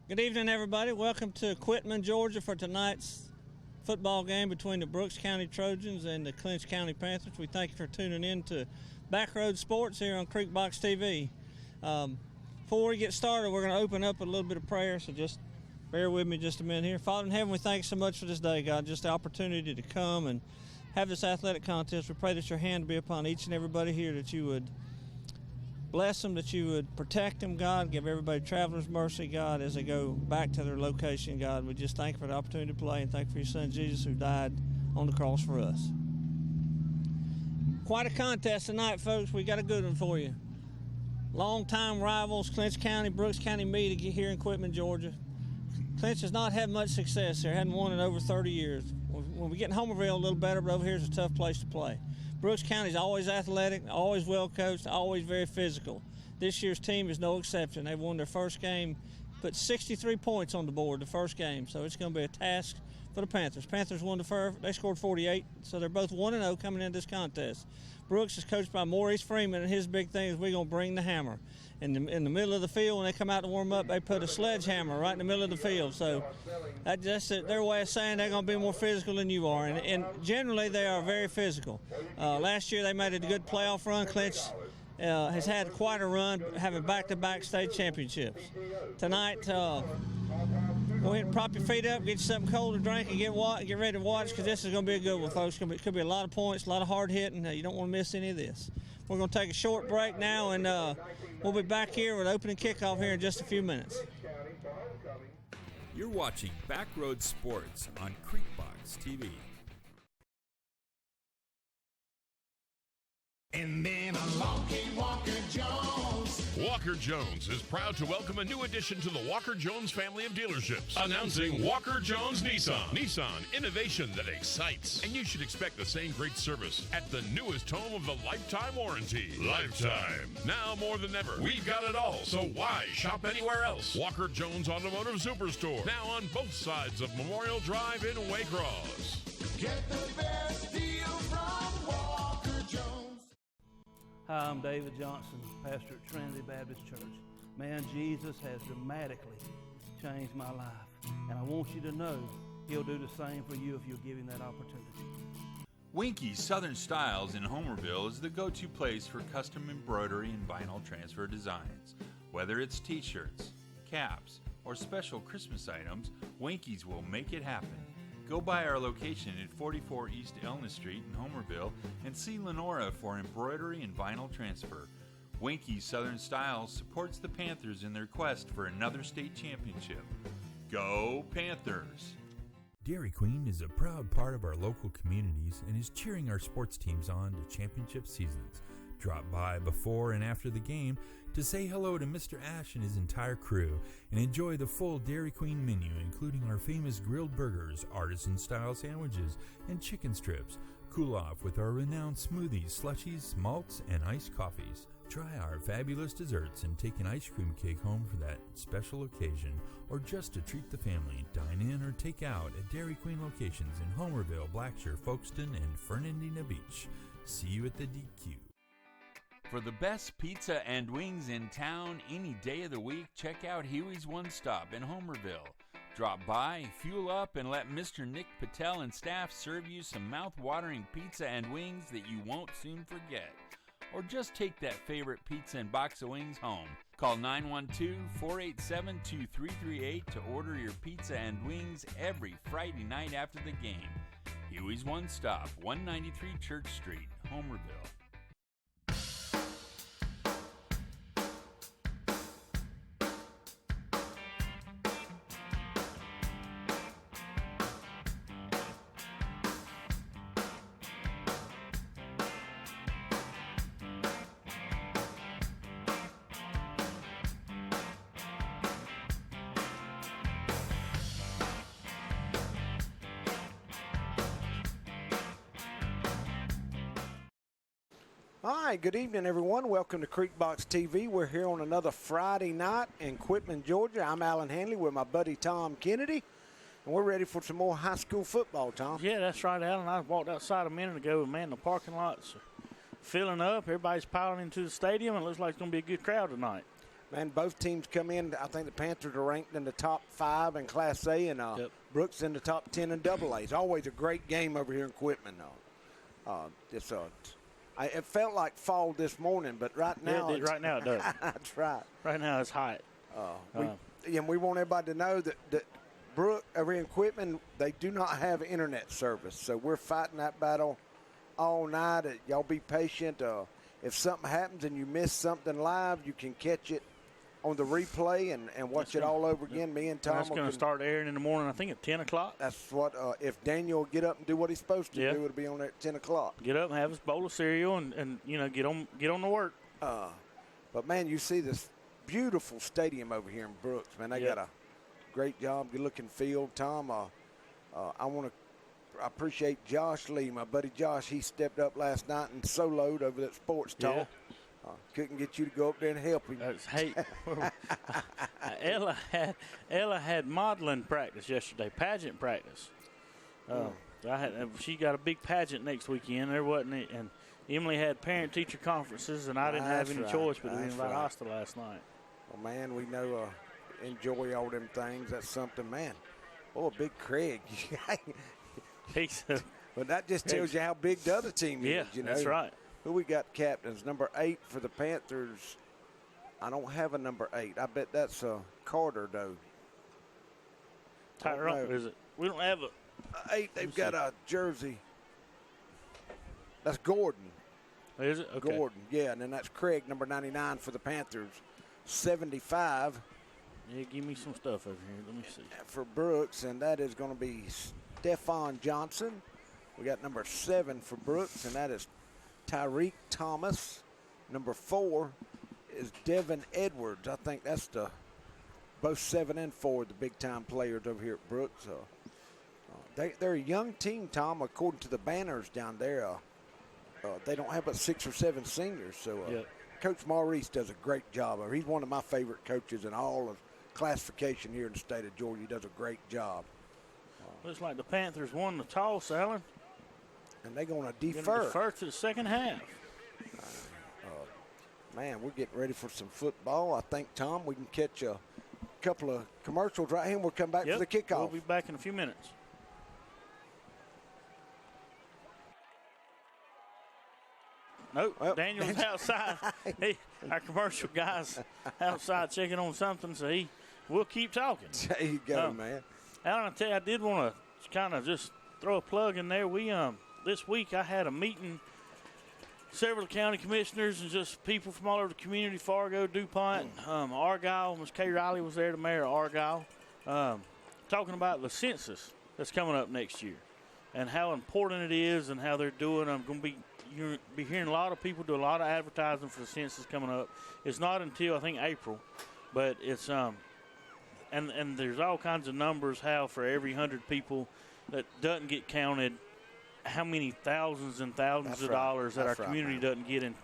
Good evening, everybody. Welcome to Quitman, Georgia for tonight's football game between the Brooks County Trojans and the Clinch County Panthers. We thank you for tuning in to Backroad Sports here on Creekbox TV. Before we get started, we're going to open up with a little bit of prayer, so just bear with me just a minute here. Father in heaven, we thank you so much for this day, God, just the opportunity to come and have this athletic contest. We pray that your hand be upon each and everybody here, that you would bless them, that you would protect them, God. Give everybody traveler's mercy, God, as they go back to their location, God. We just thank you for the opportunity to play and thank you for your son, Jesus, who died on the cross for us. Quite a contest tonight, folks. We got a good one for you. Long-time rivals, Clinch County, Brooks County meet here in Quitman, Georgia. Clinch has not had much success there. Hadn't won in over 30 years. When we get in Homerville, a little better, but over here is a tough place to play. Brooks County is always athletic, always well coached, always very physical. This year's team is no exception. They've won their first game, put 63 points on the board the first game, so it's going to be a task for the Panthers. Panthers won the first, they scored 48, so they're both 1-0 coming into this contest. Brooks is coached by Maurice Freeman, and his big thing is we're going to bring the hammer. In the middle of the field, when they come out to warm up, they put a sledgehammer right in the middle of the field. So that's their way of saying they're going to be more physical than you are. And generally, they are very physical. Last year, they made a good playoff run. Clinch has had quite a run, having back-to-back state championships. Tonight, go ahead and prop your feet up, get you something cold to drink, and get ready to watch, because this is going to be a good one, folks. It could be a lot of points, a lot of hard hitting. You don't want to miss any of this. We're going to take a short break now, and we'll be back here with opening kickoff here in just a few minutes. You're watching Backroad Sports on Creekbox TV. And then along came Walker Jones. Walker Jones is proud to welcome a new addition to the Walker Jones family of dealerships. Announcing Walker Jones Nissan. Nissan, innovation that excites. And you should expect the same great service at the newest home of the lifetime warranty. Lifetime. Now more than ever, we've got it all, so why shop anywhere else? Walker Jones Automotive Superstore, now on both sides of Memorial Drive in Waycross. Get the best deal from Walker Jones. Hi, I'm David Johnson, pastor at Trinity Baptist Church. Man, Jesus has dramatically changed my life, and I want you to know he'll do the same for you if you'll give him that opportunity. Winky's Southern Styles in Homerville is the go-to place for custom embroidery and vinyl transfer designs. Whether it's t-shirts, caps, or special Christmas items, Winky's will make it happen. Go by our location at 44 East Elna Street in Homerville and see Lenora for embroidery and vinyl transfer. Winky's Southern Styles supports the Panthers in their quest for another state championship. Go Panthers! Dairy Queen is a proud part of our local communities and is cheering our sports teams on to championship seasons. Drop by before and after the game to say hello to Mr. Ash and his entire crew and enjoy the full Dairy Queen menu, including our famous grilled burgers, artisan-style sandwiches, and chicken strips. Cool off with our renowned smoothies, slushies, malts, and iced coffees. Try our fabulous desserts and take an ice cream cake home for that special occasion, or just to treat the family. Dine in or take out at Dairy Queen locations in Homerville, Blackshear, Folkestone, and Fernandina Beach. See you at the DQ. For the best pizza and wings in town any day of the week, check out Huey's One Stop in Homerville. Drop by, fuel up, and let Mr. Nick Patel and staff serve you some mouth-watering pizza and wings that you won't soon forget. Or just take that favorite pizza and box of wings home. Call 912-487-2338 to order your pizza and wings every Friday night after the game. Huey's One Stop, 193 Church Street, Homerville. All right, good evening, everyone. Welcome to Creekbox TV. We're here on another Friday night in Quitman, Georgia. I'm Alan Hanley with my buddy Tom Kennedy, and we're ready for some more high school football, Tom. Yeah, that's right, Alan. I walked outside a minute ago, and, man, the parking lots are filling up. Everybody's piling into the stadium, and it looks like it's going to be a good crowd tonight. Man, both teams come in. I think the Panthers are ranked in the top 5 in Class A, and Brooks in the top 10 in Double A. It's always a great game over here in Quitman, though. It felt like fall this morning, but right now, right now it does. That's right. Right now it's hot. We want everybody to know that Brooke over here in Quitman, they do not have internet service, so we're fighting that battle all night. Y'all be patient. If something happens and you miss something live, you can catch it on the replay and watch it all over again. Me and Tom. That's going to start airing in the morning, I think, at 10 o'clock. That's what, if Daniel will get up and do what he's supposed to do, it'll be on there at 10 o'clock. Get up and have his bowl of cereal and get on the work. But, man, you see this beautiful stadium over here in Brooks. Man, they got a great job, good-looking field. Tom, I appreciate Josh Lee, my buddy Josh. He stepped up last night and soloed over that sports talk. Couldn't get you to go up there and help him. Hey, Ella had modeling practice yesterday, pageant practice. She got a big pageant next weekend. There wasn't it, and Emily had parent-teacher conferences, and I didn't have any choice but to be invited Asta last night. Well, man, we know enjoy all them things. That's something, man. Oh, Big Craig. But that just tells you how big the other team is. That's right. Who we got captains? Number 8 for the Panthers. I don't have a number 8. I bet that's Carter, though. Tyrone, is it? We don't have a 8. They've got a jersey. That's Gordon. Is it? Okay. Gordon, yeah. And then that's Craig, number 99 for the Panthers. 75. Yeah, give me some stuff over here. Let me see. For Brooks, and that is going to be Stephon Johnson. We got number 7 for Brooks, and that is Tyreek Thomas. Number 4 is Devin Edwards. I think that's both 7 and 4, the big-time players over here at Brooks. They're a young team, Tom, according to the banners down there. They don't have but 6 or 7 seniors. So Coach Maurice does a great job. He's one of my favorite coaches in all of classification here in the state of Georgia. He does a great job. Looks like the Panthers won the toss, Alan. And they're going to defer. Defer to the second half. Man, we're getting ready for some football. I think, Tom, we can catch a couple of commercials right here, and we'll come back for the kickoff. We'll be back in a few minutes. Nope, well, Daniel's outside. Our commercial guy's outside checking on something, so we'll keep talking. There you go, man. Alan, I tell you, I did want to kind of just throw a plug in there. We this week I had a meeting, several county commissioners and just people from all over the community, Fargo, DuPont, Argyle. Ms. Kay Riley was there, the mayor of Argyle, talking about the census that's coming up next year and how important it is and how they're doing. You'll be hearing a lot of people do a lot of advertising for the census coming up. It's not until, I think, April, but it's and there's all kinds of numbers how for every 100 people that doesn't get counted, how many thousands and thousands of dollars that our community doesn't get in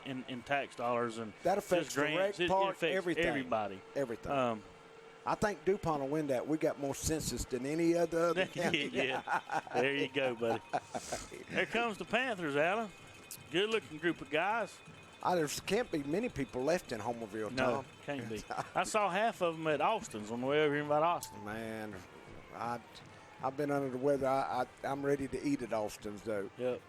tax dollars. And that affects direct part, everything. Everybody. Everything. I think DuPont will win that. We got more census than any other county. Yeah. There you go, buddy. Here comes the Panthers, Alan. Good-looking group of guys. There can't be many people left in Homerville, Tom. No, can't be. I saw half of them at Austin's on the way over here about Austin. Man, I've been under the weather. I'm ready to eat at Austin's, though. Yep.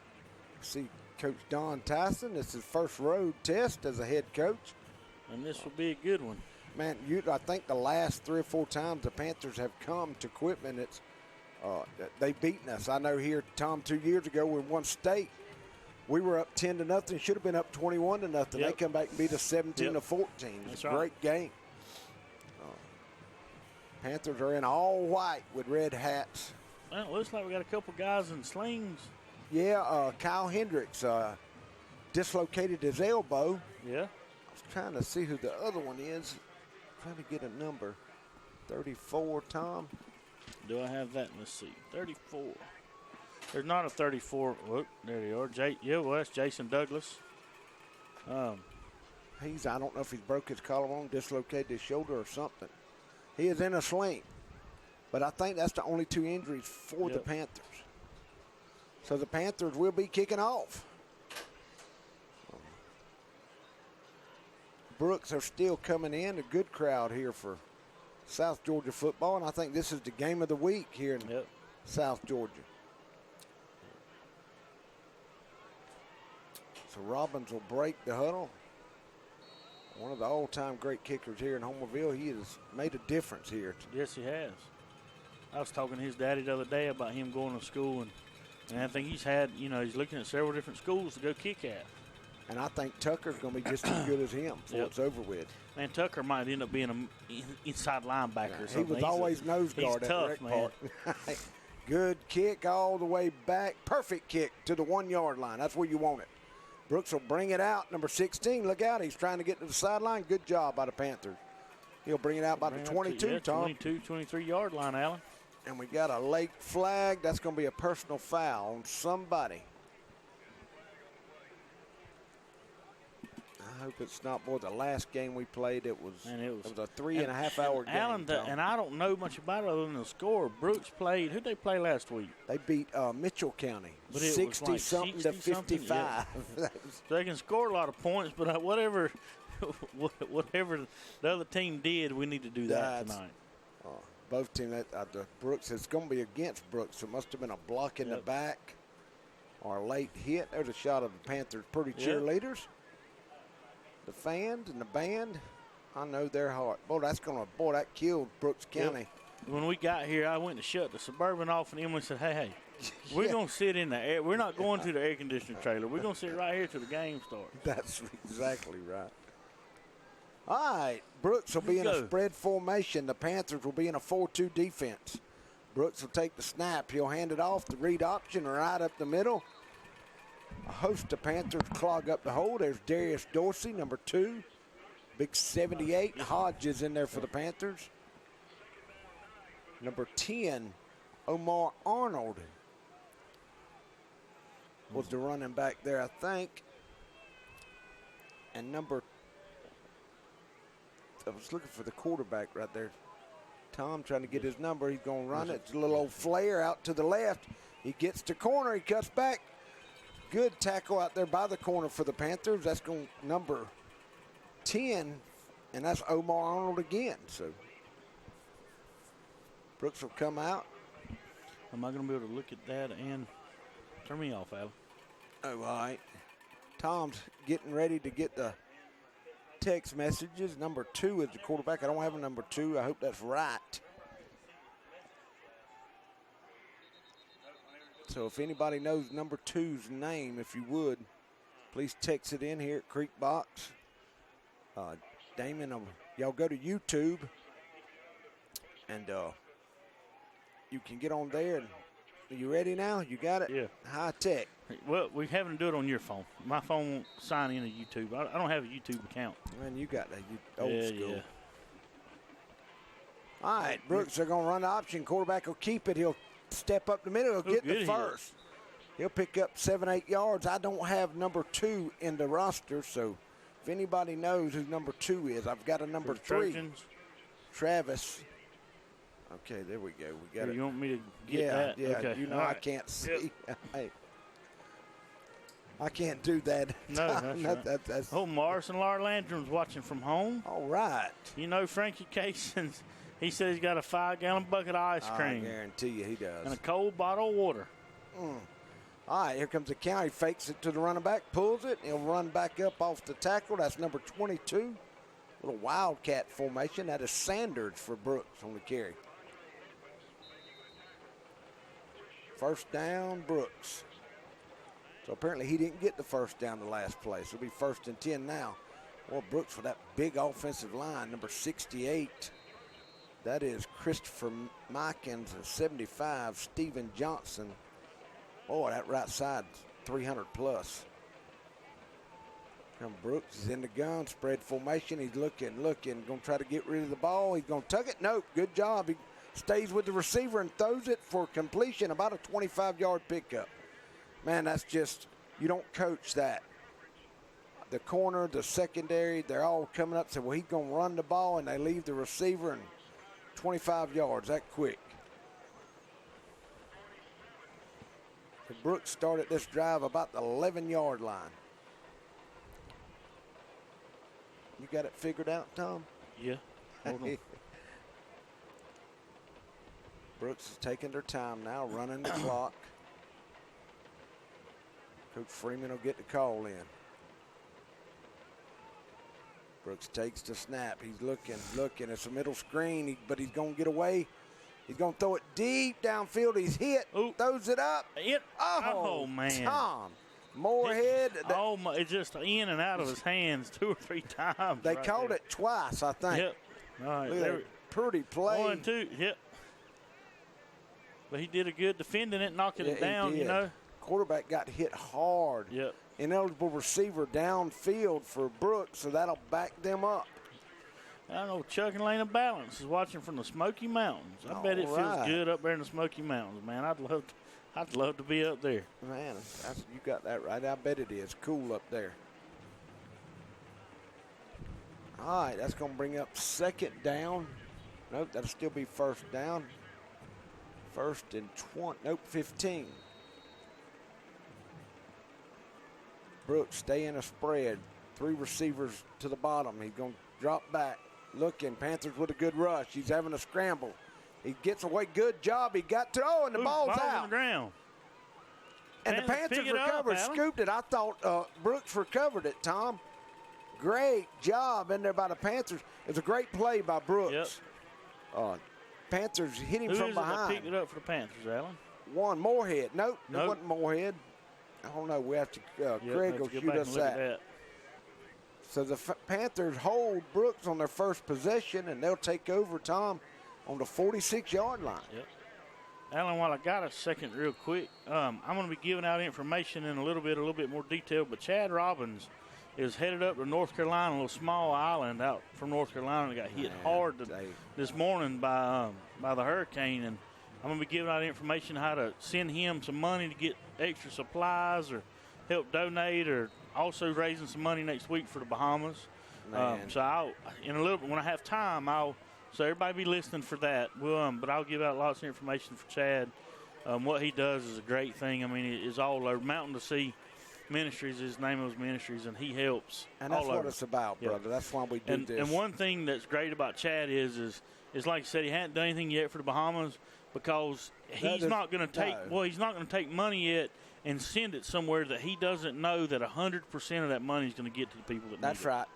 See Coach Don Tyson. It's his first road test as a head coach. And this will be a good one. Man, I think the last 3 or 4 times the Panthers have come to Quitman, they've beaten us. I know here, Tom, 2 years ago we won state. We were up 10-0. Should have been up 21-0. Yep. They come back and beat us 17-14. It's a great game. Panthers are in all white with red hats. Well, it looks like we got a couple guys in slings. Yeah, Kyle Hendricks dislocated his elbow. Yeah. I was trying to see who the other one is. Trying to get a number. 34, Tom. Do I have that? Let's see. 34. There's not a 34. Whoop, there they are. That's Jason Douglas. I don't know if he's broke his collarbone, dislocated his shoulder or something. He is in a sling. But I think that's the only 2 injuries for the Panthers. So the Panthers will be kicking off. Brooks are still coming in. A good crowd here for South Georgia football, and I think this is the game of the week here in South Georgia. So Robbins will break the huddle. One of the all-time great kickers here in Homerville. He has made a difference here. Yes, he has. I was talking to his daddy the other day about him going to school, and I think he's had, he's looking at several different schools to go kick at. And I think Tucker's going to be just as good as him before it's over with. Man, Tucker might end up being an inside linebacker or something. He was always nose guard at that man. part. Good kick all the way back. Perfect kick to the 1 yard line. That's where you want it. Brooks will bring it out. Number 16, look out. He's trying to get to the sideline. Good job by the Panthers. He'll bring it out by the 22, Tom. 22, 23-yard line, Allen. And we got a late flag. That's going to be a personal foul on somebody. I hope it's not. Boy, the last game we played, it was a 3.5-hour game. Allen, and I don't know much about it other than the score. Brooks played. Who'd they play last week? They beat Mitchell County, but it 60-something to 55. Yeah. So they can score a lot of points, but whatever the other team did, we need to do that tonight. Both teams, the Brooks, it's going to be against Brooks. It must have been a block in the back or a late hit. There's a shot of the Panthers' pretty cheerleaders. The fans and the band, I know their heart. That killed Brooks County. When we got here, I went to shut the Suburban off, and Emily said, hey, we're going to sit in the air. We're not going to the air conditioning trailer. We're going to sit right here till the game starts. That's exactly right. All right, Brooks will be in a spread formation. The Panthers will be in a 4-2 defense. Brooks will take the snap. He'll hand it off. The read option right up the middle. A host of Panthers clog up the hole. There's Darius Dorsey, number 2. Big 78. Hodges in there for the Panthers. Number 10, Omar Arnold was the running back there, I think. And I was looking for the quarterback right there. Tom trying to get his number. He's going to run it. It's a little old flare out to the left. He gets to corner. He cuts back. Good tackle out there by the corner for the Panthers. That's going number 10, and that's Omar Arnold again. So Brooks will come out. Am I going to be able to look at that and turn me off, Alan? Oh, all right. Tom's getting ready to get the text messages. Number 2 is the quarterback. I don't have a number 2. I hope that's right. So if anybody knows number 2's name, if you would, please text it in here at Creek Box. Damon, y'all go to YouTube, and you can get on there. And are you ready now? You got it? Yeah. High tech. Well, we having to do it on your phone. My phone won't sign into YouTube. I don't have a YouTube account. Man, you got that old school. Yeah. All right, Brooks, they're going to run the option. Quarterback will keep it. He'll step up the middle. He'll get the first. He'll pick up 7-8 yards. I don't have number 2 in the roster, so if anybody knows who number 2 is, I've got a number 3. Trojans. Travis. Okay, there we go. We got it. You want me to get that? Yeah, okay. You know I can't see. Hey, I can't do that. No, that's right. Mars and Laura Landrum's watching from home. All right. You know Frankie Cason's, he says he's got a 5-gallon bucket of ice cream. I guarantee you he does. And a cold bottle of water. All right, here comes the count. He fakes it to the running back, pulls it. He'll run back up off the tackle. That's number 22. Little wildcat formation. That is Sanders for Brooks on the carry. First down, Brooks. So apparently he didn't get the first down the last play. So it'll be 1st and 10 now. Well, Brooks for that big offensive line, number 68. That is Christopher Mikens, 75. Stephen Johnson. Boy, that right side, 300 plus. Come Brooks is in the gun, spread formation. He's looking, going to try to get rid of the ball. He's going to tuck it. Nope, good job. He stays with the receiver and throws it for completion, about a 25-yard pickup. Man, that's just, you don't coach that. The corner, the secondary, they're all coming up and say, well, he's going to run the ball, and they leave the receiver and 25 yards that quick. Brooks started this drive about the 11-yard line. You got it figured out, Tom? Yeah. Hold on. Brooks is taking their time now, running the clock. Coach Freeman will get the call in. Brooks takes the snap. He's looking. It's a middle screen, but he's going to get away. He's going to throw it deep downfield. He's hit. Ooh. Throws it up. Oh, man. Tom Moorhead. It's just in and out of his hands 2 or 3 times. They called it twice, I think. Yep. All right. Look at that pretty play. 1, 2. Yep. But he did a good defending it, knocking it down, he did. Quarterback got hit hard. Yep. Ineligible receiver downfield for Brooks, so that'll back them up. I don't know. Chuck and Lena Balance is watching from the Smoky Mountains. I bet it feels good up there in the Smoky Mountains, man. I'd love to be up there. Man, you got that right. I bet it is cool up there. All right, that's going to bring up 2nd down. Nope, that'll still be 1st down. 1st and 20. Nope, 15. Brooks stay in a spread. 3 receivers to the bottom. He's going to drop back. Looking, Panthers with a good rush. He's having a scramble. He gets away. Good job. He got to, and the ball's out. On the ground. And the Panthers recovered, scooped it. I thought Brooks recovered it, Tom. Great job in there by the Panthers. It was a great play by Brooks. Yep. Panthers hit him Who from is it that behind. picked it up for the Panthers, Alan? One, Moorhead. Nope, it wasn't Moorhead. I don't know. We have to, Craig will shoot us that. So the Panthers hold Brooks on their first possession, and they'll take over, Tom, on the 46-yard line. Yep. Alan, while I got a second real quick, I'm going to be giving out information in a little bit more detail, but Chad Robbins is headed up to North Carolina, a little small island out from North Carolina that got hit hard this morning by the hurricane, and I'm going to be giving out information how to send him some money to get extra supplies or help donate, or also raising some money next week for the Bahamas. So I'll, in a little bit, when I have time, so everybody be listening for that. But I'll give out lots of information for Chad. What he does is a great thing. I mean, it's all over. Mountain to Sea Ministries is the name of his ministries, and he helps. And that's all what over. It's about, brother. That's why we do this. And one thing that's great about Chad is like I said, he hadn't done anything yet for the Bahamas because he's not going to take. No. Well, he's not going to take money yet and send it somewhere that he doesn't know that 100% of that money is going to get to the people that need it. That's right.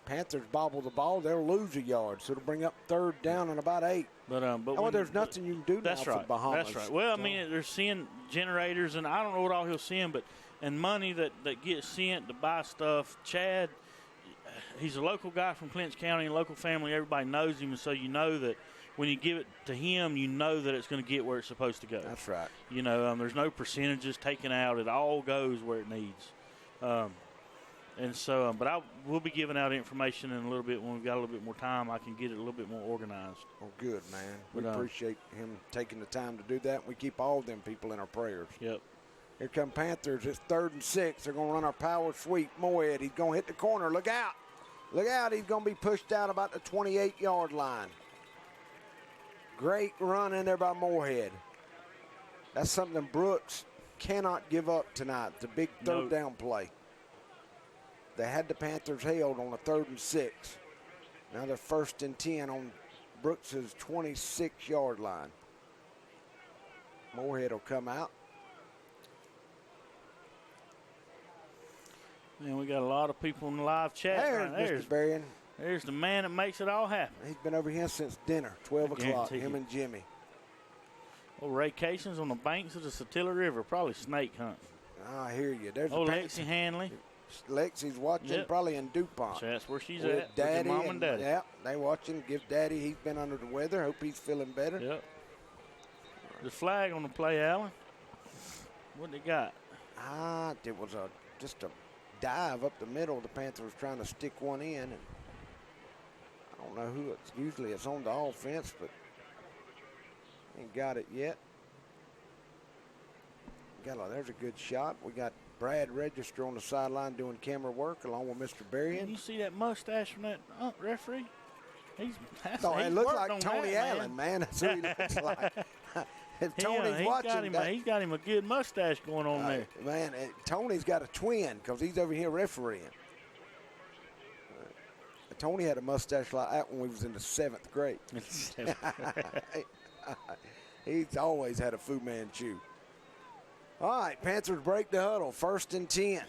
Panthers bobble the ball, they'll lose a yard, so it'll bring up 3rd down and about 8. But there's nothing you can do now for Bahamas. That's right. Well, I mean, they're seeing generators, and I don't know what all he'll send, and money that gets sent to buy stuff. Chad, he's a local guy from Clinch County, a local family. Everybody knows him, and so you know that when you give it to him, you know that it's going to get where it's supposed to go. That's right. You know, there's no percentages taken out. It all goes where it needs. And so, but we'll be giving out information in a little bit when we've got a little bit more time. I can get it a little bit more organized. Oh, good, man. We appreciate him taking the time to do that. We keep all them people in our prayers. Yep. Here come Panthers. It's 3rd and 6. They're going to run our power sweep. Moorhead, he's going to hit the corner. Look out. Look out. He's going to be pushed out about the 28-yard line. Great run in there by Moorhead. That's something Brooks cannot give up tonight. It's a big 3rd down play. They had the Panthers held on a 3rd and 6. Now they're 1st and 10 on Brooks's 26-yard line. Moorhead will come out. Man, we got a lot of people in the live chat. There's Mr. Berrien. There's the man that makes it all happen. He's been over here since dinner, 12 o'clock, him and Jimmy. Oh, vacations on the banks of the Satilla River, probably snake hunting. I hear you. There's Lexi Hanley. Lexi's watching probably in DuPont. So that's where she's at. Daddy with Mom and Daddy. Yeah, they watching. Give Daddy. He's been under the weather. Hope he's feeling better. Yep. The flag on the play, Alan. What they got? It was just a dive up the middle. The Panthers was trying to stick one in, and I don't know who it's. Usually it's on the offense, but ain't got it yet. There's a good shot. We got Brad Register on the sideline doing camera work along with Mr. Berrien. Can you see that mustache from that referee? It looks like Tony Allen, man. That's what he looks like. If Tony's watching, he's got him a good mustache going on there. Man, Tony's got a twin because he's over here refereeing. Tony had a mustache like that when we was in the 7th grade. He's always had a Fu Manchu. All right, Panthers break the huddle, 1st and 10.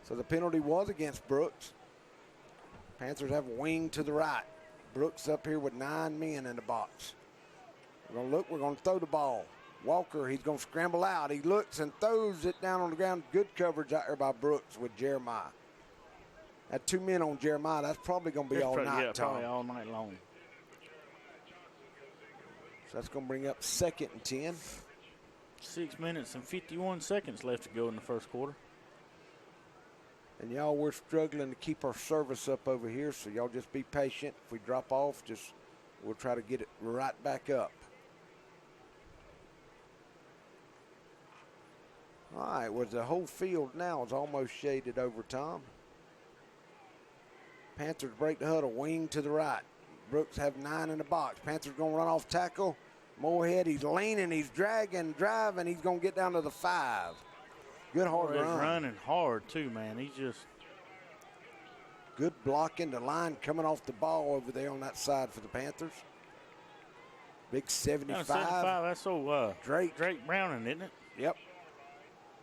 So the penalty was against Brooks. Panthers have a wing to the right. Brooks up here with 9 men in the box. We're going to look, we're going to throw the ball. Walker, he's going to scramble out. He looks and throws it down on the ground. Good coverage out there by Brooks with Jeremiah. That 2 men on Jeremiah, that's probably going to be all night, Tom. Probably all night long. So that's going to bring up 2nd and 10. 6 minutes and 51 seconds left to go in the first quarter. And y'all, we're struggling to keep our service up over here, so y'all just be patient. If we drop off, we'll try to get it right back up. All right, well, the whole field now is almost shaded over, Tom. Panthers break the huddle, wing to the right. Brooks have 9 in the box. Panthers going to run off tackle. Moorhead, he's leaning, he's dragging, driving. He's going to get down to the 5. Good hard run. He's running hard, too, man. He's just. Good blocking. The line coming off the ball over there on that side for the Panthers. Big 75. 75, that's old Drake Browning, isn't it? Yep.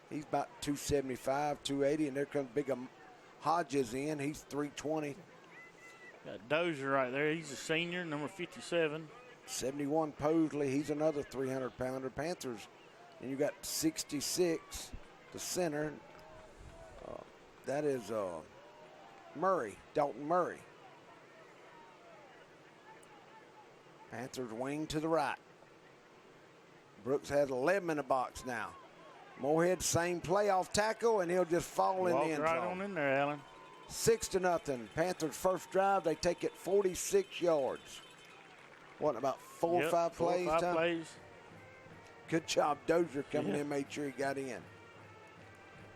He's about 275, 280, and there comes big Hodges in. He's 320. Got Dozier right there. He's a senior, number 57. 71 Posley. He's another 300-pounder. Panthers. And you got 66, the center. That is Murray, Dalton Murray. Panthers wing to the right. Brooks has 11 in the box now. Moorhead, same playoff tackle, and he'll just fall in the end zone. Right on in there, Allen. 6-0. Panthers' first drive, they take it 46 yards. What, about 4 or 5 plays? 4 or 5 plays. Good job, Dozier coming in, made sure he got in.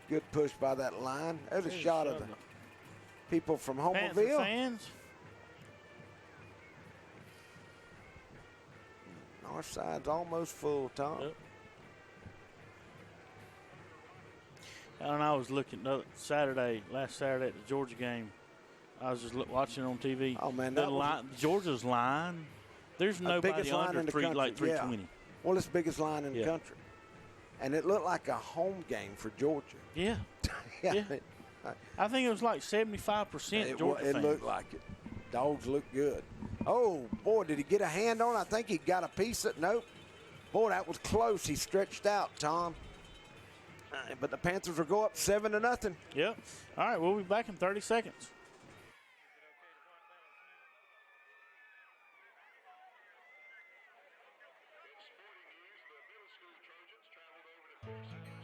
Good push by that line. There's a shot of the people from Panther Homerville. Fans. North side's almost full, Tom. Yep. And I was looking last Saturday at the Georgia game. I was just watching it on TV. Oh, man. Georgia's line, there's nobody under like 320. Yeah. Well, it's the biggest line in the country. And it looked like a home game for Georgia. Yeah. yeah. I think it was like 75% Georgia fans. It looked like it. Dogs look good. Oh, boy, did he get a hand on it? I think he got a piece of it. Nope. Boy, that was close. He stretched out, Tom. But the Panthers will go up 7-0. Yep. All right, we'll be back in 30 seconds.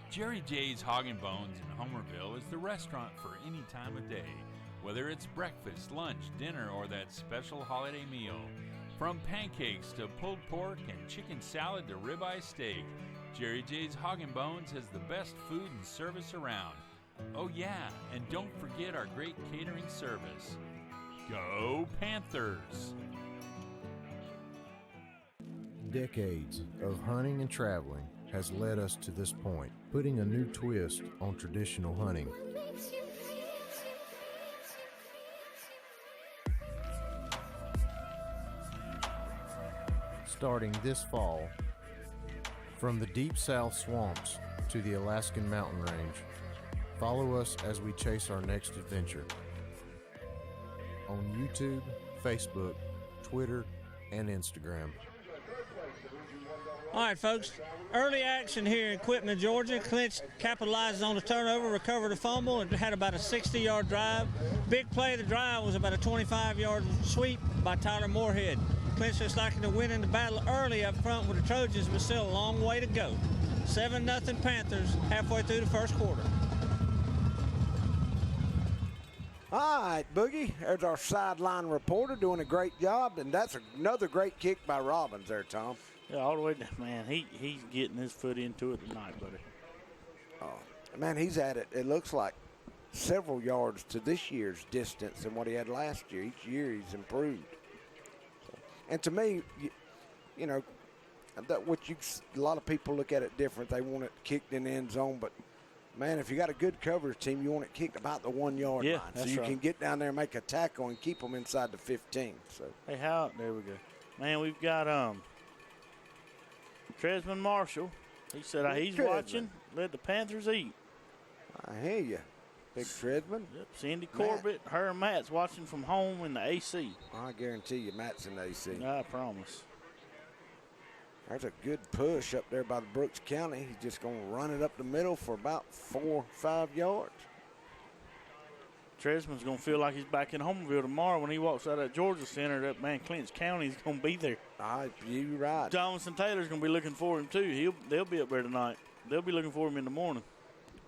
Jerry J's Hog and Bones in Homerville is the restaurant for any time of day, whether it's breakfast, lunch, dinner, or that special holiday meal. From pancakes to pulled pork and chicken salad to ribeye steak, Jerry J's Hog and Bones has the best food and service around. Oh yeah, and don't forget our great catering service. Go Panthers! Decades of hunting and traveling has led us to this point, putting a new twist on traditional hunting. Starting this fall, from the deep south swamps to the Alaskan mountain range, follow us as we chase our next adventure. On YouTube, Facebook, Twitter, and Instagram. All right, folks. Early action here in Quitman, Georgia. Clinch capitalizes on the turnover, recovered a fumble, and had about a 60-yard drive. Big play of the drive was about a 25-yard sweep by Tyler Moorhead. Clinch looks like they're winning the battle early up front with the Trojans, but still a long way to go. 7-0 Panthers halfway through the first quarter. All right, Boogie. There's our sideline reporter doing a great job, and that's another great kick by Robbins there, Tom. Yeah, all the way down, man. He's getting his foot into it tonight, buddy. Oh, man, he's at it. It looks like several yards to this year's distance than what he had last year. Each year he's improved. And to me, you know, a lot of people look at it different. They want it kicked in the end zone, but Man, if you got a good coverage team, you want it kicked about the 1 yard line. So you can get down there and make a tackle and keep them inside the 15. So Hey, there we go. Man, we've got Tresman Marshall. He said he's watching. Let the Panthers eat. I hear you. Big Tresman. Yep. Cindy Corbett, her and Matt's watching from home in the AC. I guarantee you Matt's in the AC. I promise. There's a good push up there by the Brooks County. He's just going to run it up the middle for about 4 or 5 yards. Tresman's going to feel like he's back in Homerville tomorrow when he walks out of that Georgia Center. That man, Clinch County's going to be there. You're right. Jonathan Taylor's going to be looking for him, too. They'll be up there tonight. They'll be looking for him in the morning.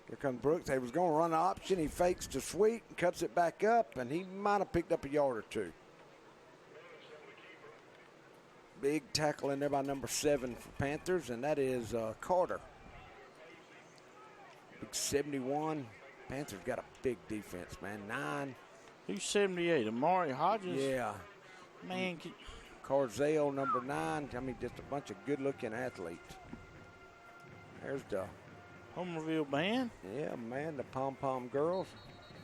Here comes Brooks. He was going to run an option. He fakes the sweep and cuts it back up, and he might have picked up a yard or two. Big tackle in there by number 7 for Panthers, and that is Carter. Big 71. Panthers got a big defense, man. 9. Who's 78? Amari Hodges? Yeah. Man. Carzale, number 9. I mean, just a bunch of good-looking athletes. There's the Homerville band? Yeah, man, the pom-pom girls.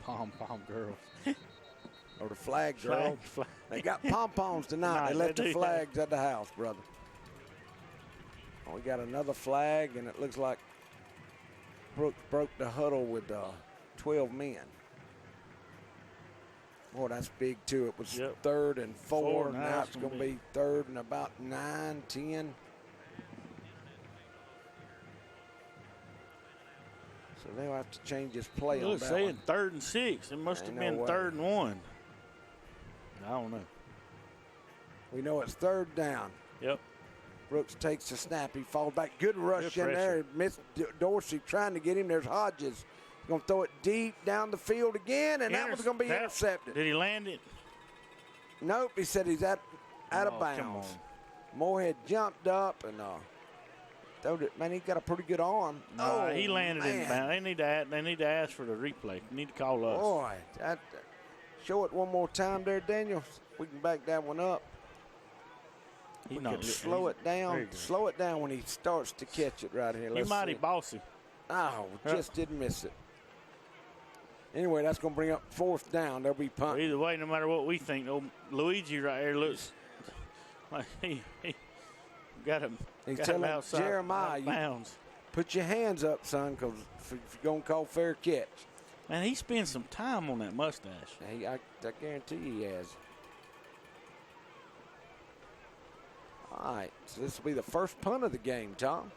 Pom-pom girls. Or the flag girls. They got pom-poms tonight. They left the flags at the house, brother. Oh, we got another flag, and it looks like Brooks broke the huddle with 12 men. Boy, that's big, too. It was 3rd and 4. Now it's going to be 3rd and about 9, 10. So they'll have to change his play on that saying 3rd and 6. It must have been 3rd and 1. I don't know. We know it's 3rd down. Yep. Brooks takes the snap. He falls back. Good rush in there. Missed Dorsey trying to get him. There's Hodges. He's going to throw it deep down the field again, and that was going to be intercepted. Did he land it? Nope. He said he's out of bounds. Moorhead jumped up and throwed it. Man, he got a pretty good arm. He landed in bounds. They need to ask for the replay. They need to call us. Boy, show it one more time there, Daniel. We can back that one up. We can slow it down. Slow it down when he starts to catch it right here. He's mighty bossy. Oh, just didn't miss it. Anyway, that's going to bring up 4th down. They'll be punting. Either way, no matter what we think, old Luigi right here looks like he got him. He's telling outside, Jeremiah, bounds. Put your hands up, son, because if you're going to call fair catch. Man, he spent some time on that mustache. I guarantee he has. All right, so this will be the first punt of the game, Tom.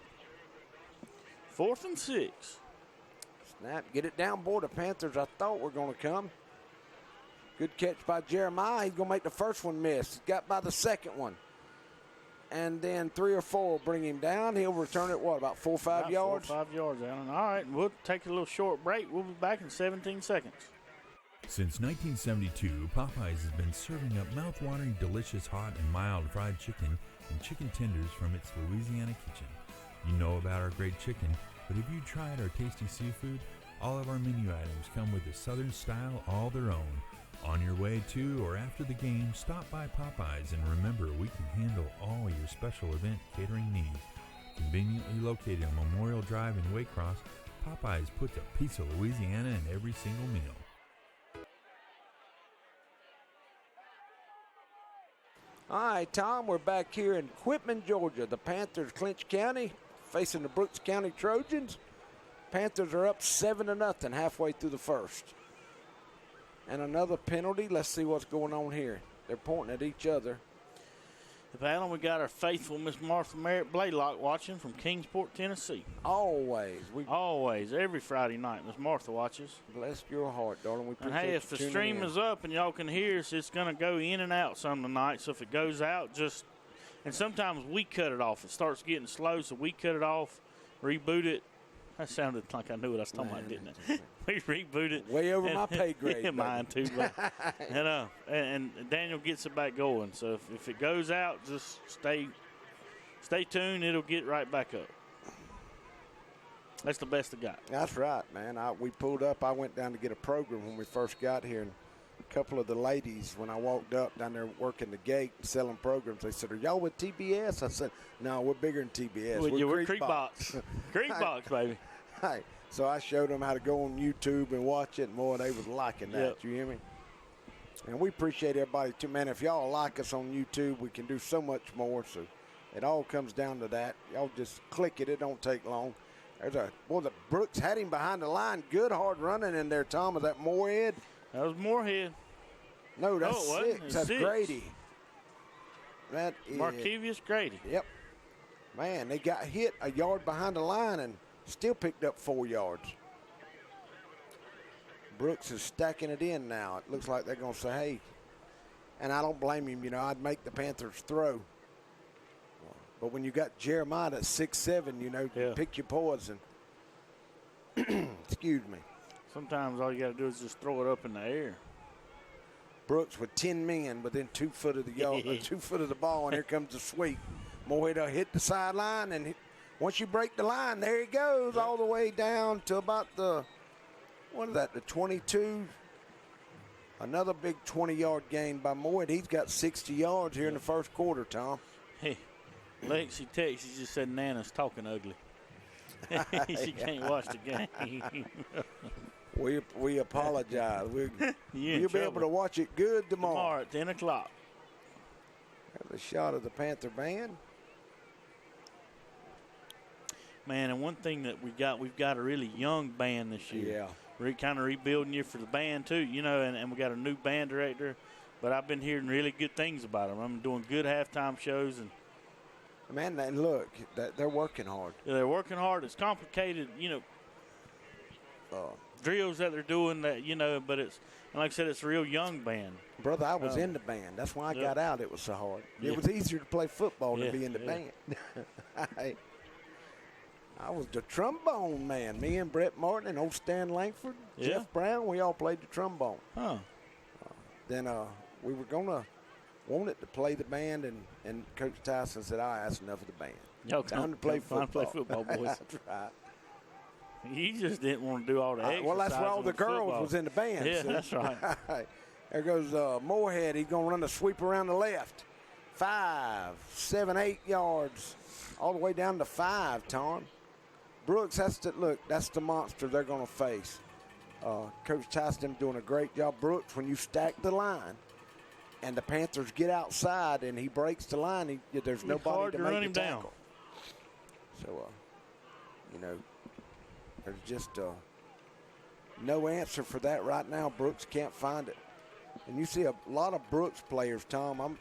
4th and 6. Snap, get it down, boy. The Panthers, I thought were going to come. Good catch by Jeremiah. He's going to make the first one miss. Got by the second one. And then 3 or 4 will bring him down. He'll return it, about 4 or 5 yards? 4 or 5 yards, Alan. All right, we'll take a little short break. We'll be back in 17 seconds. Since 1972, Popeyes has been serving up mouth-watering, delicious, hot, and mild fried chicken and chicken tenders from its Louisiana kitchen. You know about our great chicken, but have you tried our tasty seafood? All of our menu items come with a Southern style all their own. On your way to or after the game, stop by Popeyes and remember we can handle all your special event catering needs. Conveniently located on Memorial Drive in Waycross, Popeyes puts a piece of Louisiana in every single meal. All right, Tom, we're back here in Quitman, Georgia. The Panthers, Clinch County, facing the Brooks County Trojans. Panthers are up 7-0 halfway through the first. And another penalty. Let's see what's going on here. They're pointing at each other. Alan, we got our faithful Miss Martha Merritt Blaylock watching from Kingsport, Tennessee. Always. Always. Every Friday night, Miss Martha watches. Bless your heart, darling. We appreciate and hey, if the stream is up and y'all can hear us, it's going to go in and out some tonight. So if it goes out, and sometimes we cut it off. It starts getting slow, so we cut it off, reboot it. That sounded like I knew what I was talking about, didn't it? We reboot it. Way over my pay grade. Yeah, mine too. And Daniel gets it back going. So if it goes out, just stay tuned. It'll get right back up. That's the best I got. That's right, man. We pulled up. I went down to get a program when we first got here, and a couple of the ladies, when I walked up down there working the gate selling programs, they said, "Are y'all with TBS?" I said, "No, we're bigger than TBS. We're Creekbox. Creekbox, baby." Hey, So I showed them how to go on YouTube and watch it, and boy, they was liking that. Yep. You hear me? And we appreciate everybody too, man. If y'all like us on YouTube, we can do so much more. So it all comes down to that. Y'all just click it. It don't take long. There's the Brooks had him behind the line. Good hard running in there, Tom. Is that Moorhead? That was Moorhead. No, that's it wasn't. 6. It's That's 6. Grady. That is Markevius Grady. Yep. Man, they got hit a yard behind the line and still picked up 4 yards. Brooks is stacking it in now. It looks like they're going to say, hey, and I don't blame him. You know, I'd make the Panthers throw. But when you got Jeremiah at 6'7", you know, Yeah. pick your poison. Excuse me. Sometimes all you got to do is just throw it up in the air. Brooks with 10 men within 2 foot of the 2 foot of the ball, and here comes the sweep. Moedo hit the sideline, and once you break the line, there he goes all the way down to about the 22. Another big 20-yard gain by Moyd. He's got 60 yards here in the first quarter, Tom. Hey, Lexi Texas just said Nana's talking ugly. She can't watch the game. We apologize. We'll be able trouble. to watch it good tomorrow. Tomorrow at 10 o'clock. There's a shot of the Panther band. Man, and one thing that we've got a really young band this year. Yeah. We're kind of rebuilding you for the band too, you know, and we got a new band director. But I've been hearing really good things about them. I'm doing good halftime shows, and Man, and look, they're working hard. they're working hard. It's complicated, you know, drills that they're doing that, you know, but it's, and like I said, it's a real young band. Brother, I was in the band. That's why I got out. It was so hard. Yeah. It was easier to play football than be in the Yeah. band. I was the trombone man. Me and Brett Martin and old Stan Langford, Yeah. Jeff Brown, we all played the trombone. Huh. Then we were wanted to play the band, and Coach Tyson said, all right, that's enough of the band. Y'all Time to play come football. play football, boys. That's right. You just didn't want to do all the exercise. Well, that's where all on the girls football. was in the band. Yeah, see? that's right. There goes Moorhead. He's going to run the sweep around the left. 5, 7, 8 yards, all the way down to 5, Tom. Brooks, that's the monster they're going to face. Coach Tyson doing a great job. Brooks, when you stack the line and the Panthers get outside and he breaks the line, there's nobody hard to to make run the him down. tackle. So, you know, there's just no answer for that right now. Brooks can't find it. And you see a lot of Brooks players, Tom.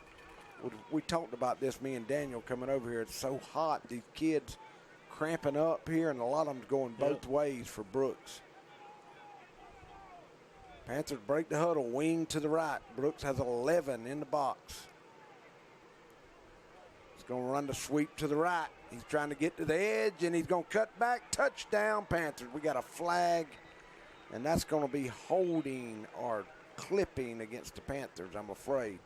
We talked about this, me and Daniel coming over here. It's so hot. These kids cramping up here, and a lot of them going both ways for Brooks. Panthers break the huddle, wing to the right. Brooks has 11 in the box. He's going to run the sweep to the right. He's trying to get to the edge, and he's going to cut back. Touchdown, Panthers. We got a flag, and that's going to be holding or clipping against the Panthers, I'm afraid.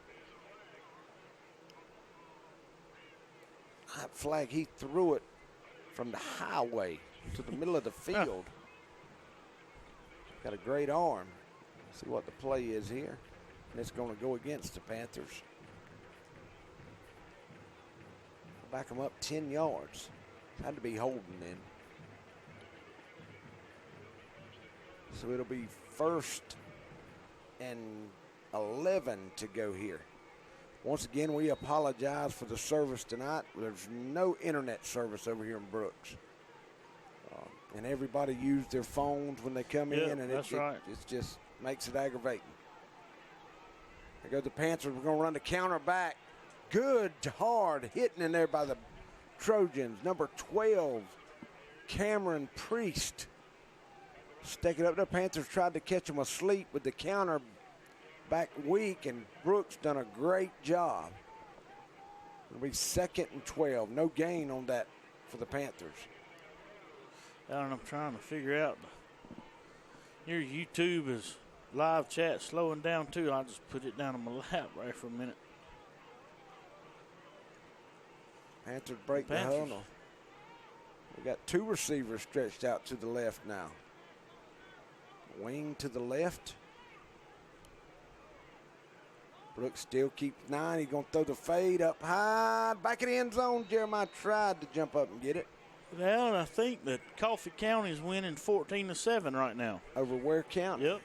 That flag, he threw it from the highway to the middle of the field. Got a great arm. See what the play is here. And it's going to go against the Panthers. Back them up 10 yards. Had to be holding then. So it'll be 1st and 11 to go here. Once again, we apologize for the service tonight. There's no internet service over here in Brooks. And everybody used their phones when they come in, and that's right. It just makes it aggravating. There goes the Panthers. We're going to run the counter back. Good, hard hitting in there by the Trojans. Number 12, Cameron Priest. Stick it up there. Panthers tried to catch him asleep with the counter back weak, and Brooks done a great job. It'll be 2nd and 12. No gain on that for the Panthers. And I'm trying to figure out. Your YouTube is live chat slowing down too. I'll just put it down on my lap right for a minute. Panthers break the huddle. We got 2 receivers stretched out to the left now. Wing to the left. Brooks still keeps 9. He's going to throw the fade up high. Back in the end zone. Jeremiah tried to jump up and get it. Well, and I think that Coffee County is winning 14-7 right now. Over Ware County? Yep.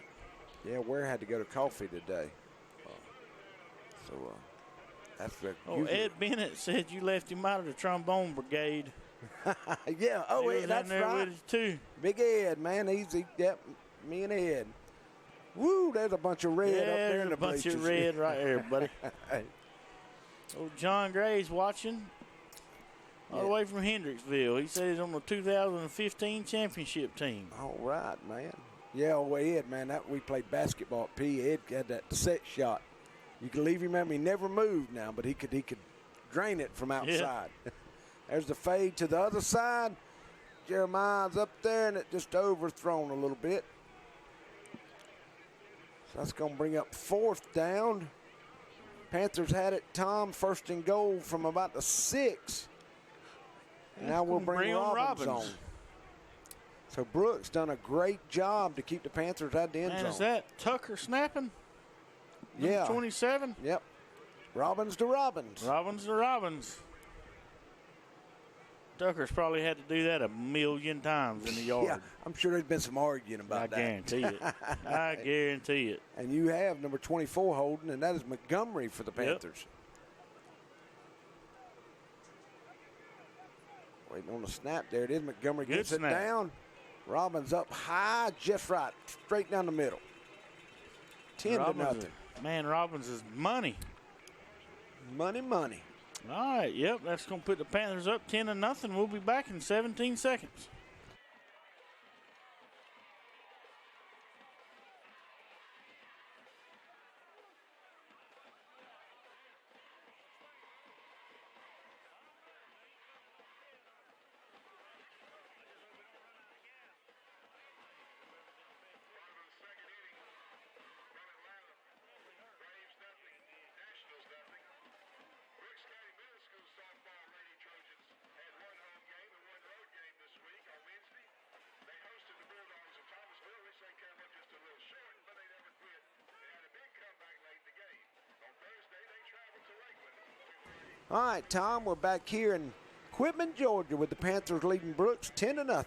Yeah, Ware had to go to Coffee today. That's the Ed Bennett said you left him out of the trombone brigade. yeah, Ed, that's there right. with you too. Big Ed, man, yep, me and Ed. Woo, there's a bunch of red up there in the bunch bleachers. of red right there, buddy. John Gray's watching all the way from Hendricksville. He said he's on the 2015 championship team. All right, man. Yeah, Ed, man, we played basketball at P. Ed had that set shot. You can leave him at me. He never moved now, but he could drain it from outside. Yeah. There's the fade to the other side. Jeremiah's up there, and it just overthrown a little bit. So that's going to bring up 4th down. Panthers had it, Tom, 1st and goal from about the 6. Now we'll bring Robbins on. So Brooks done a great job to keep the Panthers out the end zone. And is that Tucker snapping? Yeah. Number 27? Yep. Robbins to Robbins. Robbins to Robbins. Tucker's probably had to do that a million times in the yard. Yeah, I'm sure there's been some arguing about that. I guarantee it. I guarantee it. And you have number 24 holding, and that is Montgomery for the Panthers. Yep. Waiting on the snap. There it is. Montgomery gets it down. Robbins up high, just right, straight down the middle. 10-0. Man, Robbins is money. Money. All right, yep, that's going to put the Panthers up 10-0. We'll be back in 17 seconds. All right, Tom, we're back here in Quitman, Georgia, with the Panthers leading Brooks 10-0.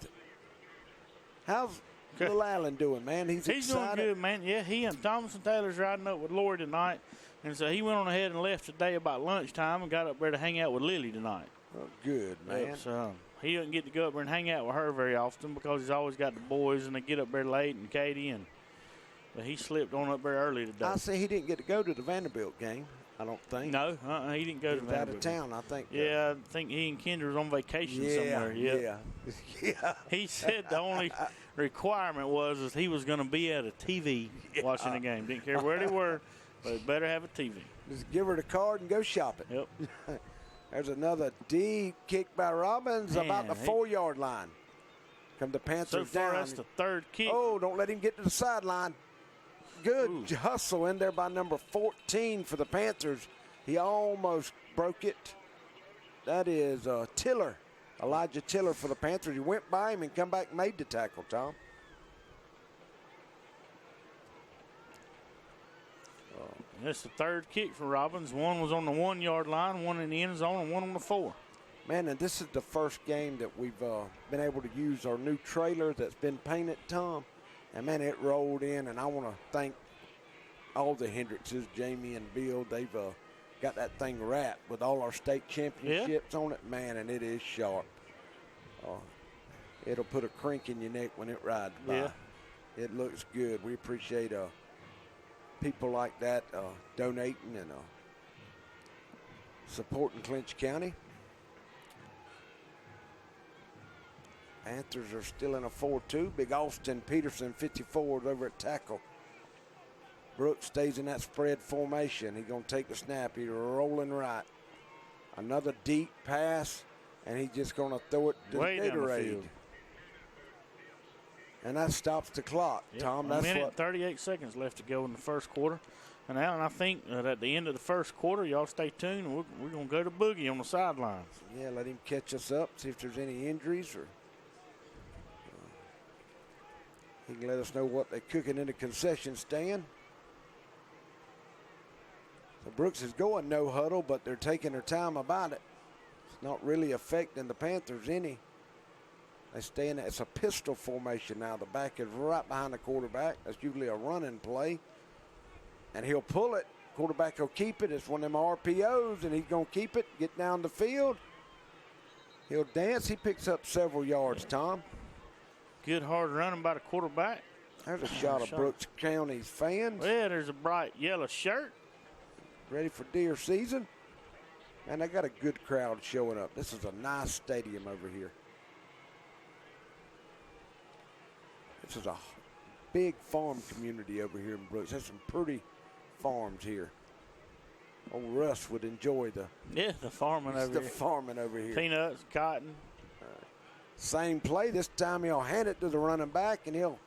How's little Allen doing, man? He's excited. Doing good, man. Yeah, he and Thomas and Taylor's riding up with Lori tonight. And so he went on ahead and left today about lunchtime and got up there to hang out with Lily tonight. Oh, good, man. Yep, so he doesn't get to go up there and hang out with her very often because he's always got the boys and they get up there late and Katie. But he slipped on up there early today. I say he didn't get to go to the Vanderbilt game. I don't think. No, he didn't go to Vanderbilt. Out of town, I think. Yeah, I think he and Kendra was on vacation somewhere. Yep. Yeah. He said the only requirement was he was going to be at a TV watching the game. Didn't care where they were, but better have a TV. Just give her the card and go shopping. Yep. There's another deep kick by Robbins about the 4-yard line. Come the Panthers so far, down. That's the 3rd kick. Oh, don't let him get to the sideline. Good hustle in there by number 14 for the Panthers. He almost broke it. That is Tiller, Elijah Tiller for the Panthers. He went by him and come back and made the tackle, Tom. That's the 3rd kick for Robbins. One was on the 1-yard line, one in the end zone, and one on the 4. Man, and this is the first game that we've been able to use our new trailer that's been painted, Tom. And, man, it rolled in, and I want to thank all the Hendrickses, Jamie and Bill. They've got that thing wrapped with all our state championships on it, man, and it is sharp. It'll put a crink in your neck when it rides by. Yeah. It looks good. We appreciate people like that donating and supporting Clinch County. Panthers are still in a 4-2. Big Austin Peterson, 54, is over at tackle. Brooks stays in that spread formation. He's going to take the snap. He's rolling right. Another deep pass, and he's just going to throw it to Gatorade. And that stops the clock, Tom. That's 38 seconds left to go in the first quarter. And Alan, I think that at the end of the first quarter, y'all stay tuned. We're going to go to Boogie on the sidelines. Yeah, let him catch us up, see if there's any injuries or he can let us know what they're cooking in the concession stand. So Brooks is going no huddle, but they're taking their time about it. It's not really affecting the Panthers any. They stay in it. It's a pistol formation now. The back is right behind the quarterback. That's usually a running play. And he'll pull it. Quarterback will keep it. It's one of them RPOs, and he's going to keep it, get down the field. He'll dance. He picks up several yards, Tom. Good hard running by the quarterback. There's a shot of Brooks County's fans. Yeah, there's a bright yellow shirt. Ready for deer season. Man, they got a good crowd showing up. This is a nice stadium over here. This is a big farm community over here in Brooks. There's some pretty farms here. Old Russ would enjoy the farming over here. Farming over here. Peanuts, cotton. Same play. This time he'll hand it to the running back, and he'll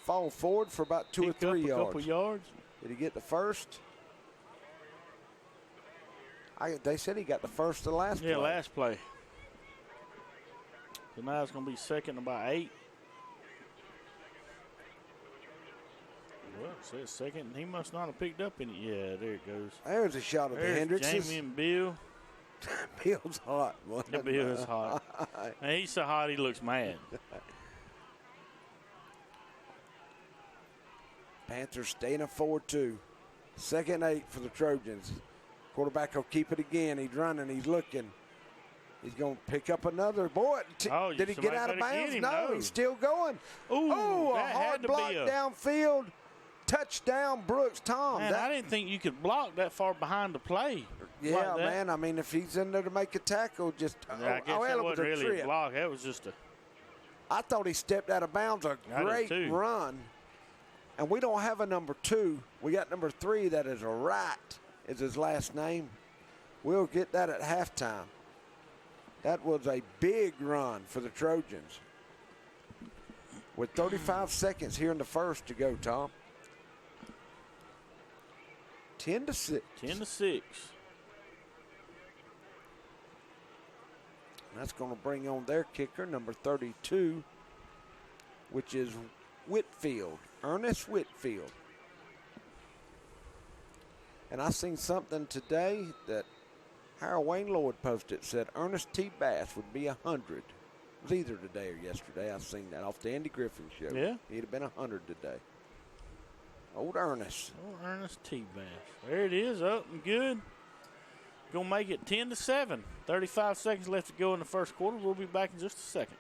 fall forward for about 2 or 3 yards. A couple yards. Did he get the first? They said he got the first to last play. Yeah, last play. So now it's going to be second and about 8. Well, it says second. He must not have picked up any. Yeah, there it goes. There's a shot of the Hendrickses. Jamie and Bill. Bill's hot. The Bill is hot. And he's so hot he looks mad. Panthers staying at 4-2. 2nd and 8 for the Trojans. Quarterback will keep it again. He's running. He's looking. He's going to pick up another. Boy, did he get out of bounds? No, he's still going. Ooh, a hard block downfield. Touchdown, Brooks. Tom. Man, I didn't think you could block that far behind the play. Yeah, like man. I mean, if he's in there to make a tackle, just I guess that wasn't really a block. That was just a. I thought he stepped out of bounds. A great run. And we don't have a number 2. We got number 3 that is a Wright, is his last name. We'll get that at halftime. That was a big run for the Trojans. With 35 seconds here in the first to go, Tom. 10-6. 10-6. That's going to bring on their kicker, number 32, which is Whitfield, Ernest Whitfield. And I seen something today that Harold Wayne Lloyd posted. Said Ernest T. Bass would be 100. It was either today or yesterday. I seen that off the Andy Griffin show. Yeah. He'd have been 100 today. Old Ernest. Old Ernest T. Bass. There it is, up and good. Going to make it 10-7. 35 seconds left to go in the first quarter. We'll be back in just a second.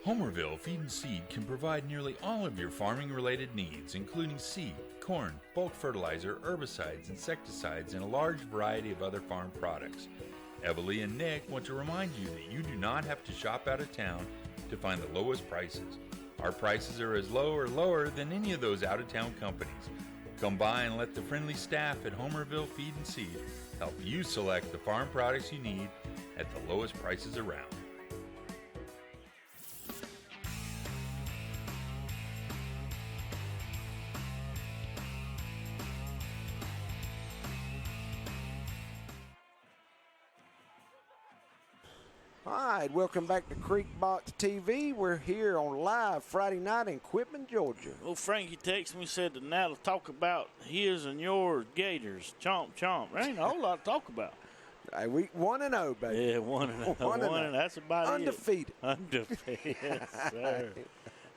Homerville Feed and Seed can provide nearly all of your farming-related needs, including seed, corn, bulk fertilizer, herbicides, insecticides, and a large variety of other farm products. Evalie and Nick want to remind you that you do not have to shop out of town to find the lowest prices. Our prices are as low or lower than any of those out-of-town companies. Come by and let the friendly staff at Homerville Feed and Seed help you select the farm products you need at the lowest prices around. All right, welcome back to Creek Box TV. We're here on live Friday night in Quitman, Georgia. Well, Frankie texted me, said that now to talk about his and yours Gators. Chomp, chomp. There ain't a whole lot to talk about. Hey, we 1-0, baby. Yeah, 1-0. 1-0. That's about Undefeated. it. Undefeated. Yes, sir.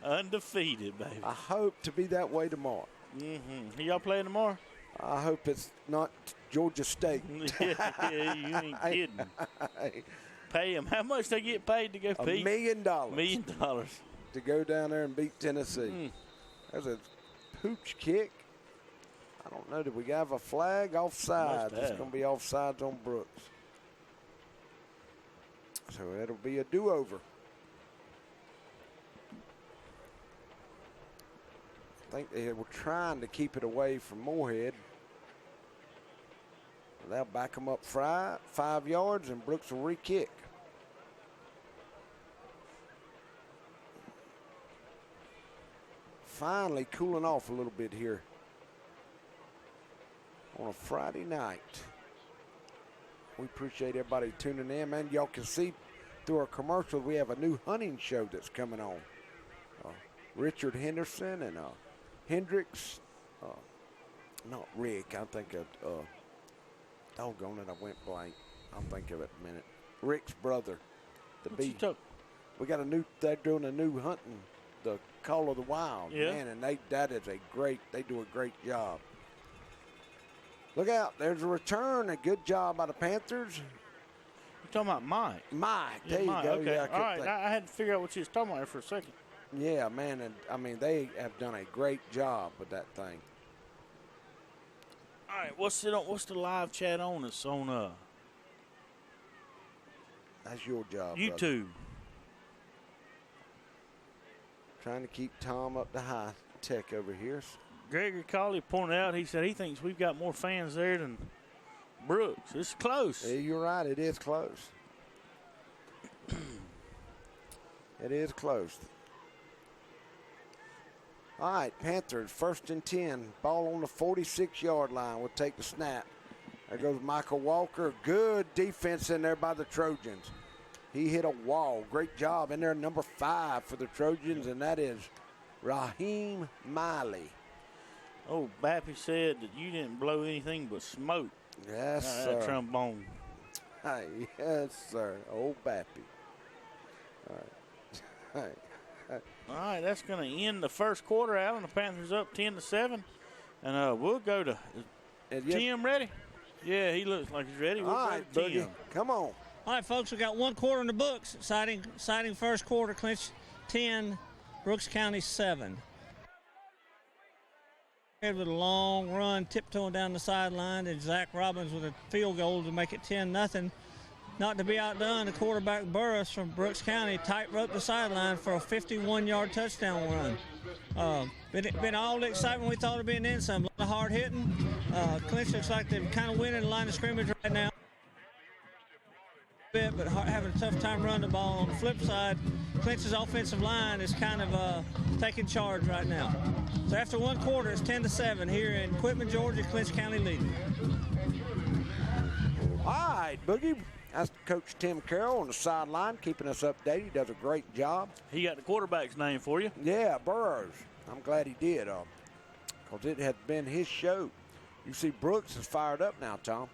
Undefeated, baby. I hope to be that way tomorrow. Mm-hmm. Y'all playing tomorrow? I hope it's not Georgia State. Yeah, you ain't kidding. Pay them. How much they get paid to go, Pete? $1 million. $1 million. To go down there and beat Tennessee. There's a pooch kick. I don't know. Did we have a flag? Offside. It's going to be offsides on Brooks. So it'll be a do-over. I think they were trying to keep it away from Moorhead. They'll back them up 5 yards, and Brooks will re-kick. Finally cooling off a little bit here on a Friday night. We appreciate everybody tuning in, man. Y'all can see through our commercials we have a new hunting show that's coming on. Richard Henderson and Hendricks. Not Rick. I think of doggone it, I went blank. I'll think of it in a minute. Rick's brother. be. We got they're doing a new hunting, the Call of the Wild, man, and they do a great job. Look out, there's a return, a good job by the Panthers. You're talking about Mike. Mike, yeah, there you Mike, go. Okay. Yeah, all right, I had to figure out what you was talking about there for a second. Yeah, man, and I mean, they have done a great job with that thing. All right, what's the live chat on? It's on That's your job, YouTube. Brother. Trying to keep Tom up to high tech over here. Gregory Colley pointed out, he said he thinks we've got more fans there than Brooks. It's close. Yeah, you're right. It is close. It is close. All right, Panthers, 1st and 10. Ball on the 46-yard line. We'll take the snap. There goes Michael Walker. Good defense in there by the Trojans. He hit a wall. Great job in there, number 5 for the Trojans, and that is Raheem Miley. Oh, Bappy said that you didn't blow anything but smoke. Yes, that sir. trombone. Hey, yes, sir. Old Bappy. All right. All right, that's going to end the first quarter, Alan. The Panthers up 10-7. And we'll go to Tim ready? Yeah, he looks like he's ready. We'll All go right, to Boogie. Tim. Come on. All right, folks, we got 1 quarter in the books. Exciting first quarter. Clinch 10, Brooks County 7. With a long run, tiptoeing down the sideline, and Zach Robbins with a field goal to make it 10-0. Not to be outdone, the quarterback Burris from Brooks County tightrope the sideline for a 51-yard touchdown run. Been all the excitement we thought it'd be, and then some. A lot of hard hitting. Clinch looks like they're kind of winning the line of scrimmage right now. But having a tough time running the ball. On the flip side, Clinch's offensive line is kind of taking charge right now. So after 1 quarter, it's 10-7 here in Quitman, Georgia. Clinch County leading. All right, Boogie. That's Coach Tim Carroll on the sideline, keeping us updated. He does a great job. He got the quarterback's name for you. Yeah, Burrows. I'm glad he did, because it had been his show. You see Brooks is fired up now, Tom.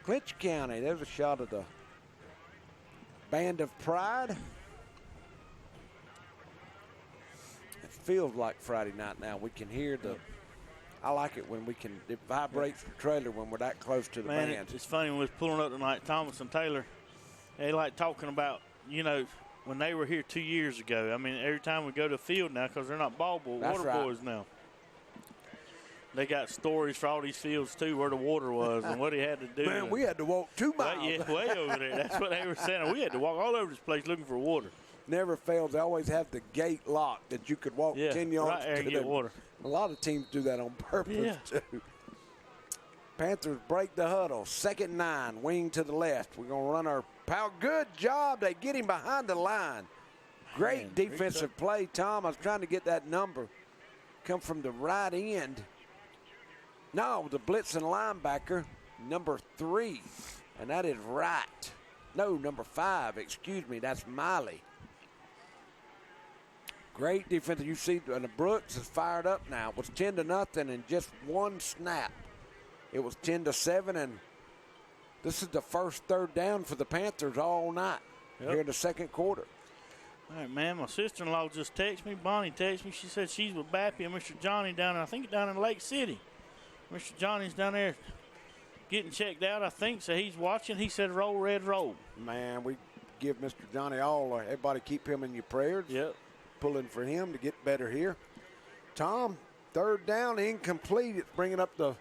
Clinch County, there's a shot of the Band of Pride. It feels like Friday night now. We can hear I like it when it vibrates the trailer when we're that close to the band. It's funny when we was pulling up tonight, Thomas and Taylor, they like talking about, when they were here 2 years ago. I mean, every time we go to the field now, because they're not water boys now. They got stories for all these fields, too, where the water was and what he had to do. Man, we had to walk 2 miles. Yeah, way over there. That's what they were saying. We had to walk all over this place looking for water. Never fails. They always have the gate locked that you could walk 10 yards right there to and get water. A lot of teams do that on purpose, too. Panthers break the huddle. 2nd and 9, wing to the left. We're going to run our power. Good job. They get him behind the line. Great defensive play, Tom. I was trying to get that number. Come from the right end. No, the blitzing linebacker, number 3, and that is Wright. No, number 5, excuse me, that's Miley. Great defense. You see, and the Brooks is fired up now. It was 10-0 in just 1 snap. It was 10-7, and this is the first 3rd down for the Panthers all night here in the 2nd quarter. All right, man, my sister-in-law just texted me. Bonnie texted me. She said she's with Bappy and Mr. Johnny down in Lake City. Mr. Johnny's down there getting checked out, I think, so he's watching. He said, roll, Red, roll. Man, we give Mr. Johnny everybody keep him in your prayers. Yep. Pulling for him to get better here. Tom, 3rd down, incomplete. It's bringing up the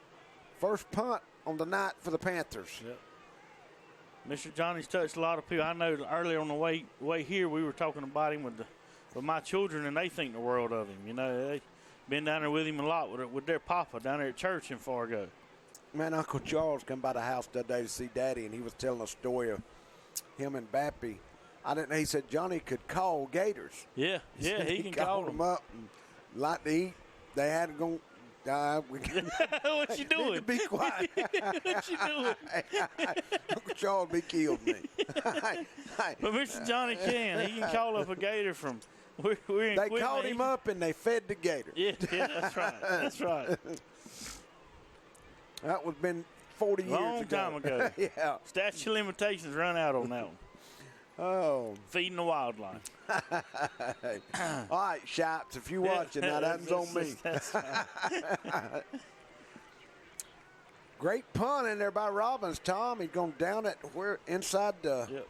first punt on the night for the Panthers. Yep. Mr. Johnny's touched a lot of people. I know earlier on the way here we were talking about him with my children, and they think the world of him. They've been down there with him a lot with their papa down there at church in Fargo. Man, Uncle Charles come by the house the other day to see Daddy, and he was telling a story of him and Bappy. I didn't know. He said Johnny could call gators. Yeah, he can call them up and like to eat. They had to go. What you doing? Need to be quiet. What you doing? Uncle Charles be killed me. But Mr. Johnny He can call up a gator from. We're in they Quitman. called him up and they fed the gator. Yeah, that's right. That's right. That was been 40 years ago. Long time ago. Yeah. Statute of limitations run out on that one. Oh. Feeding the wildlife. All right, Shops, if you're watching, now that's on me. That's right. Great punt in there by Robbins, Tom. He's going down it where inside the. Yep.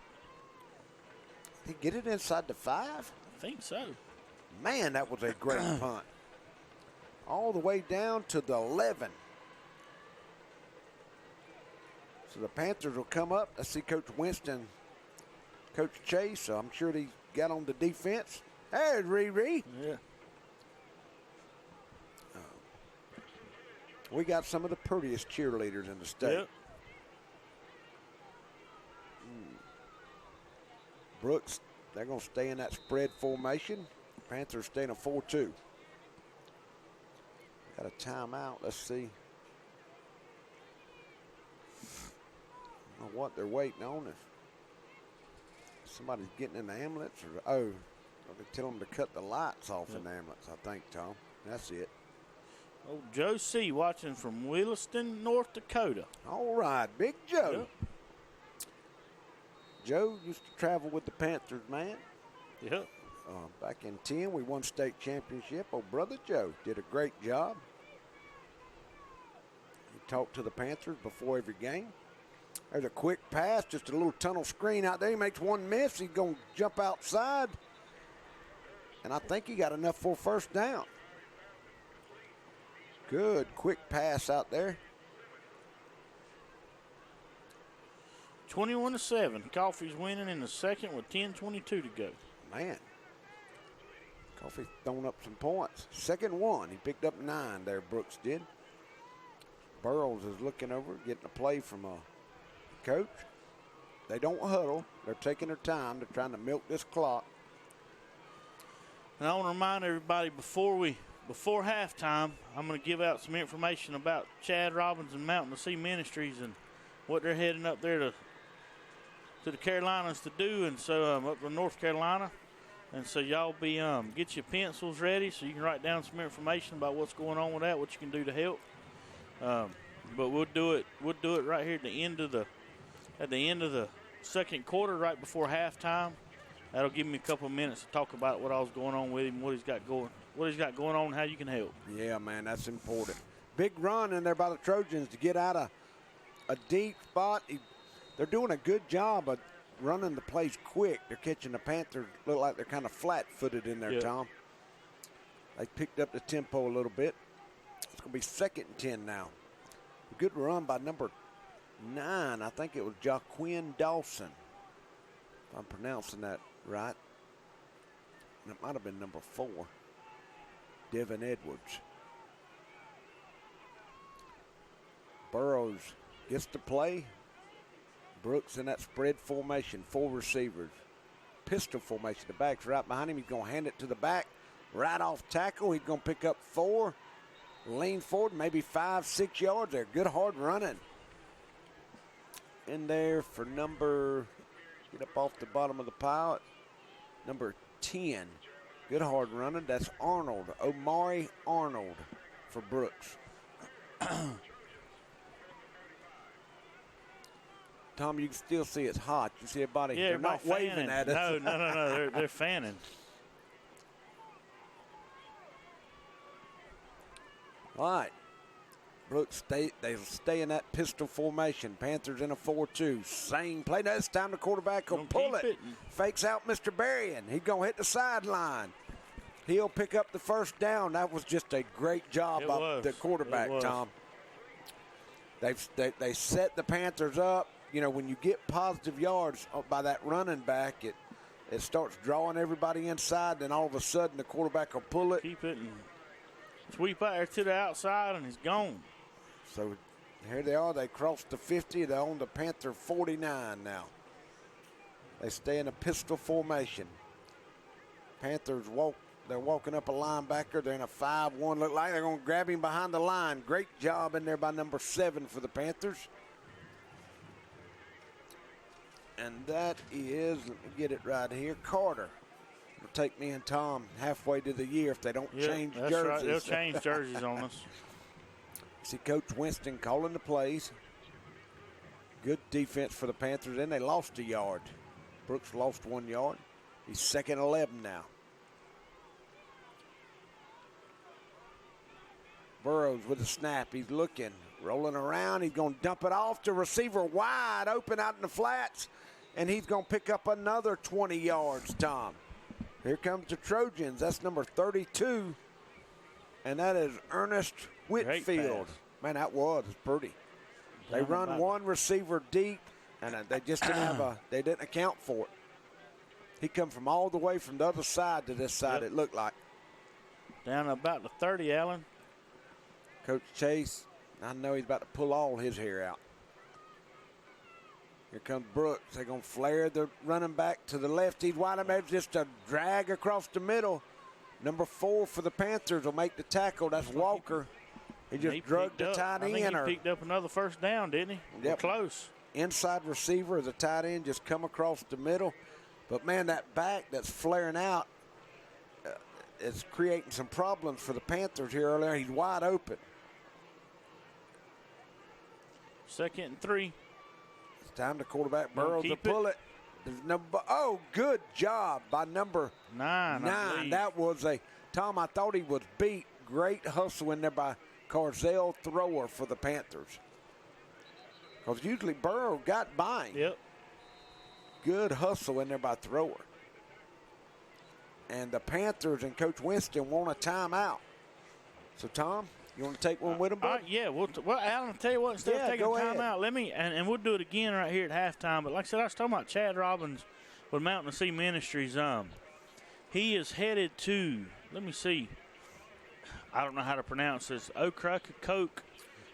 Did he get it inside the 5? I think so. Man, that was a great punt. All the way down to the 11. So the Panthers will come up. I see Coach Winston, Coach Chase, so I'm sure he got on the defense. There's Riri. Yeah. We got some of the prettiest cheerleaders in the state. Yep. Brooks, they're going to stay in that spread formation. Panthers stay in a 4-2. Got a timeout. Let's see. I don't know what they're waiting on. If somebody's getting in the ambulance, or they tell them to cut the lights off in the ambulance, I think, Tom. That's it. Old Joe C. watching from Williston, North Dakota. All right, Big Joe. Yep. Joe used to travel with the Panthers, man. Yep. Back in 10, we won state championship. Oh, brother Joe did a great job. He talked to the Panthers before every game. There's a quick pass, just a little tunnel screen out there. He makes one miss. He's going to jump outside. And I think he got enough for a first down. Good quick pass out there. 21-7. Coffee's winning in the second with 10:22 to go. Man, Coffee throwing up some points. Second one, he picked up 9 there, Brooks did. Burrows is looking over, getting a play from a coach. They don't huddle. They're taking their time. They're trying to milk this clock. And I want to remind everybody before halftime, I'm going to give out some information about Chad Robbins and Mountain to Sea Ministries and what they're heading up there to the Carolinas to do, and so up to North Carolina. And so y'all be get your pencils ready so you can write down some information about what's going on with that, what you can do to help. But we'll do it right here at the end of the second quarter, right before halftime. That'll give me a couple of minutes to talk about what I was going on with him, what he's got going on, and how you can help. Yeah, man, that's important. Big run in there by the Trojans to get out of a deep spot. They're doing a good job of running the plays quick. They're catching the Panthers. Look like they're kind of flat-footed in there, Tom. They picked up the tempo a little bit. It's going to be 2nd and 10 now. A good run by number 9. I think it was Jaquin Dawson, if I'm pronouncing that right. And it might have been number 4, Devin Edwards. Burrows gets to play. Brooks in that spread formation, 4 receivers. Pistol formation, the back's right behind him. He's going to hand it to the back, right off tackle. He's going to pick up 4, lean forward, maybe 5, 6 yards there. Good hard running. In there for number, get up off the bottom of the pile, number 10. Good hard running. That's Arnold, Omari Arnold for Brooks. Tom, you can still see it's hot. You see everybody, they're not fanning. waving at us. No, they're fanning. All right. Brooks, they stay in that pistol formation. Panthers in a 4-2. Same play. Now this time the quarterback will pull it. Fakes out Mr. Berrien. He's going to hit the sideline. He'll pick up the first down. That was just a great job by the quarterback, Tom. They set the Panthers up. You know, when you get positive yards by that running back, it starts drawing everybody inside, then all of a sudden the quarterback will pull it. Keep it and sweep out there to the outside, and he's gone. So here they are. They crossed the 50. They're on the Panther 49 now. They stay in a pistol formation. Panthers they're walking up a linebacker. They're in a 5-1. Look like they're going to grab him behind the line. Great job in there by number 7 for the Panthers. And that is, let me get it right here, Carter. It'll take me and Tom halfway to the year if they don't change jerseys. Right. They'll change jerseys on us. See Coach Winston calling the plays. Good defense for the Panthers, and they lost a yard. Brooks lost 1 yard. He's 2nd and 11 now. Burrows with a snap. He's looking, rolling around. He's going to dump it off to receiver wide open out in the flats. And he's going to pick up another 20 yards, Tom. Here comes the Trojans. That's number 32. And that is Ernest Whitfield. Man, that was pretty. They run one receiver deep, and they just didn't have they didn't account for it. He come from all the way from the other side to this side, it looked like. Down about the 30, Allen. Coach Chase, I know he's about to pull all his hair out. Here comes Brooks. They're going to flare the running back to the left. He's wide open. Just a drag across the middle. Number 4 for the Panthers will make the tackle. That's Walker. He just drugged the tight end. I think he picked up another first down, didn't he? Yep. Close. Inside receiver, the tight end just come across the middle. But, man, that back that's flaring out is creating some problems for the Panthers here earlier. He's wide open. 2nd and 3. It's time to quarterback Burrows to pull it. Oh, good job by number 9. That was Tom, I thought he was beat. Great hustle in there by Carzell Thrower for the Panthers. Because usually Burrow got by him. Yep. Good hustle in there by Thrower. And the Panthers and Coach Winston want a timeout. So, Tom, you want to take one with them, bud? Yeah. Well, Alan, I'll tell you what, instead of taking a timeout, let me, and we'll do it again right here at halftime. But like I said, I was talking about Chad Robbins with Mountain Sea Ministries. He is headed to, let me see, I don't know how to pronounce this, Ocracoke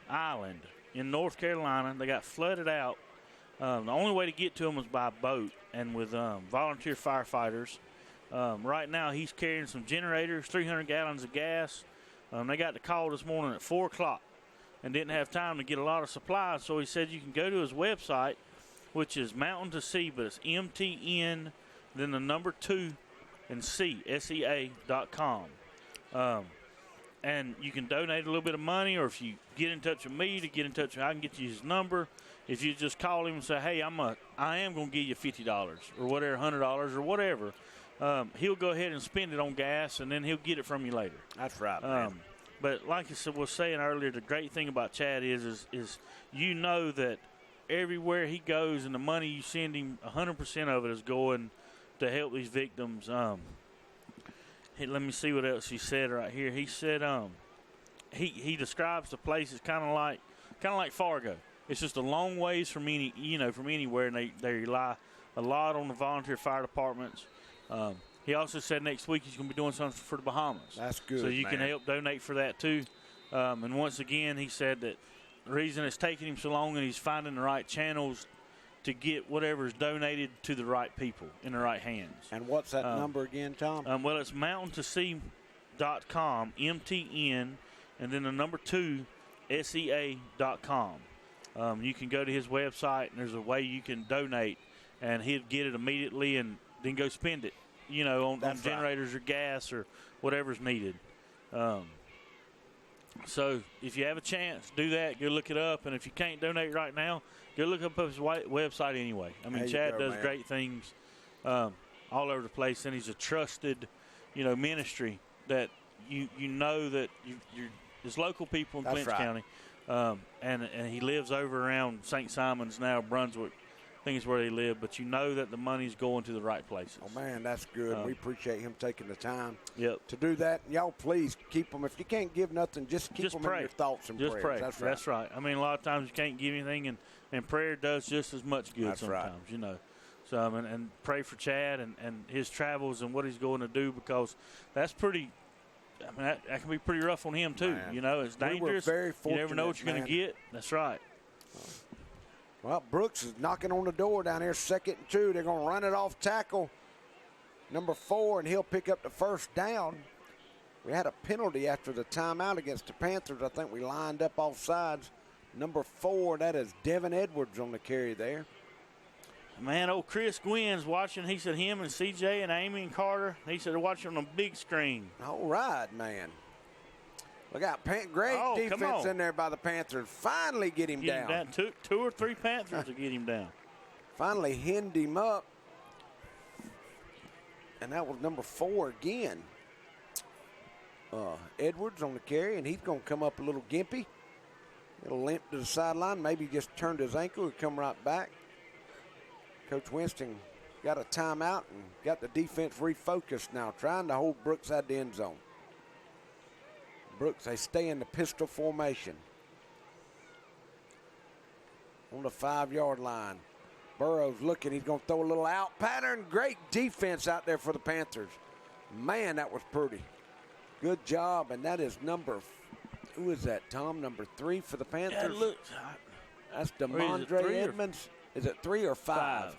Island in North Carolina. They got flooded out. The only way to get to them was by boat and with volunteer firefighters. Right now, he's carrying some generators, 300 gallons of gas. They got the call this morning at 4 o'clock and didn't have time to get a lot of supplies. So he said you can go to his website, which is Mountain to Sea, but it's MTN, then the number 2 and C, SEA.com. And you can donate a little bit of money, or if you get in touch with me to get in touch with I can get you his number. If you just call him and say, hey, I am going to give you $50 or whatever, $100 or whatever, he'll go ahead and spend it on gas, and then he'll get it from you later. That's right, man. But like I was saying earlier, the great thing about Chad is you know that everywhere he goes and the money you send him, 100% of it is going to help these victims. Hey, let me see what else he said right here. He said he describes the place as kind of like Fargo. It's just a long ways from anywhere, and they rely a lot on the volunteer fire departments. He also said next week he's going to be doing something for the Bahamas. That's good, so you man. can help donate for that too. And once again, he said that the reason it's taking him so long and he's finding the right channels to get whatever's donated to the right people in the right hands. And what's that number again, Tom? Well, it's mountaintosea.com, MTN, and then the number 2, SEA.com. You can go to his website, and there's a way you can donate, and he'll get it immediately and then go spend it, on generators or gas or whatever's needed. So if you have a chance, do that. Go look it up. And if you can't donate right now, go look up his website anyway. I mean, Chad does great things all over the place, and he's a trusted, ministry that you know that you're his local people in Clinch County. And he lives over around St. Simons now, Brunswick. I think it's where they live, but you know that the money's going to the right places. Oh, man, that's good. We appreciate him taking the time to do that. Y'all, please keep them. If you can't give nothing, just keep them in your thoughts and prayers. Pray. That's right. I mean, a lot of times you can't give anything, and prayer does just as much good sometimes, So, and pray for Chad and his travels and what he's going to do, because that's pretty – I mean, that can be pretty rough on him, too. Man. It's dangerous. We were very fortunate, you never know what you're going to get. That's right. Well, Brooks is knocking on the door down here, 2nd and 2. They're going to run it off tackle, number 4, and he'll pick up the first down. We had a penalty after the timeout against the Panthers. I think we lined up off sides. Number 4, that is Devin Edwards on the carry there. Man, old Chris Gwynn's watching. He said him and CJ and Amy and Carter, he said they're watching on the big screen. All right, man. Look out, great defense in there by the Panthers. Finally get him down. Took 2 or 3 Panthers to get him down. Finally hemmed him up. And that was number 4 again. Edwards on the carry, and he's going to come up a little gimpy. It'll limp to the sideline. Maybe just turned his ankle. He'll come right back. Coach Winston got a timeout and got the defense refocused now, trying to hold Brooks out the end zone. Brooks, they stay in the pistol formation. On the 5-yard line. Burrows looking. He's going to throw a little out pattern. Great defense out there for the Panthers. Man, that was pretty. Good job. And that is who is that, Tom? Number 3 for the Panthers? Yeah, that's DeMondre Edmonds. Is it 3 or 5?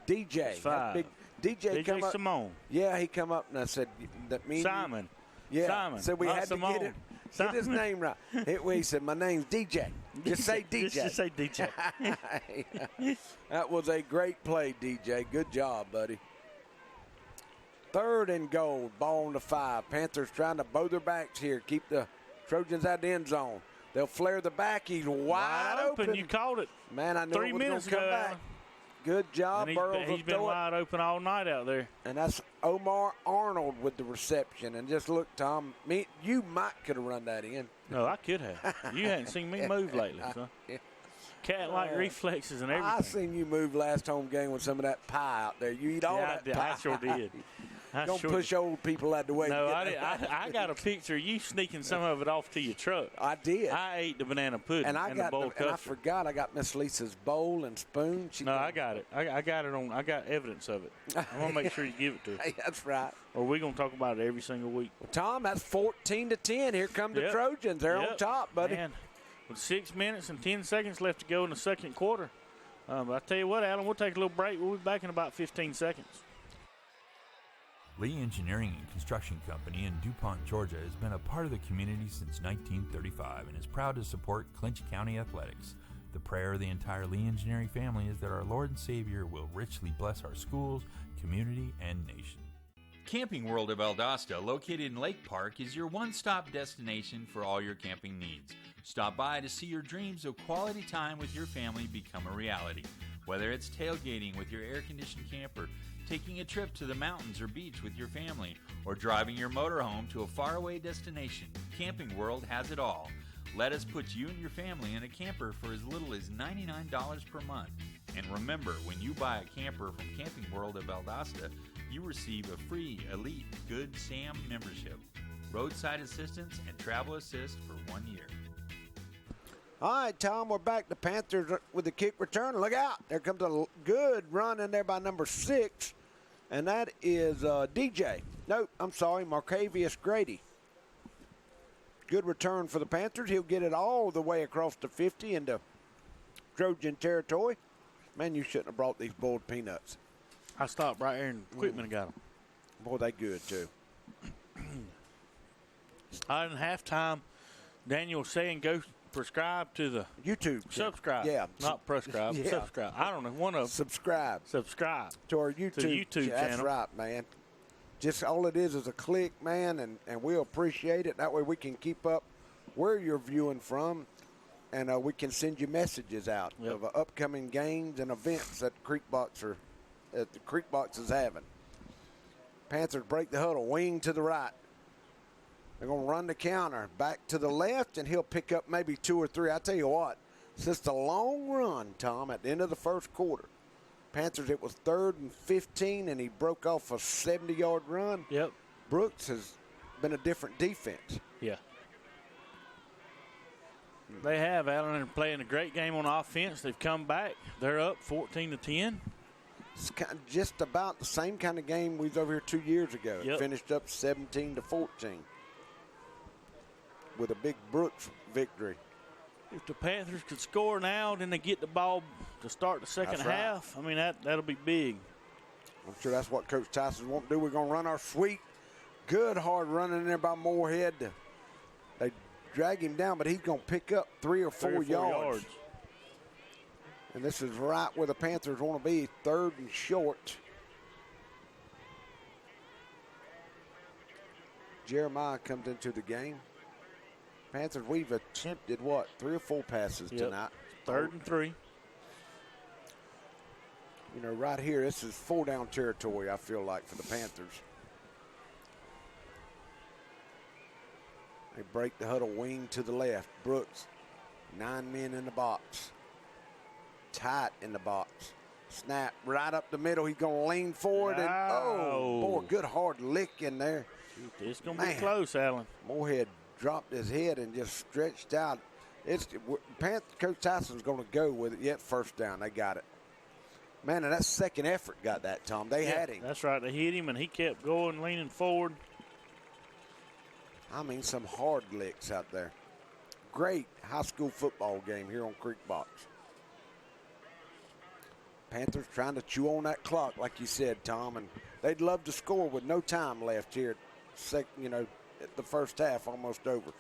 DJ. It's 5. DJ come up. Simone. Yeah, he come up and I said, that means Simon. Yeah. Simon. So we had Simone. to get his name right. He said, my name's DJ. Just say DJ. Just say DJ. That was a great play, DJ. Good job, buddy. 3rd and goal. Ball on the 5. Panthers trying to bow their backs here. Keep the Trojans out the end zone. They'll flare the back. He's wide open. You called it. Man, I knew 3 it was minutes going to come ago. back. Good job, Burrows. He's been wide open all night out there. And that's Omar Arnold with the reception. And just look, Tom, you might could have run that in. No, I could have. You hadn't seen me move lately, son. Cat-like reflexes and everything. I seen you move last home game with some of that pie out there. You eat all that pie. I sure did. Don't push old people out the way. No, I did. I got a picture of you sneaking some of it off to your truck. I did. I ate the banana pudding and the bowl and I forgot I got Miss Lisa's bowl and spoon. I got it. I got it on. I got evidence of it. I want to make sure you give it to us. Hey, that's right. Or we're going to talk about it every single week. Well, Tom, that's 14-10. Here come the Trojans. They're on top, buddy. Man, with 6 minutes and 10 seconds left to go in the second quarter. But I tell you what, Alan, we'll take a little break. We'll be back in about 15 seconds. Lee Engineering and Construction Company in DuPont, Georgia has been a part of the community since 1935 and is proud to support Clinch County athletics. The prayer of the entire Lee Engineering family is that our Lord and Savior will richly bless our schools, community, and nation. Camping World of Valdosta, located in Lake Park, is your one-stop destination for all your camping needs. Stop by to see your dreams of quality time with your family become a reality. Whether it's tailgating with your air-conditioned camper, taking a trip to the mountains or beach with your family, or driving your motorhome to a faraway destination, Camping World has it all. Let us put you and your family in a camper for as little as $99 per month. And remember, when you buy a camper from Camping World of Valdosta, you receive a free Elite Good Sam membership, roadside assistance, and travel assist for 1 year. All right, Tom, we're back. The Panthers with the kick return. Look out. There comes a good run in there by number 6, and that is DJ. Nope, I'm sorry, Marcavius Grady. Good return for the Panthers. He'll get it all the way across the 50 into Trojan territory. Man, you shouldn't have brought these boiled peanuts. I stopped right here and Quitman and got them. Boy, they good, too. In halftime, Daniel was saying go prescribe to the YouTube. Subscribe. Yeah. Not prescribe. Yeah. Subscribe. I don't know. One of them. Subscribe To our YouTube, to the YouTube That's channel. right, man. Just all it is a click, man, and we'll appreciate it. That way we can keep up where you're viewing from, and we can send you messages out of upcoming games and events that the Creek Box is having. Panthers break the huddle, wing to the right. They're going to run the counter back to the left, and he'll pick up maybe 2 or 3. I tell you what, since the long run, Tom, at the end of the first quarter, Panthers, it was 3rd and 15, and he broke off a 70-yard run. Yep. Brooks has been a different defense. Yeah. They have, Alan. They're playing a great game on offense. They've come back. They're up 14-10. It's just about the same kind of game we was over here 2 years ago. It finished up 17-14 with a big Brooks victory. If the Panthers could score now, then they get the ball to start the second half. I mean, that'll be big. I'm sure that's what Coach Tyson wants to do. We're going to run our sweep. Good hard running in there by Moorhead. They drag him down, but he's going to pick up 3 or 4 yards. And this is right where the Panthers want to be, 3rd and short. Jeremiah comes into the game. Panthers, we've attempted, 3 or 4 passes tonight. 3rd and 3. You know, right here, this is 4-down territory, I feel like, for the Panthers. They break the huddle, wing to the left. Brooks, 9 men in the box. Tight in the box. Snap right up the middle. He's going to lean forward. And, oh, boy, good hard lick in there. It's going to be close, Allen. Moorhead dropped his head and just stretched out. Coach Tyson's going to go with it. Yet first down. They got it. Man, and that second effort got that, Tom. They had him. That's right. They hit him, and he kept going, leaning forward. I mean, some hard licks out there. Great high school football game here on Creek Box. Panthers trying to chew on that clock, like you said, Tom, and they'd love to score with no time left here. At the first half, almost over.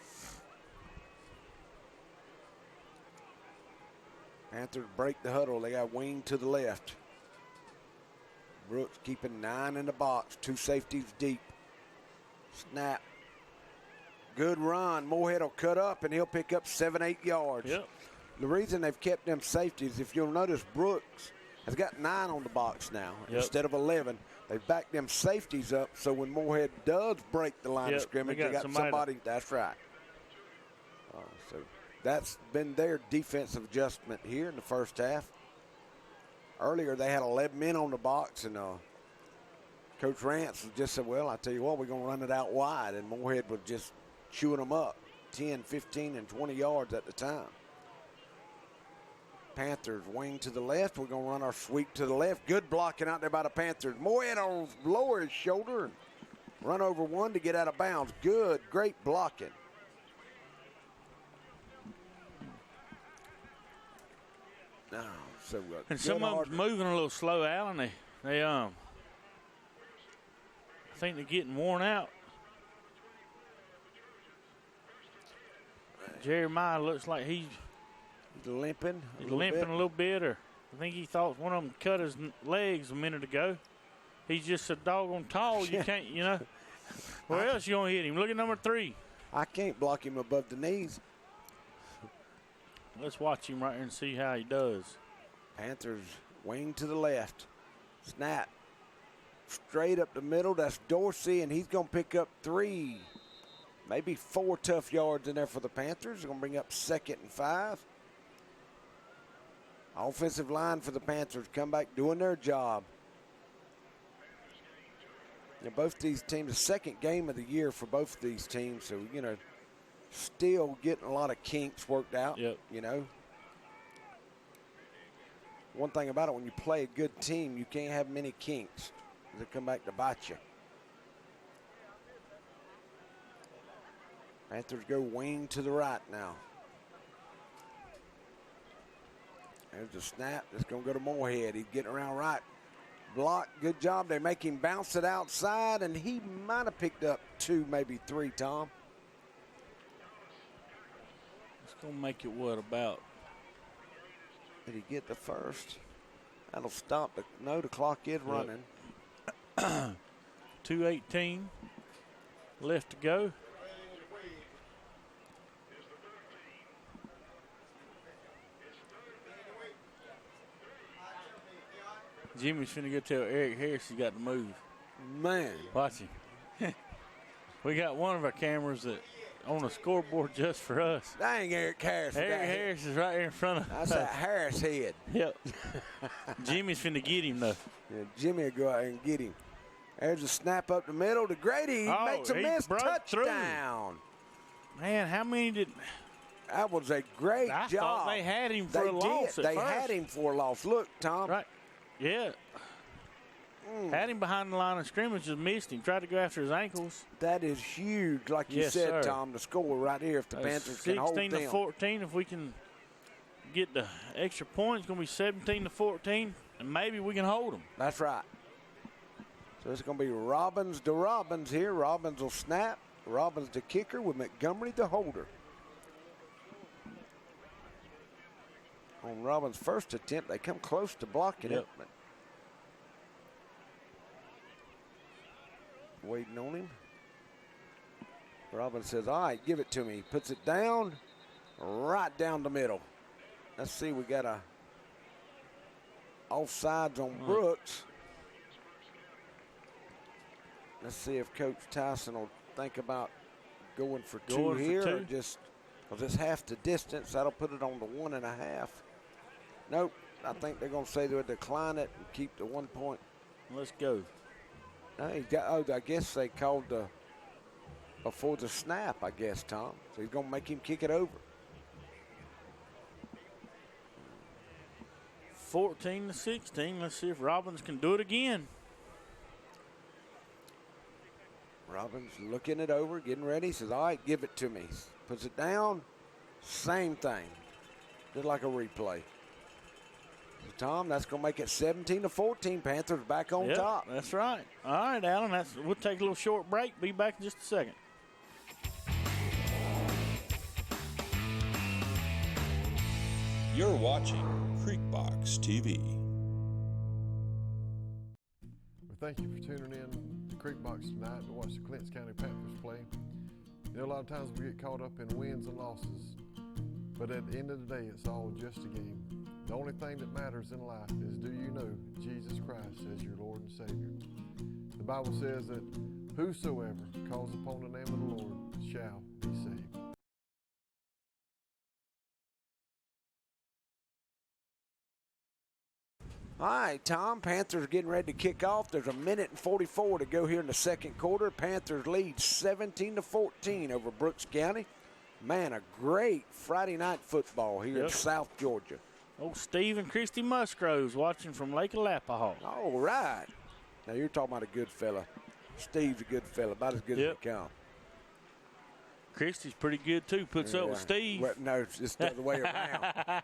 Panthers break the huddle. They got wing to the left. Brooks keeping 9 in the box. 2 safeties deep. Snap. Good run. Moorhead will cut up, and he'll pick up 7-8 yards. Yep. The reason they've kept them safeties, if you'll notice, Brooks has got 9 on the box now instead of 11. They've backed them safeties up, so when Moorhead does break the line of scrimmage, they got somebody. That's right. So that's been their defensive adjustment here in the first half. Earlier, they had 11 men on the box, and Coach Rance just said, well, I tell you what, we're going to run it out wide, and Moorhead was just chewing them up 10, 15, and 20 yards at the time. Panthers wing to the left. We're going to run our sweep to the left. Good blocking out there by the Panthers. Moorhead will lower his shoulder and run over one to get out of bounds. Good, great blocking. Oh, so good. And some of them's moving a little slow, Allen. They I think they're getting worn out. Jeremiah looks like he's limping. He's limping a little bit, or I think he thought one of them cut his legs a minute ago. He's just so doggone tall, you can't, Where else you going to hit him? Look at number 3. I can't block him above the knees. Let's watch him right here and see how he does. Panthers wing to the left. Snap. Straight up the middle. That's Dorsey, and he's going to pick up 3, maybe 4 tough yards in there for the Panthers. They're going to bring up 2nd and 5. Offensive line for the Panthers come back doing their job. Both these teams, the second game of the year for both of these teams, so, still getting a lot of kinks worked out, One thing about it, when you play a good team, you can't have many kinks. They come back to bite you. Panthers go wing to the right now. There's the snap. It's going to go to Moorhead. He's getting around right. Block. Good job. They make him bounce it outside, and he might have picked up 2, maybe 3, Tom. It's going to make it what about? Did he get the first? That'll stop. No, the clock is running. 2:18 left to go. Jimmy's finna go tell Eric Harris he got to move. Man. Watch him. We got one of our cameras that on a scoreboard just for us. Dang, Eric Harris. Eric Harris is right there in front of us. That's that Harris head. Yep. Jimmy's finna get him, though. Yeah, Jimmy will go out and get him. There's a snap up the middle to Grady. He makes a miss. Touchdown. Man, how many did... That was a great job. I thought they had him for a loss at They first. had him for a loss. Look, Tom. Right. Yeah. Had him behind the line of scrimmage, just missed him. Tried to go after his ankles. That is huge, like you said, sir. Tom, the score right here if the Panthers can hold them. 16 to 14. If we can get the extra point, it's going to be 17 to 14, and maybe we can hold them. That's right. So it's going to be Robbins to Robbins here. Robbins will snap. Robbins the kicker with Montgomery the holder. On Robbins' first attempt, they come close to blocking it. But waiting on him. Robbins says, all right, give it to me. He puts it down, right down the middle. Let's see, we got a offsides on Brooks. Let's see if Coach Tyson will think about going for two here or just because it's half the distance. That'll put it on the 1.5. Nope. I think they're going to say they'll decline it and keep the 1 point. Let's go. I guess they called before the snap, I guess, Tom. So he's going to make him kick it over. 14-16. Let's see if Robbins can do it again. Robbins looking it over, getting ready. Says, all right, give it to me. Puts it down. Same thing. Just like a replay. So Tom, that's going to make it 17-14. Panthers back on top. That's right. All right, Alan. We'll take a little short break. Be back in just a second. You're watching Creekbox TV. Well, thank you for tuning in to Creekbox tonight to watch the Clinch County Panthers play. You know, a lot of times we get caught up in wins and losses, but at the end of the day, it's all just a game. The only thing that matters in life is, do you know Jesus Christ as your Lord and Savior? The Bible says that whosoever calls upon the name of the Lord shall be saved. All right, Tom, Panthers getting ready to kick off. There's 1:44 to go here in the second quarter. Panthers lead 17-14 over Brooks County. Man, a great Friday night football here in South Georgia. Old Steve and Christy Musgroves watching from Lake Alapahaw. All right. Now, you're talking about a good fella. Steve's a good fella, about as good as they come. Christy's pretty good, too. Puts up with Steve. Well, no, it's just the other way around.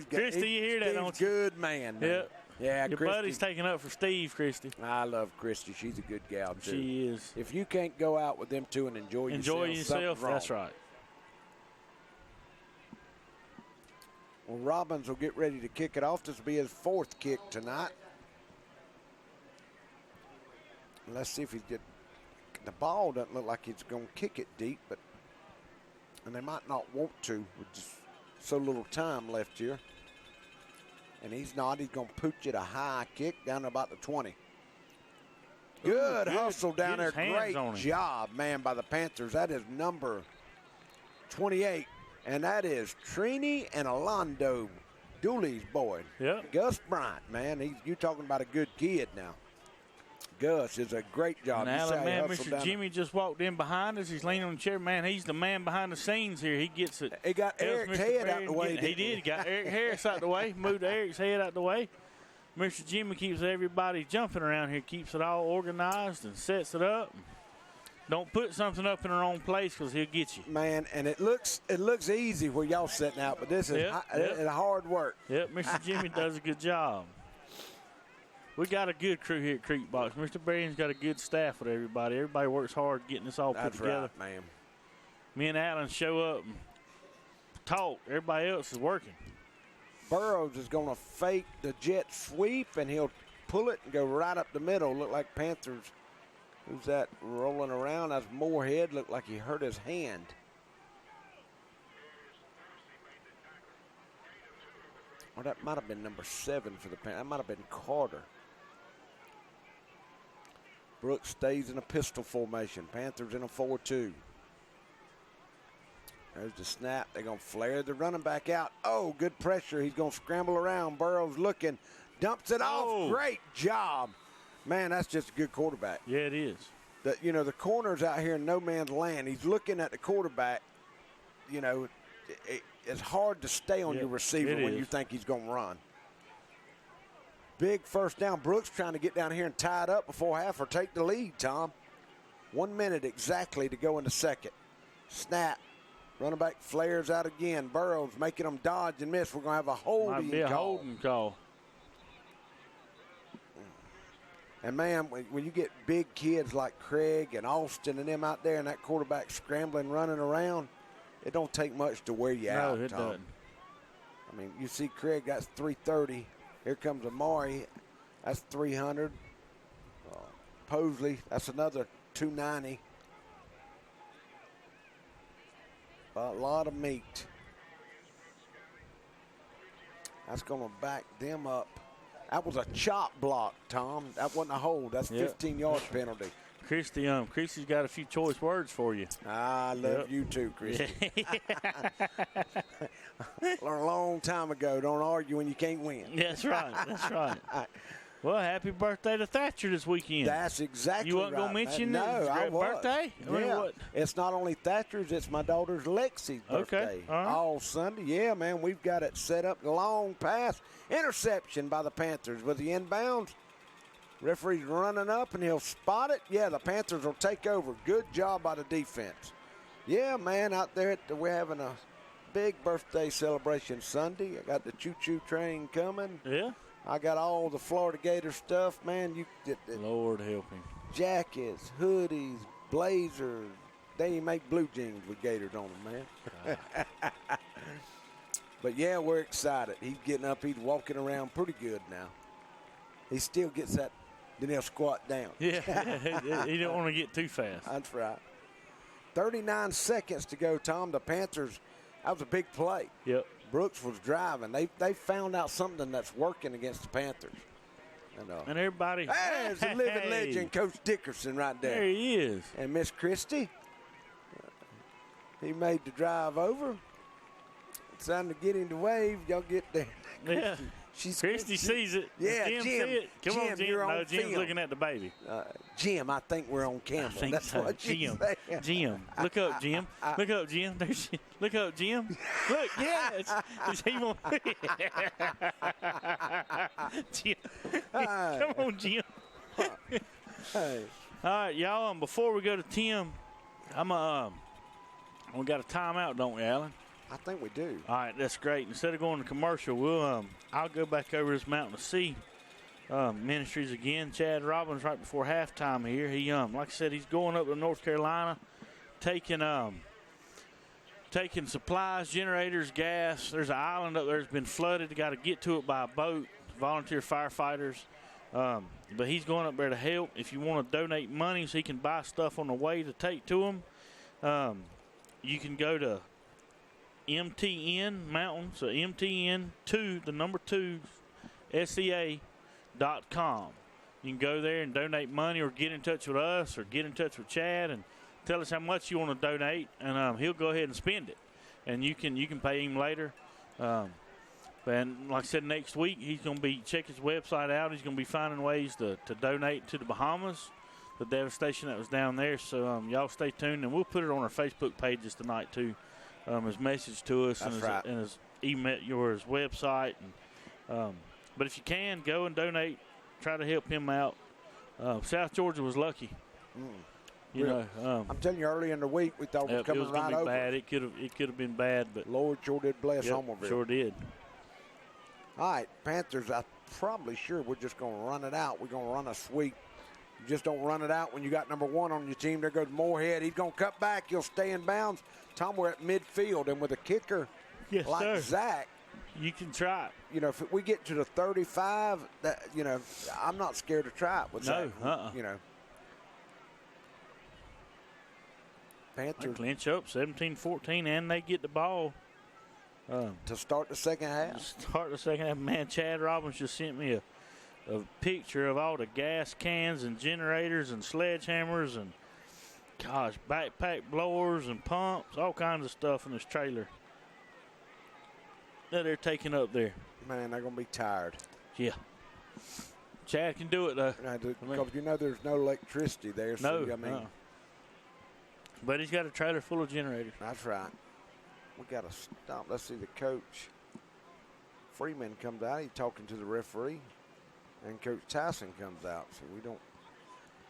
Christy, you hear that, don't you? Good man. Yep. Yeah, your Christy, buddy's taking up for Steve, Christy. I love Christy. She's a good gal, too. She is. If you can't go out with them two and enjoy yourself, that's right. Well, Robbins will get ready to kick it off. This will be his fourth kick tonight. Let's see if he get. The ball doesn't look like he's going to kick it deep, and they might not want to with just so little time left here. And he's not. He's going to pooch it a high kick down to about the 20. Good hustle down there. Great job, man, by the Panthers. That is number 28, and that is Trini and Alondo Dooley's boy. Yep. Gus Bryant, man. You're talking about a good kid now. Gus is a great job. And Alan, man, Mr. Jimmy just walked in behind us. He's leaning on the chair. Man, he's the man behind the scenes here. He gets it. He got Eric's head out the way. He did. He got Eric Harris out the way. Moved Eric's head out the way. Mr. Jimmy keeps everybody jumping around here. Keeps it all organized and sets it up. Don't put something up in the wrong place because he'll get you. Man, and it looks easy where y'all sitting out, but this is hard work. Yep, Mr. Jimmy does a good job. We got a good crew here at Creekbox. Mr. Berrien's got a good staff with everybody. Everybody works hard getting this all put together. That's right, man. Me and Alan show up and talk. Everybody else is working. Burrows is going to fake the jet sweep, and he'll pull it and go right up the middle. Look like Panthers. Who's that rolling around? That's Moorhead. Looked like he hurt his hand. Or that might have been number 7 for the Panthers. That might have been Carter. Brooks stays in a pistol formation. Panthers in a 4-2. There's the snap. They're going to flare the running back out. Oh, good pressure. He's going to scramble around. Burrows looking. Dumps it off. Great job. Man, that's just a good quarterback. Yeah, it is. The corner's out here in no man's land. He's looking at the quarterback. It's hard to stay on your receiver when you think he's going to run. Big first down. Brooks trying to get down here and tie it up before half or take the lead, Tom. 1 minute exactly to go in the second. Snap. Running back flares out again. Burrows making them dodge and miss. We're going to have a holding call. Might be a holding call. And, man, when you get big kids like Craig and Austin and them out there and that quarterback scrambling, running around, it don't take much to wear you out, No, it Tom. doesn't. I mean, you see Craig, that's 330. Here comes Amari. That's 300. Posley, that's another 290. A lot of meat. That's going to back them up. That was a chop block, Tom. That wasn't a hold. That's 15-yard penalty. Christy's got a few choice words for you. I love you too, Christy. Learned a long time ago, don't argue when you can't win. That's right. That's right. Well, happy birthday to Thatcher this weekend. That's exactly You weren't right. going to mention No, I was. birthday? I mean, Yeah. what? It's not only Thatcher's, it's my daughter's Lexi's birthday. Okay, all right. All Sunday. Yeah, man, we've got it set up. Long pass. Interception by the Panthers with the inbounds. Referee's running up, and he'll spot it. Yeah, the Panthers will take over. Good job by the defense. Yeah, man, out there we're having a big birthday celebration Sunday. I got the choo-choo train coming. Yeah. I got all the Florida Gator stuff, man. You Lord help him. Jackets, hoodies, blazers. They even make blue jeans with Gators on them, man. But, yeah, we're excited. He's getting up. He's walking around pretty good now. He still gets that. Then he'll squat down. Yeah, he don't want to get too fast. That's right. 39 seconds to go, Tom. The Panthers, that was a big play. Yep. Brooks was driving. They found out something that's working against the Panthers. And everybody. There's the living legend, Coach Dickerson, right there. There he is. And Miss Christie, he made the drive over. It's time to get him to wave. Y'all get there. Yeah. Christy sees it. Yeah, Jim Jim. see it. Come on, Jim. You're on Jim's film. looking at the baby. Jim, I think we're on camera. I think That's so. what you Jim. say. Jim. Look up, Jim. Look up, Jim. There's look up, Jim. Look, yeah. It's he won't. Jim. Come on, Jim. Hey. All right, y'all. Before we go to Tim, we got a timeout, don't we, Alan? I think we do. All right, that's great. Instead of going to commercial, I'll go back over this Mountain to Sea Ministries again. Chad Robbins right before halftime here. He like I said, he's going up to North Carolina, taking supplies, generators, gas. There's an island up there that's been flooded. Got to get to it by a boat. Volunteer firefighters. But he's going up there to help. If you want to donate money so he can buy stuff on the way to take to him, you can go to MTN Mountain, so MTN2, the number 2, SCA.com. You can go there and donate money or get in touch with us or get in touch with Chad and tell us how much you want to donate, and he'll go ahead and spend it. And you can pay him later. And like I said, next week he's going to be check his website out. He's going to be finding ways to donate to the Bahamas, the devastation that was down there. So y'all stay tuned, and we'll put it on our Facebook pages tonight too. His message to us and his email, his website. And, but if you can, go and donate. Try to help him out. South Georgia was lucky. You know, I'm telling you, early in the week we thought it was coming it was right be over. Bad. It could have been bad, but Lord sure did bless Homerville. Sure did. All right, Panthers, I'm probably sure we're just going to run it out. We're going to run a sweep. You just don't run it out when you got number 1 on your team. There goes Moorhead. He's going to cut back. He'll stay in bounds. Tom, we're at midfield, and with a kicker like Zach, you can try it. You know, if we get to the 35, that I'm not scared to try it with Zach. You know. Panthers they clinch up 17-14, and they get the ball. To start the second half. Man, Chad Robbins just sent me a picture of all the gas cans and generators and sledgehammers and, gosh, backpack blowers and pumps, all kinds of stuff in this trailer that they're taking up there. Man, they're going to be tired. Yeah. Chad can do it, though. Because there's no electricity there. So, But he's got a trailer full of generators. That's right. We got to stop. Let's see, the coach, Freeman, comes out. He's talking to the referee. And Coach Tyson comes out. So we don't.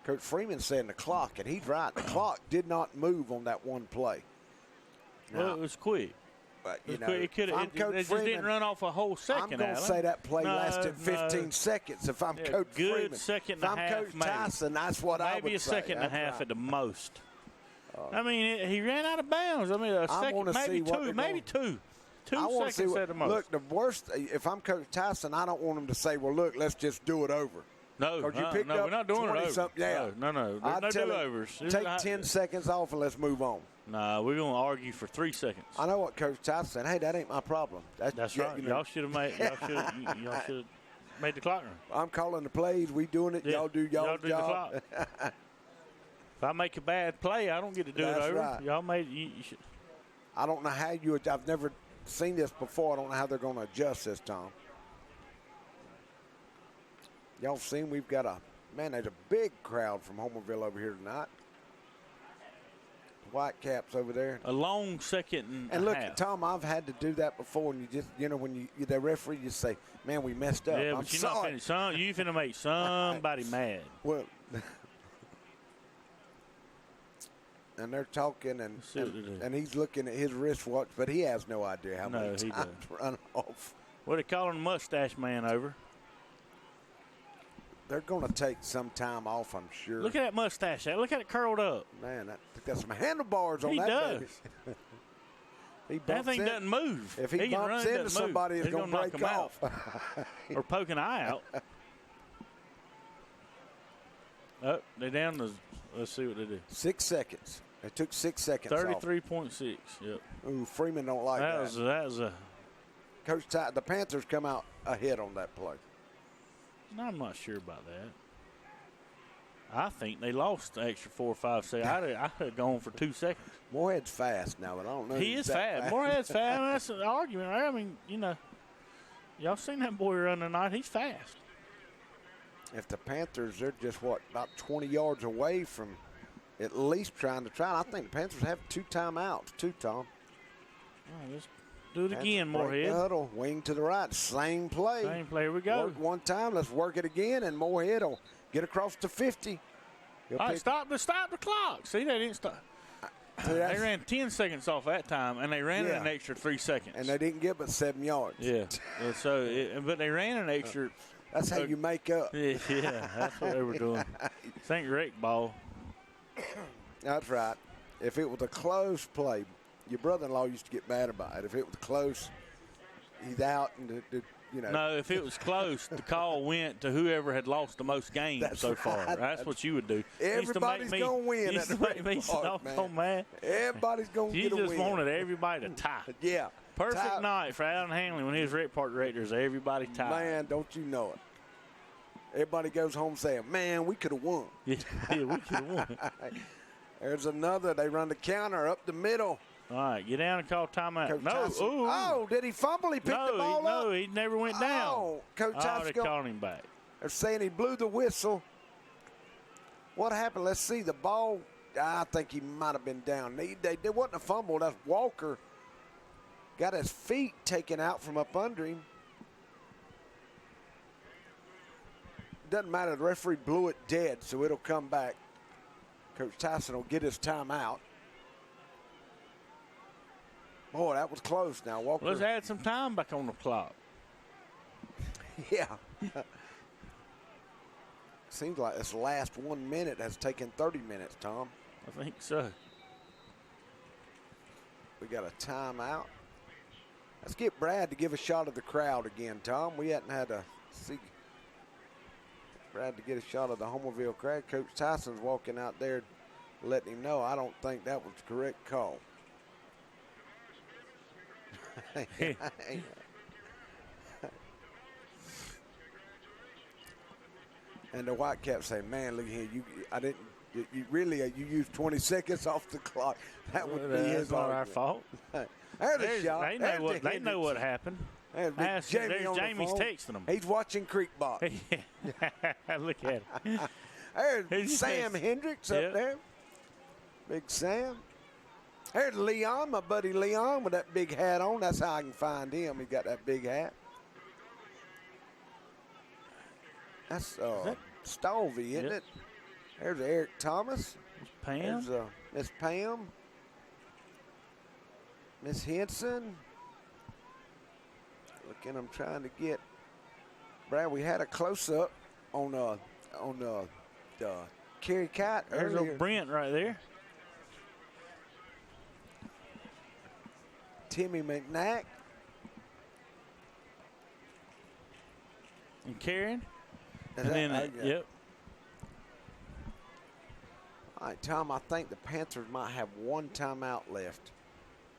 Coach Freeman saying the clock, and he's right. The clock did not move on that one play. Well, it was quick. But, it just didn't run off a whole second. I'm going to say that play lasted 15 seconds if I'm Coach Freeman. Good second if and a half. I'm Coach Tyson, that's what I would say. Maybe a second and a half at the most. I mean, he ran out of bounds. I mean, a second, maybe two. 2 seconds at the most. Look, the worst, if I'm Coach Tyson, I don't want him to say, well, look, let's just do it over. No, 'Cause you picked no, up we're not doing it 20 over. something. Yeah. No. I'd There's tell no him, do-overs. Take 10 seconds off and let's move on. Nah, we're going to argue for 3 seconds. I know what Coach Tyson said. Hey, that ain't my problem. That's right. Y'all should have made. Y'all should have made the clock run. I'm calling the plays. We doing it. Yeah. Y'all do y'all's do job. the clock. If I make a bad play, I don't get to do That's it over. right. Y'all made. You should. I don't know how I've never seen this before. I don't know how they're going to adjust this, Tom. Y'all seen we've got there's a big crowd from Homerville over here tonight. Whitecaps over there. A long second and look, half. Tom, I've had to do that before, and you just, when the referee, you say, man, we messed up. Yeah, I'm but you're sorry. not finna. You finna make somebody mad. Well, and they're talking, and he's looking at his wristwatch, but he has no idea how many he times doesn't. run off. What they calling the mustache man over? They're going to take some time off, I'm sure. Look at that mustache. Look at it curled up. Man, got some handlebars on He that does. baby. He That bumps thing in. doesn't move. If he bumps runs, into doesn't move. somebody, it's He's going to knock break him off. out. Or poke an eye out. Oh, they're down to, let's see what they do. 6 seconds. It took 6 seconds off. 33.6, yep. Ooh, Freeman don't like that. That was a. Coach Ty, the Panthers come out ahead on that play. I'm not sure about that. I think they lost the extra 4 or 5 seconds. I'd have gone for 2 seconds. Moorhead's fast now, but I don't know. He is fast. Moorhead's fast. That's an argument, right? I mean, y'all seen that boy run tonight. He's fast. If the Panthers, they're just, about 20 yards away from at least trying to try. I think the Panthers have 2 timeouts, too, Tom. All right, let's do it Panthers again, break Moorhead. the huddle, wing to the right, same play. Same play. Here we go. Work one time, let's work it again, and Moorhead will get across to 50. All right, stop the clock. See, they didn't stop. They ran 10 seconds off that time, and they ran an extra 3 seconds. And they didn't get but 7 yards. Yeah. But they ran an extra. That's how you make up. Yeah, that's what they were doing. Think Rick ball. That's right. If it was a close play, your brother-in-law used to get mad about it. If it was close, he's out and No, if it was close, the call went to whoever had lost the most games so far. right. That's what you would do. Everybody's going to win. Used to make me so mad. Everybody's going to You get a win. just wanted everybody to tie. Yeah. Perfect night for Alan Hanley when he was Rec Park Directors. Everybody tied. Man, don't you know it. Everybody goes home saying, man, we could have won. Yeah, we could have won. There's another. They run the counter up the middle. All right, get down and call timeout. Coach No, Tyson. ooh. Oh, did he fumble? He picked the ball up? No, he never went down. Oh, Coach Tyson. They called him back. They're saying he blew the whistle. What happened? Let's see. The ball, I think he might have been down. There wasn't a fumble. That's Walker. Got his feet taken out from up under him. Doesn't matter. The referee blew it dead, so it'll come back. Coach Tyson will get his timeout. Boy, that was close now. Walker. Let's add some time back on the clock. Yeah. Seems like this last 1 minute has taken 30 minutes, Tom. I think so. We got a timeout. Let's get Brad to give a shot of the crowd again, Tom. We hadn't had a see Brad to get a shot of the Homerville crowd. Coach Tyson's walking out there letting him know, I don't think that was the correct call. And the Whitecaps say, man, look here, you used 20 seconds off the clock. That would be his not our argument. fault. There's a shot. They know what happened. There's Jamie's texting them. He's watching Creek Box. Look at him. There's Sam Hendricks up there. Big Sam. There's Leon, my buddy Leon with that big hat on. That's how I can find him. He got that big hat. That's Stalvey, isn't it? There's Eric Thomas. Pam. There's Miss Pam. Miss Henson. Looking, I'm trying to get Brad. We had a close-up on the Kerry Kite There's earlier. old Brent right there. Timmy McKnack. And Karen. And then, yep. All right, Tom, I think the Panthers might have one timeout left.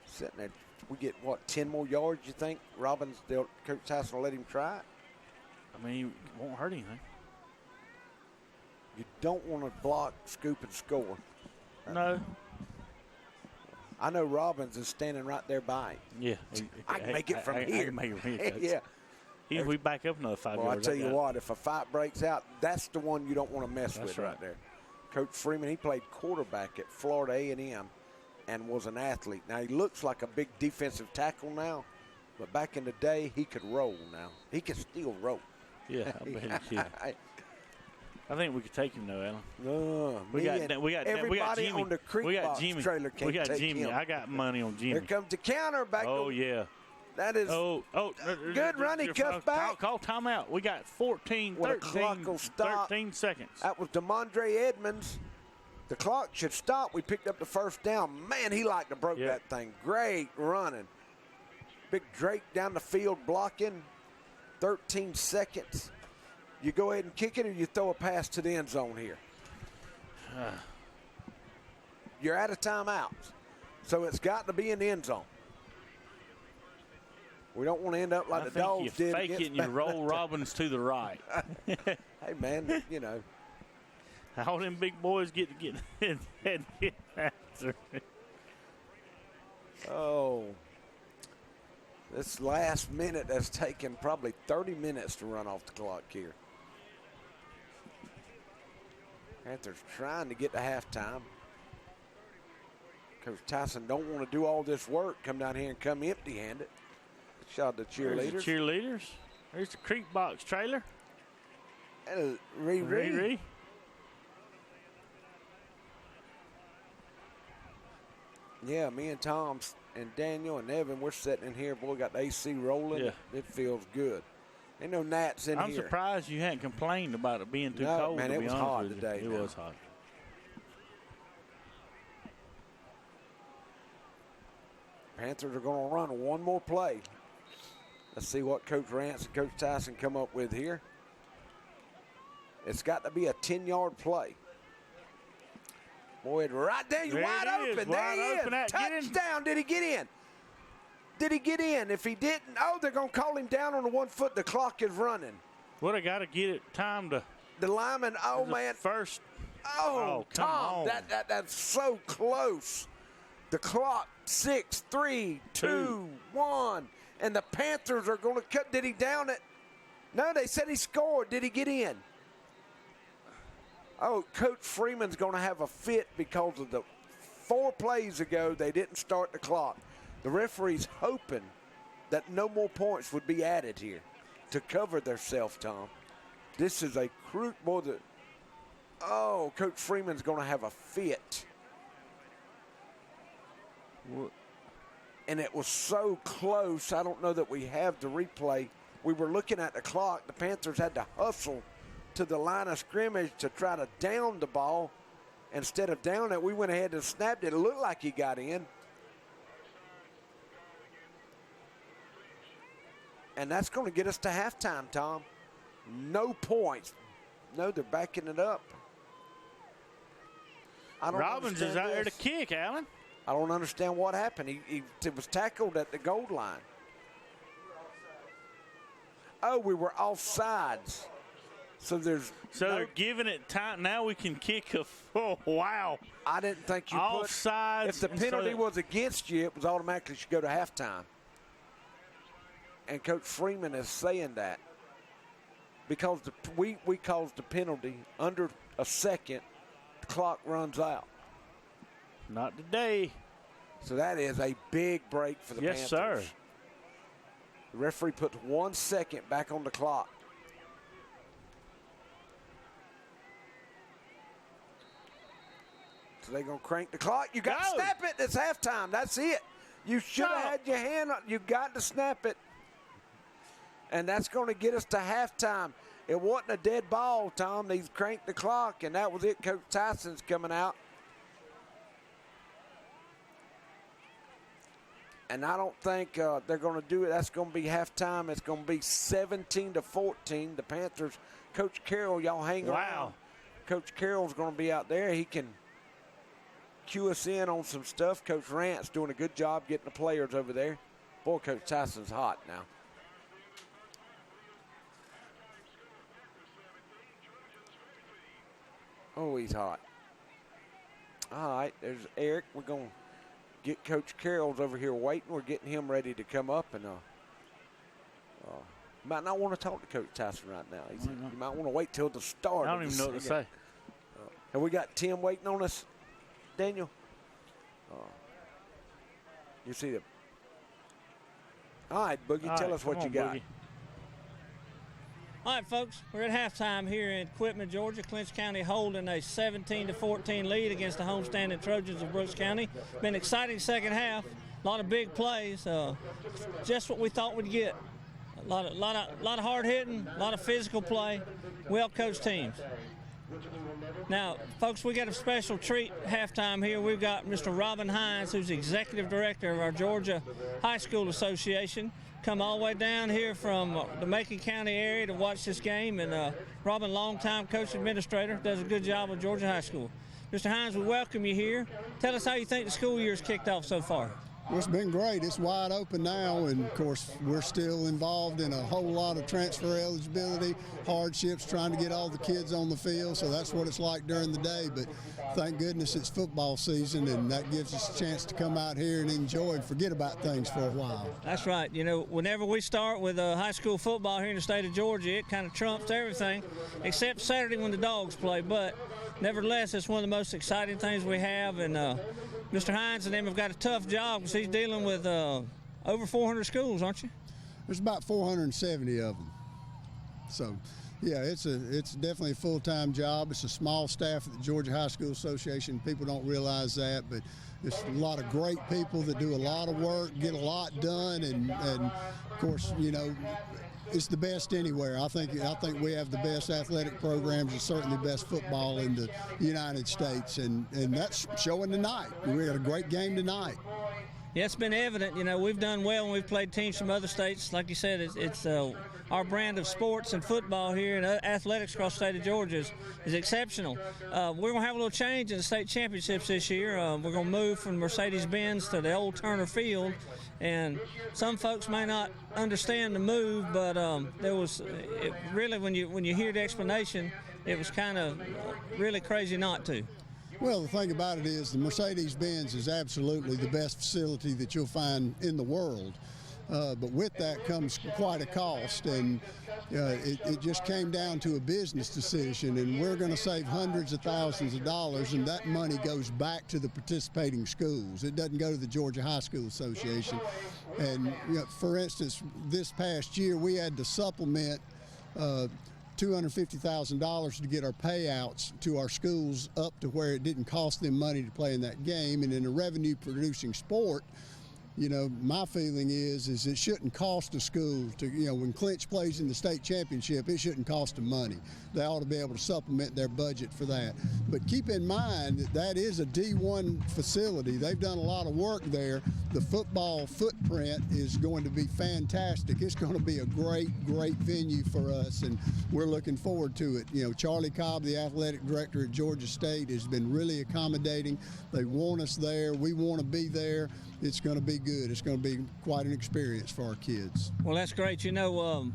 Sitting there, we get, 10 more yards, you think? Coach Tyson will let him try it? I mean, it won't hurt anything. You don't want to block, scoop, and score. No. I know Robbins is standing right there by him. Yeah. I can make it from here. I can make it from here. Yeah. If we back up another 5 Well, yards. I tell you what, if a fight breaks out, that's the one you don't want to mess with right. right there. Coach Freeman, he played quarterback at Florida A&M and was an athlete. Now, he looks like a big defensive tackle now, but back in the day, he could roll now. He can still roll. Yeah, I bet he can. I think we could take him though, Alan. No, we got everybody Jimmy. on the Creek Box trailer can We got take Jimmy. him. I got money on Jimmy. Here comes the counter back. Oh, yeah. That is good run. He cuts back. Call timeout. We got 13 seconds. That was DeMondre Edmonds. The clock should stop. We picked up the first down. Man, he liked to broke that thing. Great running. Big Drake down the field blocking. 13 seconds. You go ahead and kick it, or you throw a pass to the end zone here. You're out of timeouts. So it's got to be in the end zone. We don't want to end up like the Dogs did. I think you fake it and you roll Robbins to the right. Hey, man, you know. All them big boys get after it. Oh. This last minute has taken probably 30 minutes to run off the clock here. Panthers trying to get to halftime. Coach Tyson don't want to do all this work, come down here and come empty-handed. Shout out to cheerleaders. There's the cheerleaders. There's the Creek Box trailer. And Ree. Yeah, me and Tom and Daniel and Evan, we're sitting in here. Boy, got the AC rolling. Yeah. It feels good. Ain't no gnats in here. I'm surprised you hadn't complained about it being too cold. Man, it was hot today. It was hot. Panthers are going to run one more play. Let's see what Coach Rance and Coach Tyson come up with here. It's got to be a 10-yard play. Boy, right there, you're wide open. There he is. Touchdown. Did he get in? Did he get in? If he didn't, they're going to call him down on the 1 foot. The clock is running. Well, they got to get it time to. The lineman, man. First. Oh, Tom, that's so close. The clock, 6, 3, 2, 1. And the Panthers are going to cut. Did he down it? No, they said he scored. Did he get in? Oh, Coach Freeman's going to have a fit because of the 4 plays ago they didn't start the clock. The referee's hoping that no more points would be added here to cover themselves, Tom. This is a crude boy. Coach Freeman's going to have a fit. What? And it was so close, I don't know that we have the replay. We were looking at the clock. The Panthers had to hustle to the line of scrimmage to try to down the ball. Instead of down it, we went ahead and snapped it. It looked like he got in. And that's going to get us to halftime, Tom. No points. No, they're backing it up. Robbins is out there to kick, Alan. I don't understand what happened. He was tackled at the goal line. Oh, we were offsides. So they're giving it time. Now we can kick a full. Wow. I didn't think you offsides. If the penalty was against you, it was automatically should go to halftime. And Coach Freeman is saying that because we caused the penalty under a second, the clock runs out. Not today. So that is a big break for the Panthers. Yes, sir. The referee puts 1 second back on the clock. So they're going to crank the clock. You got to snap it. It's halftime. That's it. You should have had your hand up. You got to snap it. And that's going to get us to halftime. It wasn't a dead ball, Tom. They cranked the clock, and that was it. Coach Tyson's coming out. And I don't think they're going to do it. That's going to be halftime. It's going to be 17-14. The Panthers Coach Carroll, y'all hang around. Coach Carroll's going to be out there. He can cue us in on some stuff. Coach Rant's doing a good job getting the players over there. Boy, Coach Tyson's hot now. Oh, he's hot. All right, there's Eric. We're going to get Coach Carroll's over here waiting. We're getting him ready to come up. And might not want to talk to Coach Tyson right now. You might want to wait till the start. I don't even know what to say. Have we got Tim waiting on us, Daniel? You see them. All right, Boogie, tell us what you got. Boogie. All right, folks, we're at halftime here in Quitman, Georgia. Clinch County holding a 17-14 lead against the homestanding Trojans of Brooks County. Been an exciting second half. A lot of big plays. Just what we thought we'd get. A lot of hard hitting, a lot of physical play. Well-coached teams. Now, folks, we got a special treat halftime here. We've got Mr. Robin Hines, who's the executive director of our Georgia High School Association, come all the way down here from the Macon County area to watch this game. And Robin, longtime coach administrator, does a good job with Georgia High School. Mr. Hines, we welcome you here. Tell us how you think the school year's kicked off so far. Well, it's been great. It's wide open now, and of course we're still involved in a whole lot of transfer eligibility, hardships, trying to get all the kids on the field, so that's what it's like during the day. But thank goodness it's football season, and that gives us a chance to come out here and enjoy and forget about things for a while. That's right. You know, whenever we start with high school football here in the state of Georgia, it kind of trumps everything, except Saturday when the Dogs play. But nevertheless, it's one of the most exciting things we have, and Mr. Hines and them have got a tough job because he's dealing with over 400 schools, aren't you? There's about 470 of them. So, yeah, it's definitely a full-time job. It's a small staff at the Georgia High School Association. People don't realize that, but it's a lot of great people that do a lot of work, get a lot done, and of course, you know, it's the best anywhere. I think we have the best athletic programs and certainly best football in the United States, and that's showing tonight. We had a great game tonight. Yeah, it's been evident. You know, we've done well when we've played teams from other states. Like you said, it's our brand of sports and football here and athletics across the state of Georgia is exceptional. We're going to have a little change in the state championships this year. We're going to move from Mercedes-Benz to the old Turner Field. And some folks may not understand the move, but really when you hear the explanation, it was kind of really crazy not to. Well, the thing about it is the Mercedes-Benz is absolutely the best facility that you'll find in the world. But with that comes quite a cost, and it just came down to a business decision, and we're going to save hundreds of thousands of dollars, and that money goes back to the participating schools. It doesn't go to the Georgia High School Association. And for instance, this past year we had to supplement $250,000 to get our payouts to our schools up to where it didn't cost them money to play in that game. And in a revenue-producing sport, you know, my feeling is it shouldn't cost a school to, when Clinch plays in the state championship, it shouldn't cost them money. They ought to be able to supplement their budget for that. But keep in mind that is a D1 facility. They've done a lot of work there. The football footprint is going to be fantastic. It's going to be a great, great venue for us, and we're looking forward to it. You know, Charlie Cobb, the athletic director at Georgia State, has been really accommodating. They want us there. We want to be there. It's going to be good. It's going to be quite an experience for our kids. Well, that's great. You know,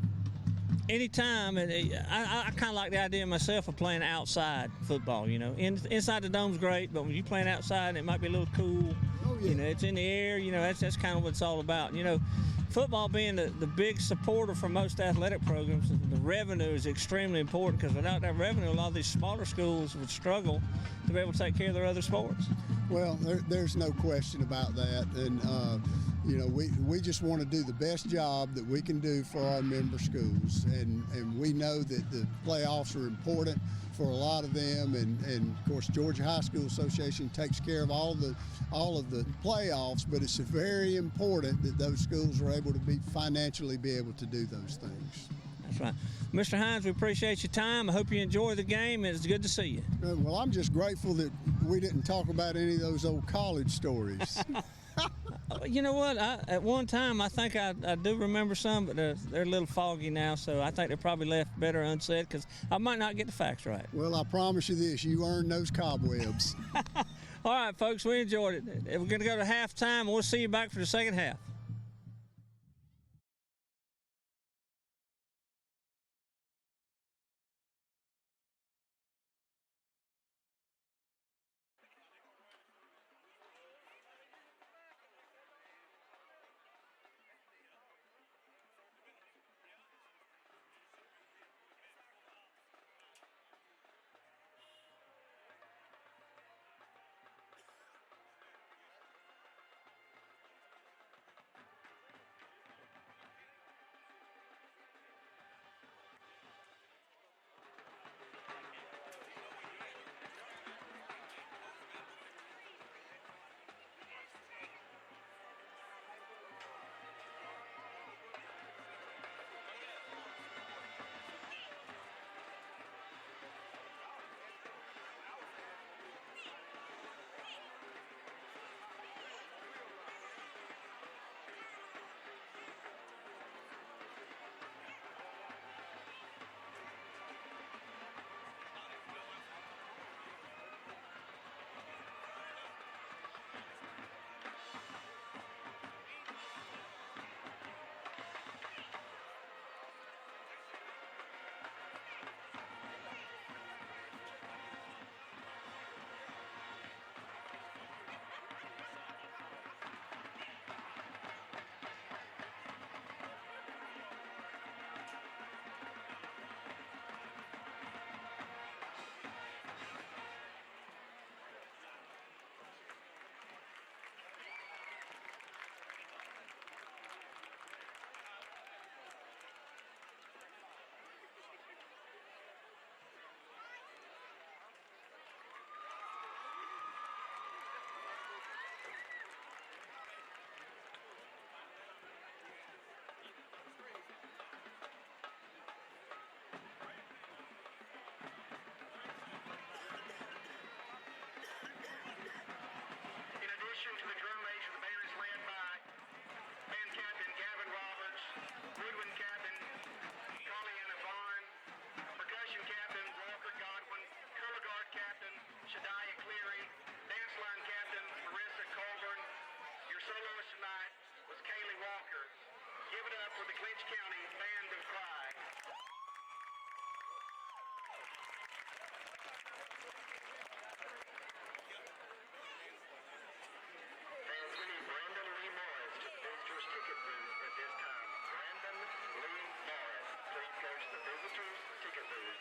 anytime, and I kind of like the idea myself of playing outside football. You know, inside the dome's great, but when you're playing outside, it might be a little cool. Oh, yeah. You know, it's in the air. You know, that's kind of what it's all about. You know, football being the big supporter for most athletic programs, the revenue is extremely important, because without that revenue, a lot of these smaller schools would struggle to be able to take care of their other sports. Well, there's no question about that, and you know, we just want to do the best job that we can do for our member schools, and we know that the playoffs are important for a lot of them, and of course Georgia High School Association takes care of all of the playoffs, but it's very important that those schools are able to financially be able to do those things. That's right. Mr. Hines, we appreciate your time. I hope you enjoy the game, and it's good to see you. Well, I'm just grateful that we didn't talk about any of those old college stories. You know what? At one time, I think I do remember some, but they're a little foggy now, so I think they're probably left better unsaid because I might not get the facts right. Well, I promise you this, you earned those cobwebs. All right, folks, we enjoyed it. We're going to go to halftime. We'll see you back for the second half. addition to the drum major, the band is led by band captain Gavin Roberts, woodwind captain Colliana Vaughn, percussion captain Walker Godwin, color guard captain Shadiah Cleary, dance line captain Marissa Colburn. Your soloist tonight was Kaylee Walker. Give it up for the Clinch County Band of Pride. Fans, we need Brandon Lee Morris to visitors ticket booth at this time. Brandon Lee Morris, please go to the visitors ticket booth.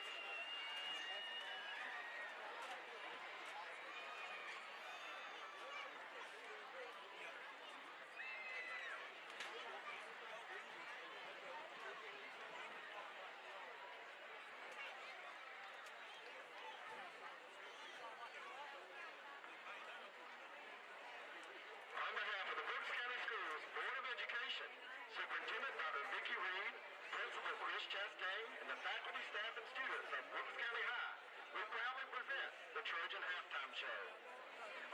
On behalf of the Brooks County Schools Board of Education, Superintendent Dr. Vicki Reed, Principal Chris Chastain, and the faculty, staff, and students of Brooks County High, we proudly present the Trojan Halftime Show.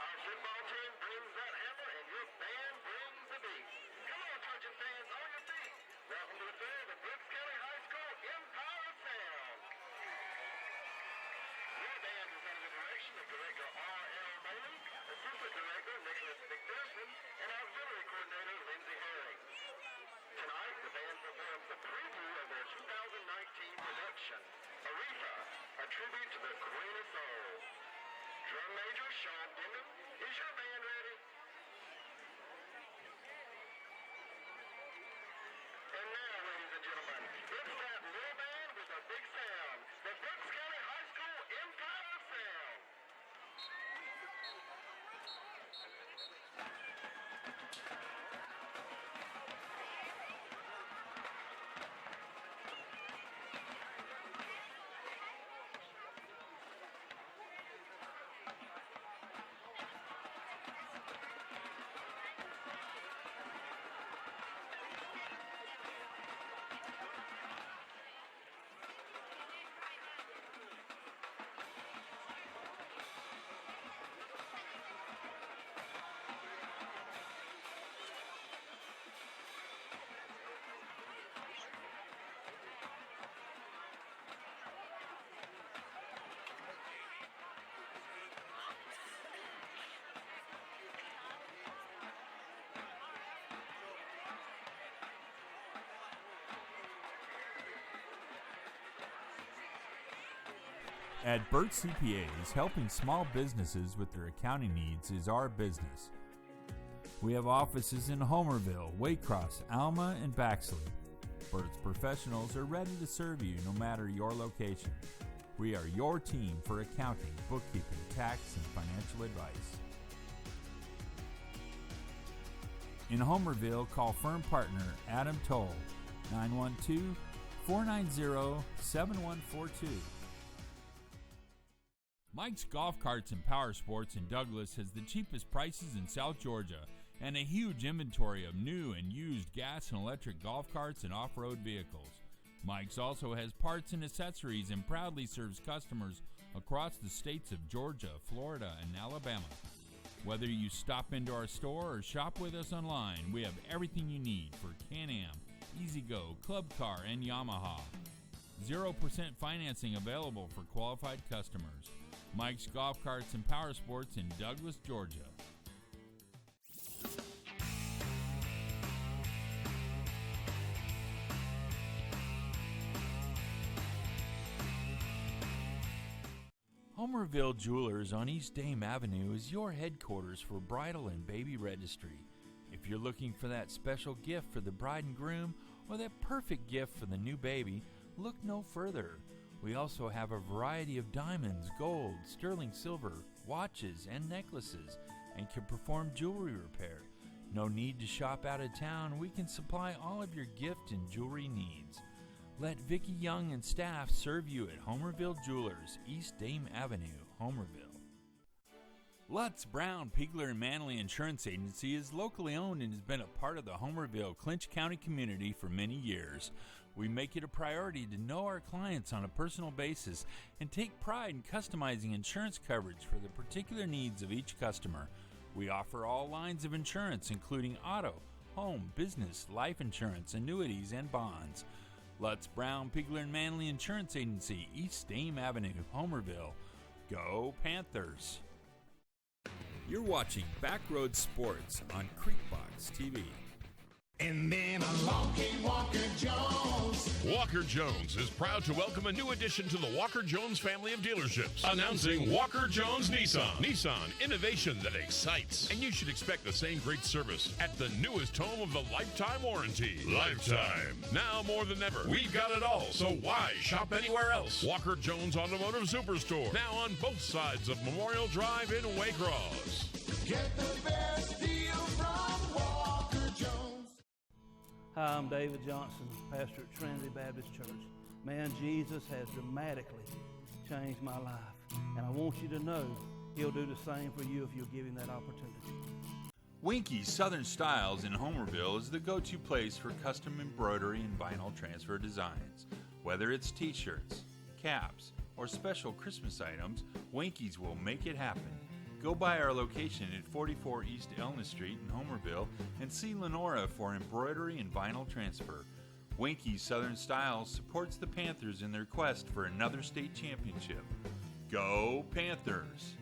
Our football team brings that hammer, and your band brings the beat. Come on, Trojan fans, on your feet. Welcome to the field of Brooks County High School Empire Sound. Your band is under the direction of Director R.L. Bailey, Assistant Director Nicholas McPherson, and Auxiliary Coordinator Lindsay Herring. Tonight, the band performs a preview of their 2019 production, Aretha, a tribute to the Queen of Soul. Drum Major Sean Dingham, is your band ready? And now, ladies and gentlemen, it's that little band with a big sound, the Brooks County High School Empire Sound. At Burt CPAs, helping small businesses with their accounting needs is our business. We have offices in Homerville, Waycross, Alma, and Baxley. Burt's professionals are ready to serve you no matter your location. We are your team for accounting, bookkeeping, tax, and financial advice. In Homerville, call firm partner Adam Toll, 912-490-7142. Mike's Golf Carts and Power Sports in Douglas has the cheapest prices in South Georgia and a huge inventory of new and used gas and electric golf carts and off-road vehicles. Mike's also has parts and accessories and proudly serves customers across the states of Georgia, Florida, and Alabama. Whether you stop into our store or shop with us online, we have everything you need for Can-Am, E-Z-Go, Club Car, and Yamaha. 0% financing available for qualified customers. Mike's Golf Carts and Power Sports in Douglas, Georgia. Homerville Jewelers on East Dame Avenue is your headquarters for bridal and baby registry. If you're looking for that special gift for the bride and groom or that perfect gift for the new baby, look no further. We also have a variety of diamonds, gold, sterling silver, watches, and necklaces, and can perform jewelry repair. No need to shop out of town. We can supply all of your gift and jewelry needs. Let Vicki Young and staff serve you at Homerville Jewelers, East Dame Avenue, Homerville. Lutz, Brown, Pigler, and Manley Insurance Agency is locally owned and has been a part of the Homerville, Clinch County community for many years. We make it a priority to know our clients on a personal basis and take pride in customizing insurance coverage for the particular needs of each customer. We offer all lines of insurance, including auto, home, business, life insurance, annuities, and bonds. Lutz, Brown, Pigler, and Manley Insurance Agency, East Dame Avenue, Homerville. Go Panthers! You're watching Backroad Sports on Creekbox TV. And then along came Walker Jones. Walker Jones is proud to welcome a new addition to the Walker Jones family of dealerships. Announcing Walker Jones Nissan. Nissan, innovation that excites. And you should expect the same great service at the newest home of the lifetime warranty. Lifetime. Now more than ever, we've got it all, so why shop anywhere else? Walker Jones Automotive Superstore, now on both sides of Memorial Drive in Waycross. Get the best deal from Walker Jones. Hi, I'm David Johnson, pastor at Trinity Baptist Church. Man, Jesus has dramatically changed my life. And I want you to know he'll do the same for you if you'll give him that opportunity. Winky's Southern Styles in Homerville is the go-to place for custom embroidery and vinyl transfer designs. Whether it's t-shirts, caps, or special Christmas items, Winky's will make it happen. Go by our location at 44 East Elna Street in Homerville and see Lenora for embroidery and vinyl transfer. Winky's Southern Styles supports the Panthers in their quest for another state championship. Go Panthers!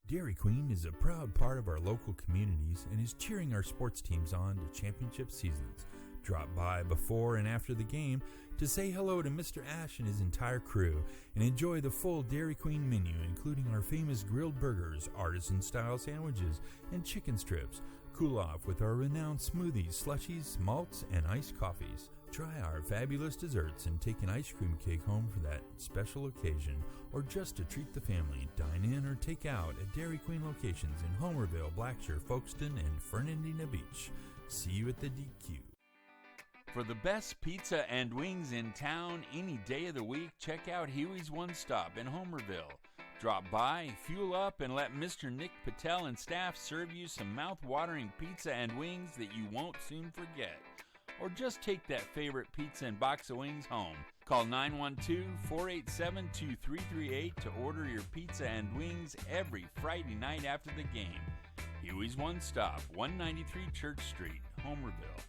Dairy Queen is a proud part of our local communities and is cheering our sports teams on to championship seasons. Drop by before and after the game to say hello to Mr. Ash and his entire crew and enjoy the full Dairy Queen menu, including our famous grilled burgers, artisan-style sandwiches, and chicken strips. Cool off with our renowned smoothies, slushies, malts, and iced coffees. Try our fabulous desserts and take an ice cream cake home for that special occasion, or just to treat the family. Dine in or take out at Dairy Queen locations in Homerville, Blackshear, Folkestone, and Fernandina Beach. See you at the DQ. For the best pizza and wings in town any day of the week, check out Huey's One Stop in Homerville. Drop by, fuel up, and let Mr. Nick Patel and staff serve you some mouth-watering pizza and wings that you won't soon forget. Or just take that favorite pizza and box of wings home. Call 912-487-2338 to order your pizza and wings every Friday night after the game. Huey's One Stop, 193 Church Street, Homerville.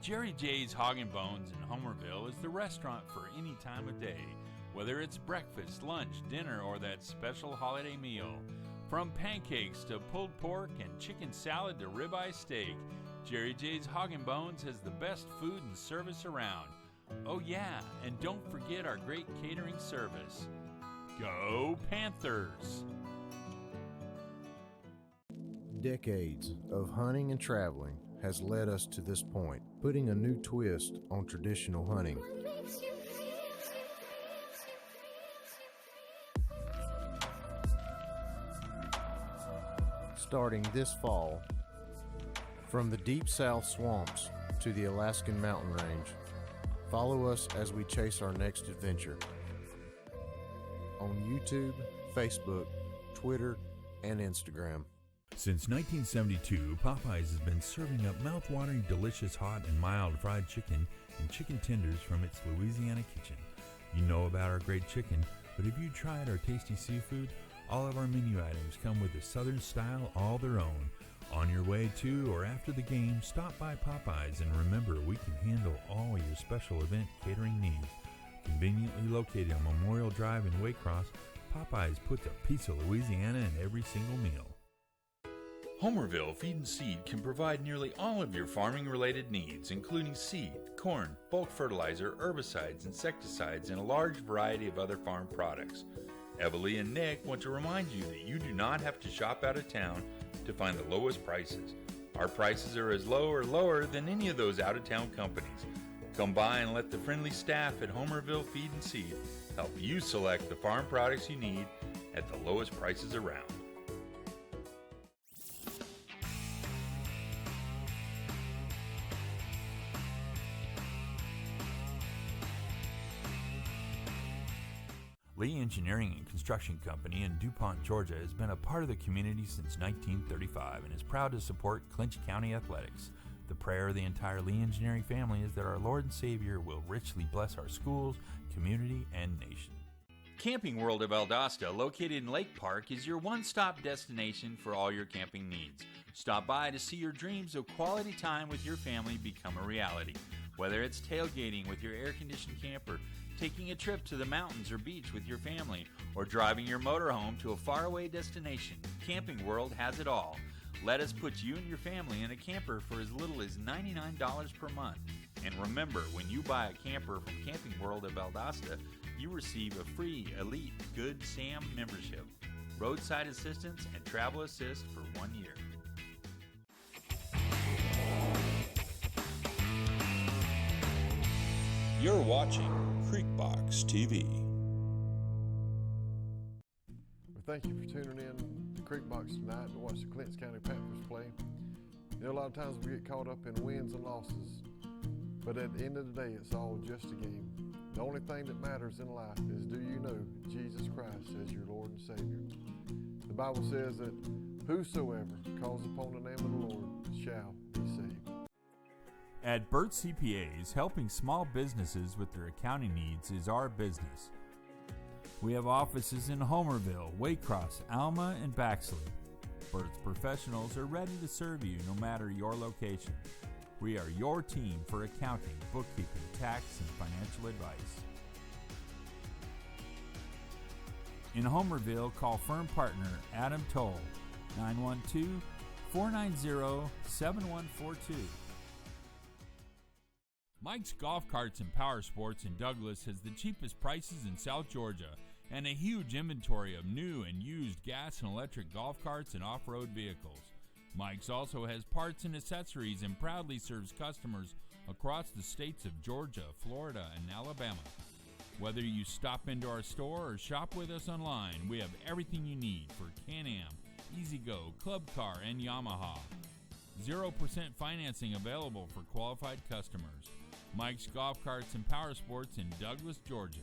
Jerry J's Hog and Bones in Homerville is the restaurant for any time of day, whether it's breakfast, lunch, dinner, or that special holiday meal. From pancakes to pulled pork and chicken salad to ribeye steak, Jerry J's Hog and Bones has the best food and service around. Oh yeah, and don't forget our great catering service. Go Panthers! Decades of hunting and traveling has led us to this point, putting a new twist on traditional hunting. Starting this fall, from the deep south swamps to the Alaskan mountain range, follow us as we chase our next adventure. On YouTube, Facebook, Twitter, and Instagram. Since 1972, Popeyes has been serving up mouth-watering, delicious, hot, and mild fried chicken and chicken tenders from its Louisiana kitchen. You know about our great chicken, but have you tried our tasty seafood? All of our menu items come with a Southern style all their own. On your way to or after the game, stop by Popeyes and remember we can handle all your special event catering needs. Conveniently located on Memorial Drive in Waycross, Popeyes puts a piece of Louisiana in every single meal. Homerville Feed and Seed can provide nearly all of your farming-related needs, including seed, corn, bulk fertilizer, herbicides, insecticides, and a large variety of other farm products. Evalie and Nick want to remind you that you do not have to shop out of town to find the lowest prices. Our prices are as low or lower than any of those out-of-town companies. Come by and let the friendly staff at Homerville Feed and Seed help you select the farm products you need at the lowest prices around. Lee Engineering and Construction Company in DuPont, Georgia has been a part of the community since 1935 and is proud to support Clinch County athletics. The prayer of the entire Lee Engineering family is that our Lord and Savior will richly bless our schools, community, and nation. Camping World of Valdosta, located in Lake Park, is your one-stop destination for all your camping needs. Stop by to see your dreams of quality time with your family become a reality. Whether it's tailgating with your air-conditioned camper, taking a trip to the mountains or beach with your family, or driving your motorhome to a faraway destination, Camping World has it all. Let us put you and your family in a camper for as little as $99 per month. And remember, when you buy a camper from Camping World of Valdosta, you receive a free Elite Good Sam membership, roadside assistance, and travel assist for 1 year. You're watching Creekbox TV. Well, thank you for tuning in to Creekbox tonight to watch the Clinch County Panthers play. You know, a lot of times we get caught up in wins and losses, but at the end of the day, it's all just a game. The only thing that matters in life is, do you know Jesus Christ as your Lord and Savior? The Bible says that whosoever calls upon the name of the Lord shall be saved. At Burt CPAs, helping small businesses with their accounting needs is our business. We have offices in Homerville, Waycross, Alma, and Baxley. Burt's professionals are ready to serve you no matter your location. We are your team for accounting, bookkeeping, tax, and financial advice. In Homerville, call firm partner Adam Toll, 912-490-7142. Mike's Golf Carts and Power Sports in Douglas has the cheapest prices in South Georgia and a huge inventory of new and used gas and electric golf carts and off-road vehicles. Mike's also has parts and accessories and proudly serves customers across the states of Georgia, Florida, and Alabama. Whether you stop into our store or shop with us online, we have everything you need for Can-Am, E-Z-Go, Club Car, and Yamaha. 0% financing available for qualified customers. Mike's Golf Carts and Power Sports in Douglas, Georgia.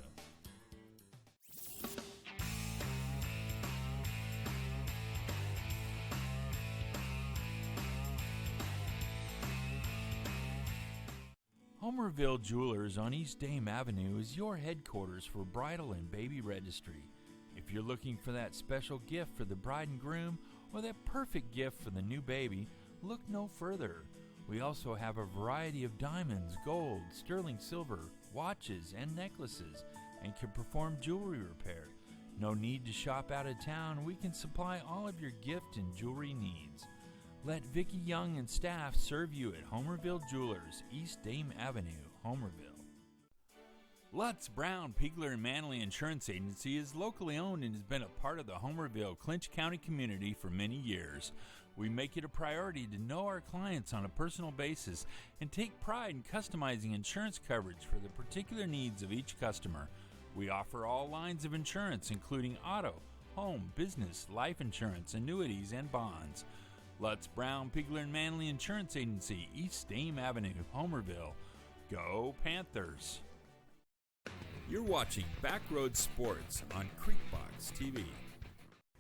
Homerville Jewelers on East Dame Avenue is your headquarters for bridal and baby registry. If you're looking for that special gift for the bride and groom or that perfect gift for the new baby, look no further. We also have a variety of diamonds, gold, sterling silver, watches, and necklaces, and can perform jewelry repair. No need to shop out of town. We can supply all of your gift and jewelry needs. Let Vicki Young and staff serve you at Homerville Jewelers, East Dame Avenue, Homerville. Lutz, Brown, Pigler, and Manley Insurance Agency is locally owned and has been a part of the Homerville, Clinch County community for many years. We make it a priority to know our clients on a personal basis and take pride in customizing insurance coverage for the particular needs of each customer. We offer all lines of insurance, including auto, home, business, life insurance, annuities, and bonds. Lutz, Brown, Pigler, and Manley Insurance Agency, East Dame Avenue, Homerville. Go Panthers! You're watching Backroad Sports on Creekbox TV.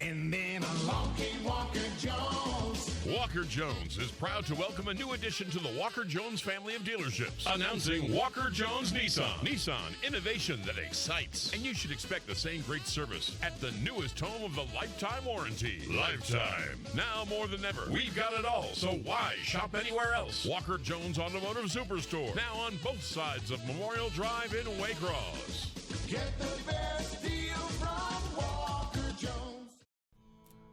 And then along came Walker Jones. Walker Jones is proud to welcome a new addition to the Walker Jones family of dealerships. Announcing Walker Jones Nissan. Nissan, innovation that excites. And you should expect the same great service at the newest home of the lifetime warranty. Lifetime. Now more than ever, we've got it all. So why shop anywhere else? Walker Jones Automotive Superstore. Now on both sides of Memorial Drive in Waycross. Get the best deal from Walker Jones.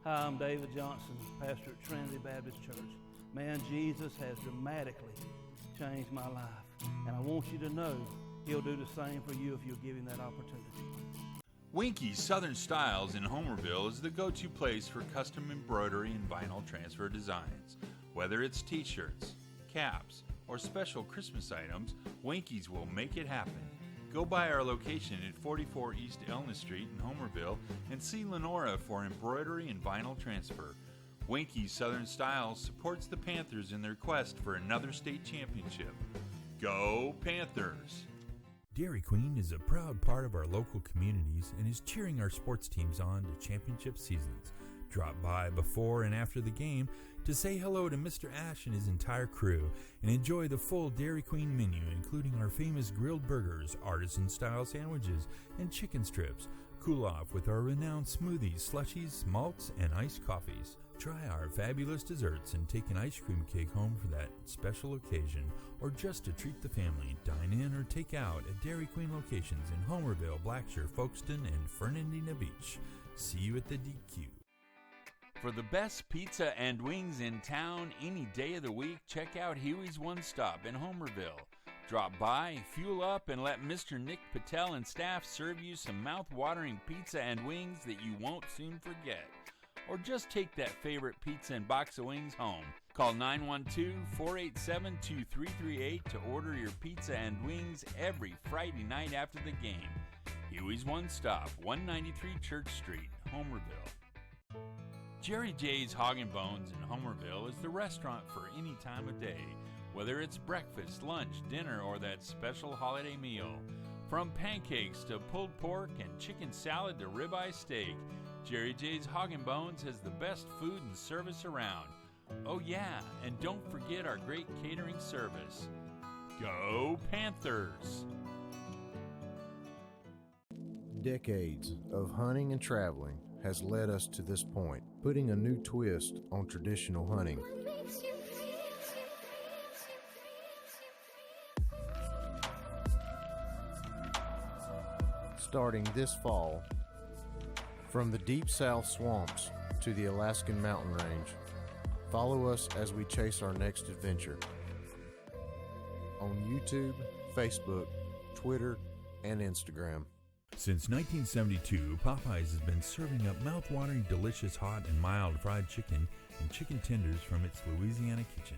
Hi, I'm David Johnson, pastor at Trinity Baptist Church. Man, Jesus has dramatically changed my life. And I want you to know he'll do the same for you if you'll give him that opportunity. Winky's Southern Styles in Homerville is the go-to place for custom embroidery and vinyl transfer designs. Whether it's t-shirts, caps, or special Christmas items, Winky's will make it happen. Go by our location at 44 East Elna Street in Homerville and see Lenora for embroidery and vinyl transfer. Winky's Southern Styles supports the Panthers in their quest for another state championship. Go Panthers! Dairy Queen is a proud part of our local communities and is cheering our sports teams on to championship seasons. Drop by before and after the game to say hello to Mr. Ash and his entire crew and enjoy the full Dairy Queen menu, including our famous grilled burgers, artisan-style sandwiches, and chicken strips. Cool off with our renowned smoothies, slushies, malts, and iced coffees. Try our fabulous desserts and take an ice cream cake home for that special occasion, or just to treat the family. Dine in or take out at Dairy Queen locations in Homerville, Blackshear, Folkestone, and Fernandina Beach. See you at the DQ. For the best pizza and wings in town any day of the week, check out Huey's One Stop in Homerville. Drop by, fuel up, and let Mr. Nick Patel and staff serve you some mouth-watering pizza and wings that you won't soon forget. Or just take that favorite pizza and box of wings home. Call 912-487-2338 to order your pizza and wings every Friday night after the game. Huey's One Stop, 193 Church Street, Homerville. Jerry J's Hog and Bones in Homerville is the restaurant for any time of day, whether it's breakfast, lunch, dinner, or that special holiday meal. From pancakes to pulled pork and chicken salad to ribeye steak, Jerry J's Hog and Bones has the best food and service around. Oh yeah, and don't forget our great catering service. Go Panthers! Decades of hunting and traveling has led us to this point, putting a new twist on traditional hunting. Starting this fall, from the deep south swamps to the Alaskan mountain range, follow us as we chase our next adventure. On YouTube, Facebook, Twitter, and Instagram. Since 1972, Popeyes has been serving up mouth-watering, delicious, hot, and mild fried chicken and chicken tenders from its Louisiana kitchen.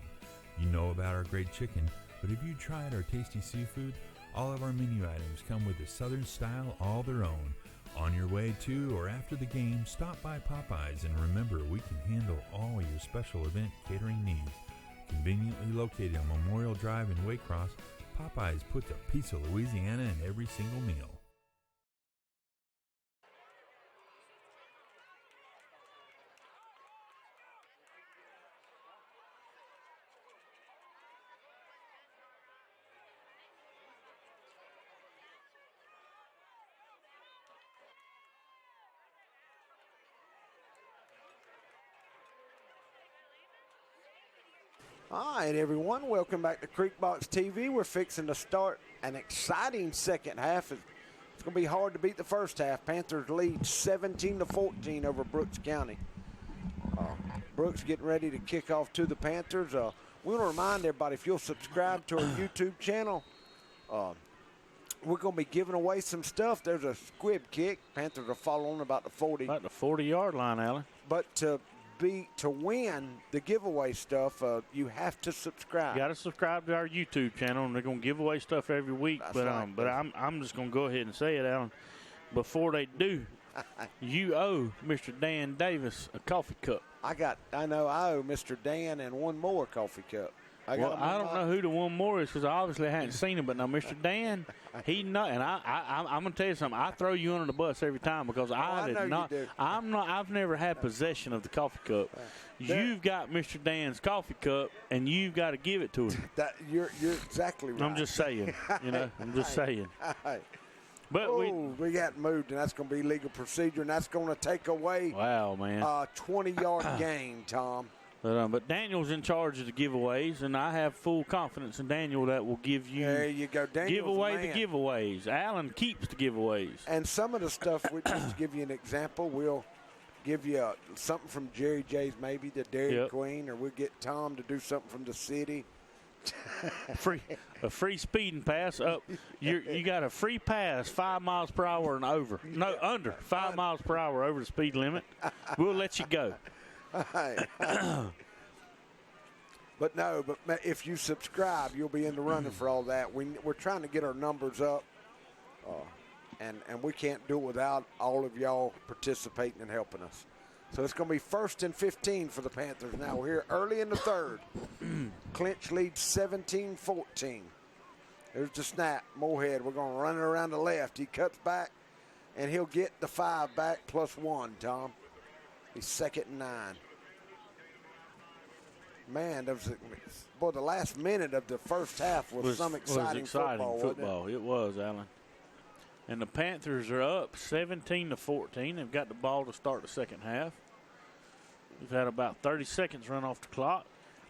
You know about our great chicken, but have you tried our tasty seafood? All of our menu items come with a Southern style all their own. On your way to or after the game, stop by Popeyes and remember we can handle all your special event catering needs. Conveniently located on Memorial Drive in Waycross, Popeyes puts a piece of Louisiana in every single meal. All right, everyone, welcome back to Creekbox TV. We're fixing to start an exciting second half. It's going to be hard to beat the first half. Panthers lead 17-14 over Brooks County. Brooks getting ready to kick off to the Panthers. We want to remind everybody, if you'll subscribe to our YouTube channel, we're going to be giving away some stuff. There's a squib kick. Panthers will fall on about the 40. About the 40-yard line, Alan. But to win the giveaway stuff, you have to subscribe. You got to subscribe to our YouTube channel, and they're going to give away stuff every week. That's but right. but I'm just going to go ahead and say it, Alan. Before they do, you owe Mr. Dan Davis a coffee cup. I know I owe Mr. Dan and one more coffee cup. I don't know who the one more is because I obviously hadn't seen him. But now, Mr. Dan, he not, and I'm gonna tell you something. I throw you under the bus every time because I did not. I've never had possession of the coffee cup. You've got Mr. Dan's coffee cup, and you've got to give it to him. You're exactly right. I'm just saying. I'm just saying. But we got moved, and that's going to be legal procedure, and that's going to take away. Wow, man. 20-yard gain, Tom. But Daniel's in charge of the giveaways, and I have full confidence in Daniel that will give you. There you go, Daniel's give away the man. The giveaways. Alan keeps the giveaways. And some of the stuff, just to give you an example, we'll give you something from Jerry J's, maybe the Dairy Queen, or we'll get Tom to do something from the city. A free speeding pass up. You got a free pass 5 miles per hour and over. No, under 5 miles per hour over the speed limit. We'll let you go. But if you subscribe, you'll be in the running for all that. We're trying to get our numbers up, and we can't do it without all of y'all participating and helping us. So it's going to be 1st and 15 for the Panthers. Now we're here early in the third. Clinch leads 17-14. There's the snap. Moorhead, we're going to run it around the left. He cuts back, and he'll get the 5 back +1, Tom. He's 2nd and 9. Man, the last minute of the first half was some exciting football. It was, Alan. And the Panthers are up 17-14. They've got the ball to start the second half. We've had about 30 seconds run off the clock.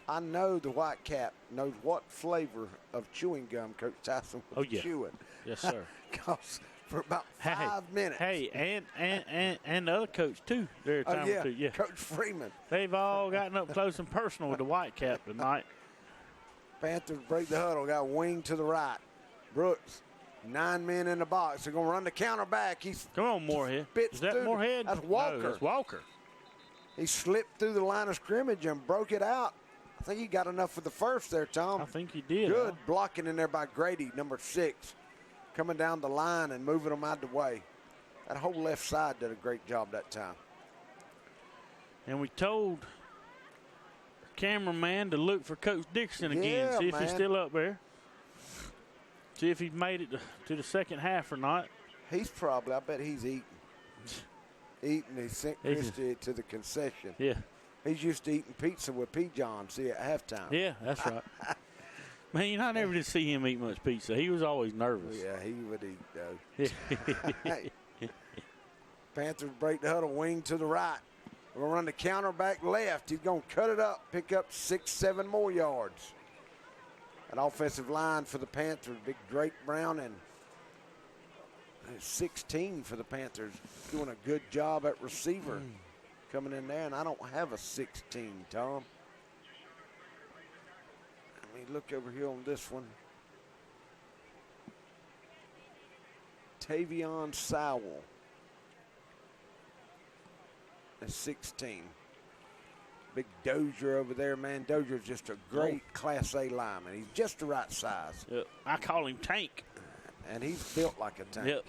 I know the White Cap knows what flavor of chewing gum Coach Tyson was chewing. Yes, sir. Because for about 5 minutes. Hey, and the other coach, too. There a time or two. Yeah, Coach Freeman. They've all gotten up close and personal with the White Cap tonight. Panthers break the huddle. Got wing to the right. Brooks. 9 men in the box. They're going to run the counter back. Come on, Moorhead. Is that Moorhead? That's Walker. No, that's Walker. He slipped through the line of scrimmage and broke it out. I think he got enough for the first there, Tom. I think he did. Good blocking in there by Grady, number 6. Coming down the line and moving them out of the way. That whole left side did a great job that time. And we told the cameraman to look for Coach Dixon again, see if he's still up there. See if he's made it to the second half or not. He's probably, I bet he's eating. He sent Christie to the concession. Yeah. He's used to eating pizza with P. John, see, at halftime. Yeah, that's right. Man, I never did see him eat much pizza. He was always nervous. Yeah, he would eat, though. Panthers break the huddle, wing to the right. We're going to run the counter back left. He's going to cut it up, pick up 6-7 more yards. An offensive line for the Panthers, big Drake Brown, and 16 for the Panthers. Doing a good job at receiver coming in there, and I don't have a 16, Tom. Let me look over here on this one. Tavion Sowell. That's 16. Big Dozier over there, man. Dozier's just a great Class A lineman. He's just the right size. Yep. I call him Tank. And he's built like a tank. Yep.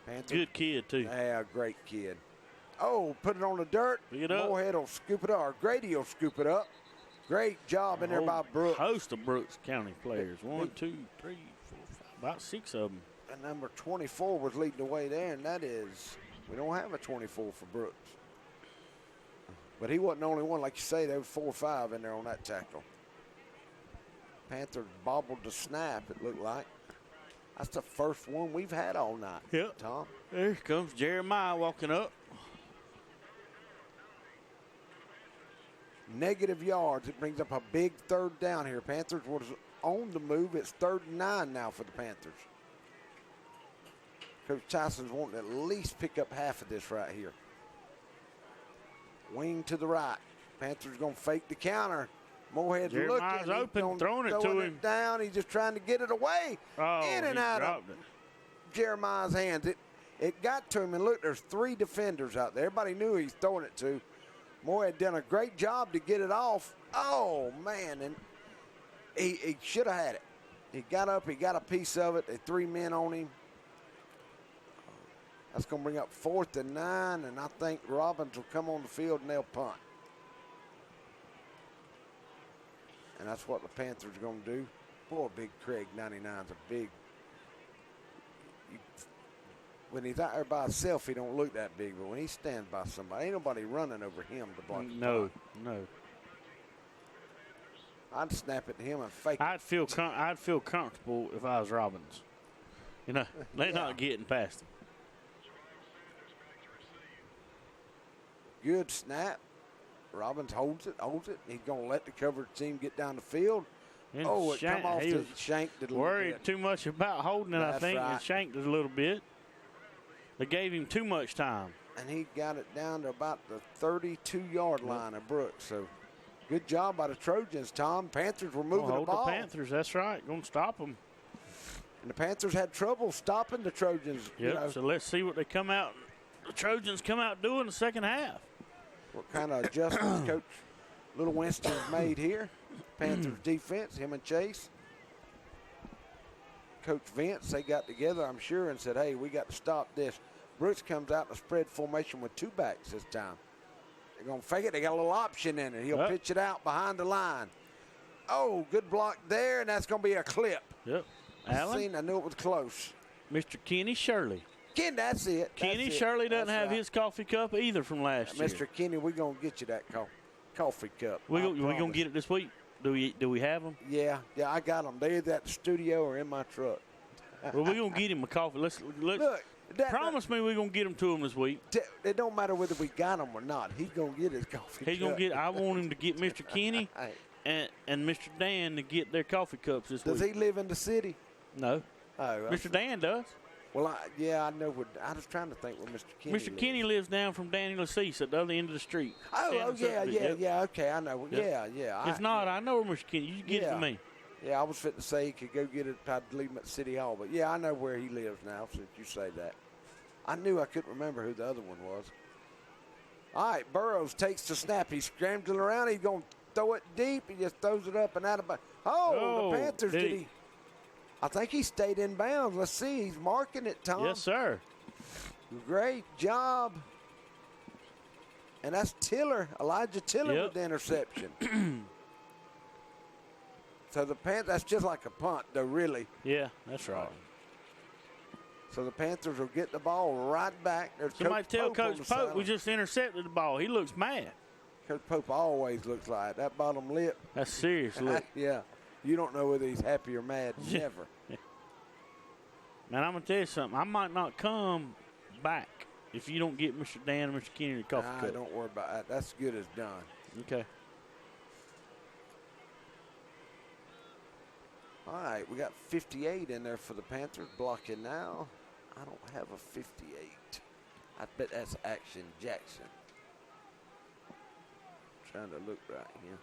Panther. Good kid, too. Yeah, great kid. Oh, put it on the dirt. Pick it up. Moorhead will scoop it up, or Grady will scoop it up. Great job in there by Brooks. Host of Brooks County players. 1, 2, 3, 4, 5, about 6 of them. And number 24 was leading the way there, and that is, we don't have a 24 for Brooks. But he wasn't the only one. Like you say, there was 4 or 5 in there on that tackle. Panthers bobbled the snap, it looked like. That's the first one we've had all night, Tom. There comes Jeremiah walking up. Negative yards. It brings up a big 3rd down here. Panthers was on the move. It's 3rd and 9 now for the Panthers. Coach Tyson's wanting to at least pick up half of this right here. Wing to the right. Panthers going to fake the counter. Moorhead's Jeremiah's looking. open, throwing it to him. Down. He's just trying to get it away. Oh, in and he out of dropped it. Jeremiah's hands. It got to him, and look, there's 3 defenders out there. Everybody knew he's throwing it to. Moorhead done a great job to get it off. Oh, man, and he should have had it. He got up, he got a piece of it. They 3 men on him. That's going to bring up 4th and 9, and I think Robbins will come on the field and they'll punt. And that's what the Panthers are going to do. Boy, Big Craig 99 is a big. When he's out there by himself, he don't look that big, but when he stands by somebody, ain't nobody running over him to block the No, punt. no. I'd snap it to him and fake I'd feel comfortable if I was Robbins. You know, they're not getting past him. Good snap. Robbins holds it. He's going to let the coverage team get down the field. And it come off to shanked it a little worried bit. too much about holding it, That's I think, right. and shanked it a little bit. They gave him too much time. And he got it down to about the 32-yard line of Brooks. So good job by the Trojans, Tom. Panthers were moving hold the ball. the Panthers, that's right. Going to stop them. And the Panthers had trouble stopping the Trojans. Yep, so let's see what the Trojans come out doing in the second half. What kind of adjustments Coach Little Winston's made here. Panthers defense, him and Chase. Coach Vince, they got together, I'm sure, and said, hey, we got to stop this. Brooks comes out in a spread formation with 2 backs this time. They're going to fake it. They got a little option in it. He'll pitch it out behind the line. Oh, good block there, and that's going to be a clip. Yep. Allen? I knew it was close. Mr. Kenny Shirley. Ken, that's it. Kenny Shirley doesn't have his coffee cup either from last year. Mr. Kenny, we're going to get you that coffee cup. We going to get it this week? Do we have them? Yeah, I got them. They're at the studio or in my truck. Well, we're going to get him a coffee. Let's Look, promise me we're going to get him to him this week. It don't matter whether we got him or not. He's going to get his coffee He's cup. going to get. I want him to get Mr. Kenny and Mr. Dan to get their coffee cups this week. Does he live in the city? No. Oh, Mr. Dan does. Well, I know. I was trying to think where Mr. Kenny Mr. Kenny lives down from Danny Lacease at the other end of the street. Oh, yeah. Okay, I know. Yep. Yeah. If not, I know where Mr. Kenny. You get it to me. Yeah, I was fit to say he could go get it. I'd leave him at City Hall. But, yeah, I know where he lives now since you say that. I knew I couldn't remember who the other one was. All right, Burrows takes the snap. He's scrambling around. He's going to throw it deep. He just throws it up and out of bounds. Oh, the Panthers, did he? I think he stayed in bounds. Let's see. He's marking it, Tom. Yes, sir. Great job. And that's Elijah Tiller with the interception. So the Panthers, that's just like a punt, though, really. Yeah, that's right. So the Panthers will get the ball right back. There's Somebody tell Coach Coach Pope we just intercepted the ball. He looks mad. Coach Pope always looks like that bottom lip. That's serious look. Yeah. You don't know whether he's happy or mad. Never. Man, I'm going to tell you something. I might not come back if you don't get Mr. Dan and Mr. Kenny the coffee cup. Don't worry about that. That's as good as done. Okay. All right, we got 58 in there for the Panthers. Blocking now. I don't have a 58. I bet that's Action Jackson. Trying to look right here.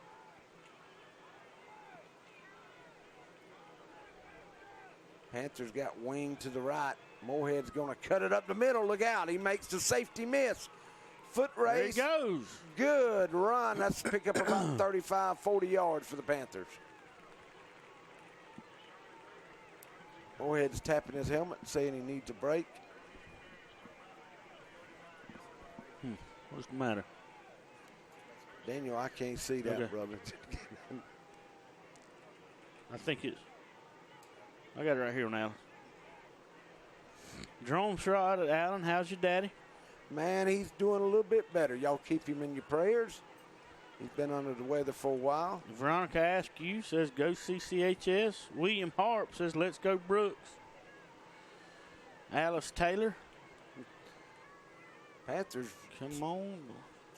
Panthers got wing to the right. Moorhead's going to cut it up the middle. Look out. He makes the safety miss. Foot race. There he goes. Good run. That's pick up about 35, 40 yards for the Panthers. Moorhead's tapping his helmet, saying he needs a break. What's the matter? Daniel, I can't see that, brother. I think it's. I got it right here now. Jerome Sherrod at Allen. How's your daddy? Man, he's doing a little bit better. Y'all keep him in your prayers. He's been under the weather for a while. Veronica Askew says go CCHS. William Harp says let's go Brooks. Alice Taylor. Panthers. Come on.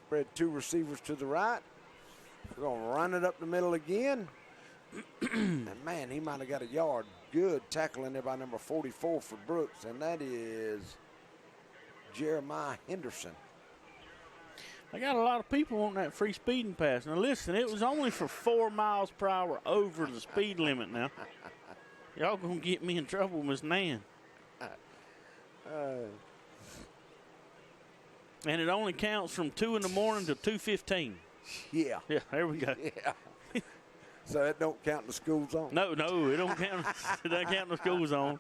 Spread 2 receivers to the right. We're going to run it up the middle again. And, man, he might have got a yard. Good tackle in there by number 44 for Brooks, and that is Jeremiah Henderson. I got a lot of people on that free speeding pass. Now, listen, it was only for 4 miles per hour over the speed limit now. Y'all going to get me in trouble, Miss Nan. And it only counts from 2 in the morning to 2:15. Yeah. Yeah, there we go. Yeah. So that don't count the school zone? No, it don't count. It doesn't count the school zone.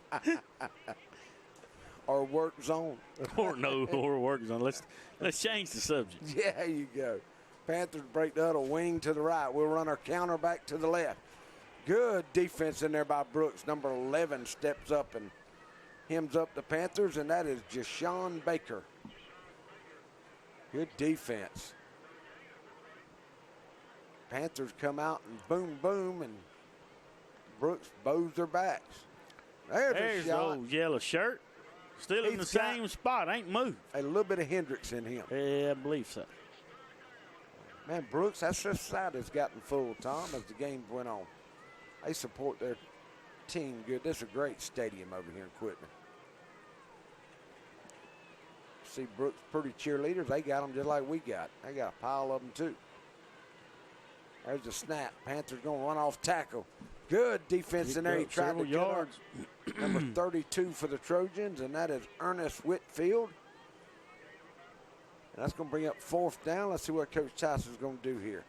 Or work zone. or work zone. Let's change the subject. Yeah, there you go. Panthers break the huddle, wing to the right. We'll run our counter back to the left. Good defense in there by Brooks. Number 11 steps up and hems up the Panthers, and that is Jashawn Baker. Good defense. Panthers come out and boom, boom, and Brooks bows their backs. There's a shot. Old yellow shirt. Still in the same spot. Ain't moved. A little bit of Hendricks in him. Yeah, I believe so. Man, Brooks, that side has gotten full, Tom, as the game went on. They support their team good. This is a great stadium over here in Quitman. See Brooks' pretty cheerleaders. They got them just like we got. They got a pile of them, too. There's the snap. Panthers going to run off tackle. Good defense in there. He tried to yards. Number 32 for the Trojans, and that is Ernest Whitfield. And that's going to bring up 4th down. Let's see what Coach Tyson's going to do here.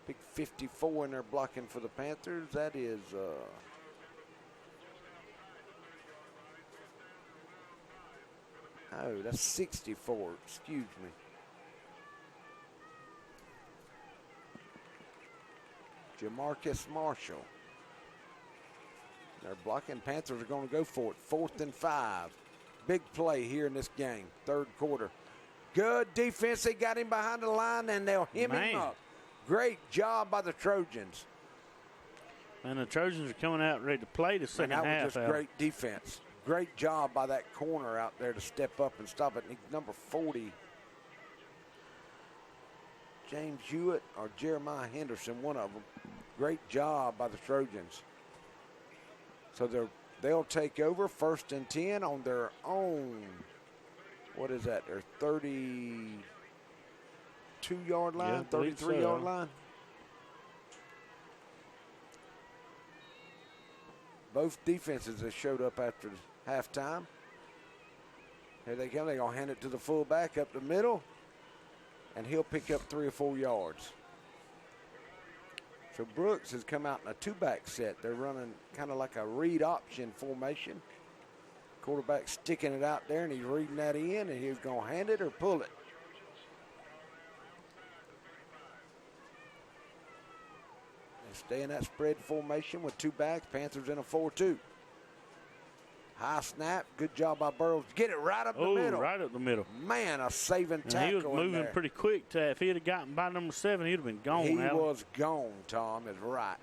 Big 54 in there blocking for the Panthers. That is that's 64. Excuse me. Jamarcus Marshall. They're blocking. Panthers are going to go for it. 4th and 5. Big play here in this game. 3rd quarter. Good defense. They got him behind the line, and they'll hem him up. Great job by the Trojans. And the Trojans are coming out ready to play the second half. That was just great defense. Great job by that corner out there to step up and stop it. Number 40, James Hewitt or Jeremiah Henderson, one of them. Great job by the Trojans. So they'll take over 1st and 10 on their own. What is that? Their 32-yard line, 33-yard line. Both defenses have showed up after halftime. Here they come. They're going to hand it to the fullback up the middle, and he'll pick up 3 or 4 yards. So Brooks has come out in a 2-back set. They're running kind of like a read option formation. Quarterback sticking it out there, and he's reading that in, and he's going to hand it or pull it. They stay in that spread formation with 2 backs. Panthers in a 4-2. High snap. Good job by Burrows. Get it right up the middle. Right up the middle. Man, a saving tackle. And he was moving pretty quick. If he had gotten by number 7, he'd have been gone. He was gone, Tom, is right.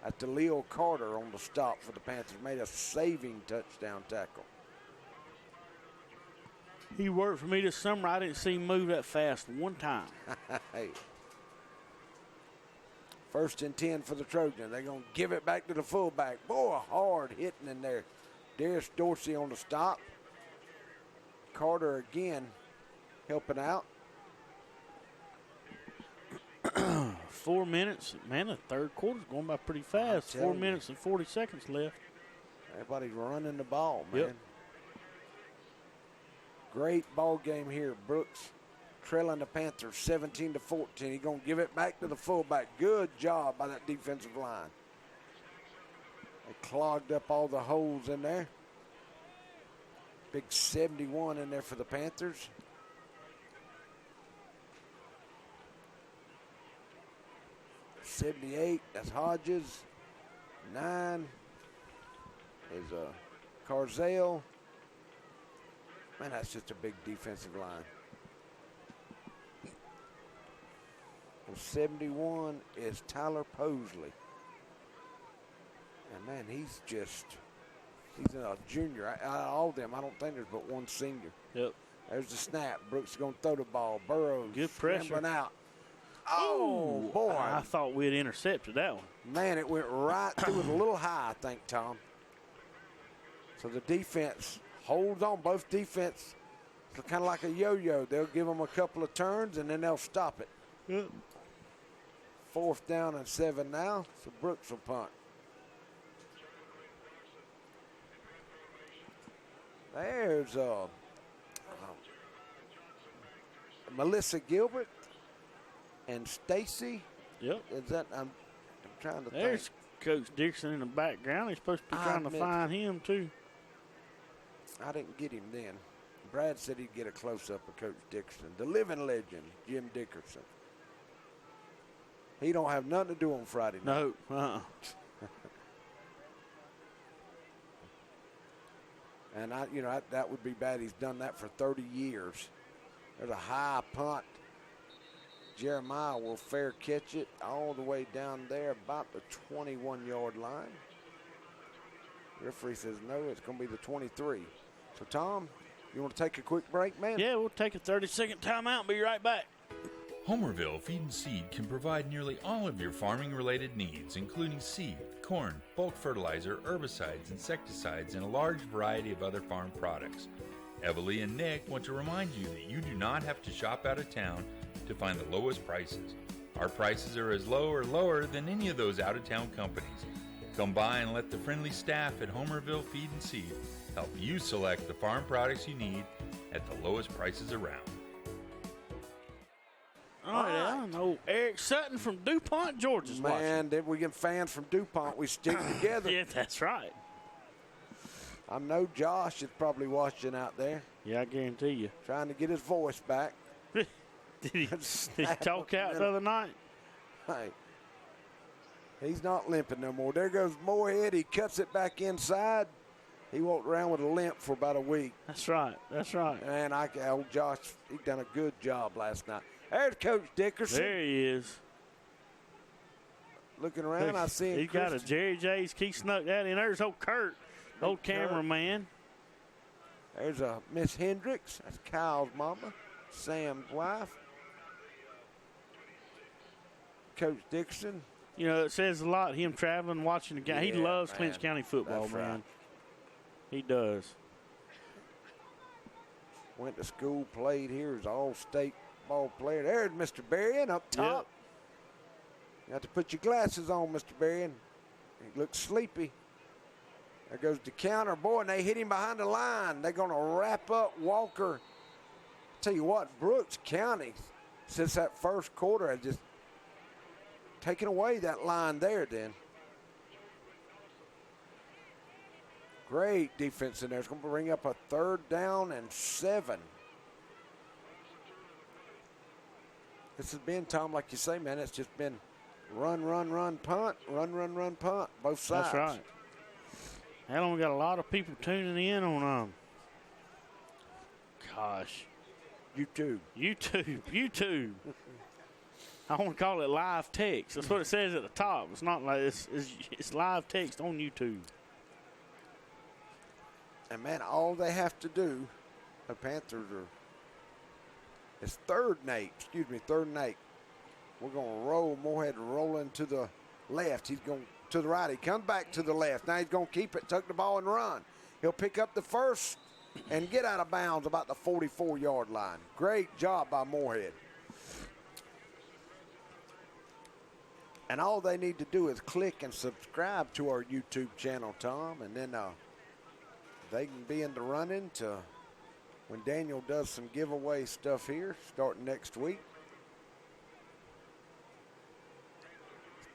At the Leo Carter on the stop for the Panthers. Made a saving touchdown tackle. He worked for me this summer. I didn't see him move that fast one time. Hey. 1st and 10 for the Trojans. They're going to give it back to the fullback. Boy, hard hitting in there. Darius Dorsey on the stop. Carter again helping out. 4 minutes. Man, the 3rd quarter's going by pretty fast. 4 minutes and 40 seconds left. Everybody's running the ball, man. Yep. Great ball game here. Brooks trailing the Panthers 17-14. He's going to give it back to the fullback. Good job by that defensive line. They clogged up all the holes in there. Big 71 in there for the Panthers. $78, that's Hodges. 9 is Carzell. Man, that's just a big defensive line. And 71 is Tyler Posley. And man, he's a junior. Out of all of them, I don't think there's but one senior. Yep. There's the snap. Brooks is going to throw the ball. Burrows good pressure. Scrambling out. Oh, boy. I thought we had intercepted that one. Man, it went right through. It was a little high, I think, Tom. So the defense holds on. Both defense kind of like a yo-yo. They'll give them a couple of turns, and then they'll stop it. Yep. 4th down and 7 now, so Brooks will punt. There's Melissa Gilbert and Stacy. Yep. Is that I'm trying to There's think. Coach Dixon in the background. He's supposed to be trying to find him, too. I didn't get him then. Brad said he'd get a close-up of Coach Dixon. The living legend, Jim Dickerson. He don't have nothing to do on Friday night. No, And that would be bad. He's done that for 30 years. There's a high punt. Jeremiah will fair catch it all the way down there, about the 21-yard line. Referee says no, it's going to be the 23. So, Tom, you want to take a quick break, man? Yeah, we'll take a 30-second timeout and be right back. Homerville Feed and Seed can provide nearly all of your farming-related needs, including seed, corn, bulk fertilizer, herbicides, insecticides, and a large variety of other farm products. Evalie and Nick want to remind you that you do not have to shop out of town to find the lowest prices. Our prices are as low or lower than any of those out-of-town companies. Come by and let the friendly staff at Homerville Feed and Seed help you select the farm products you need at the lowest prices around. All right, Alan. Old Eric Sutton from DuPont, Georgia's watching. Man, then we get fans from DuPont. We stick together. Yeah, that's right. I know Josh is probably watching out there. Yeah, I guarantee you. Trying to get his voice back. Did he talk out the other night? Hey, he's not limping no more. There goes Moorhead. He cuts it back inside. He walked around with a limp for about a week. That's right. That's right. And old Josh, he done a good job last night. There's Coach Dickerson. There he is. Looking around, I see him. He got a Jerry J's key snuck that in. There's old Kurt, old cameraman. There's a Miss Hendricks. That's Kyle's mama, Sam's wife. Coach Dixon. You know, it says a lot, him traveling, watching the game. He loves Clinch County football, That's man. right. He does. Went to school, played here, is all-state ball player. There's Mr. Berrien up top. Yep. You have to put your glasses on, Mr. Berrien. He looks sleepy. There goes the counter. Boy, and they hit him behind the line. They're going to wrap up Walker. Tell you what, Brooks County, since that first quarter, has just taken away that line there then. Great defense in there. It's going to bring up a 3rd down and 7. This has been, Tom, like you say, man, it's just been run, punt, run, punt, both sides. That's right. Hell, we got a lot of people tuning in on gosh. YouTube. I want to call it live text. That's what it says at the top. It's not like it's live text on YouTube. And, man, all they have to do, the Panthers it's 3rd and 8. We're going to roll. Moorhead rolling to the left. He's going to the right. He comes back to the left. Now he's going to keep it, tuck the ball, and run. He'll pick up the first and get out of bounds about the 44-yard line. Great job by Moorhead. And all they need to do is click and subscribe to our YouTube channel, Tom, and then they can be in the running to when Daniel does some giveaway stuff here starting next week.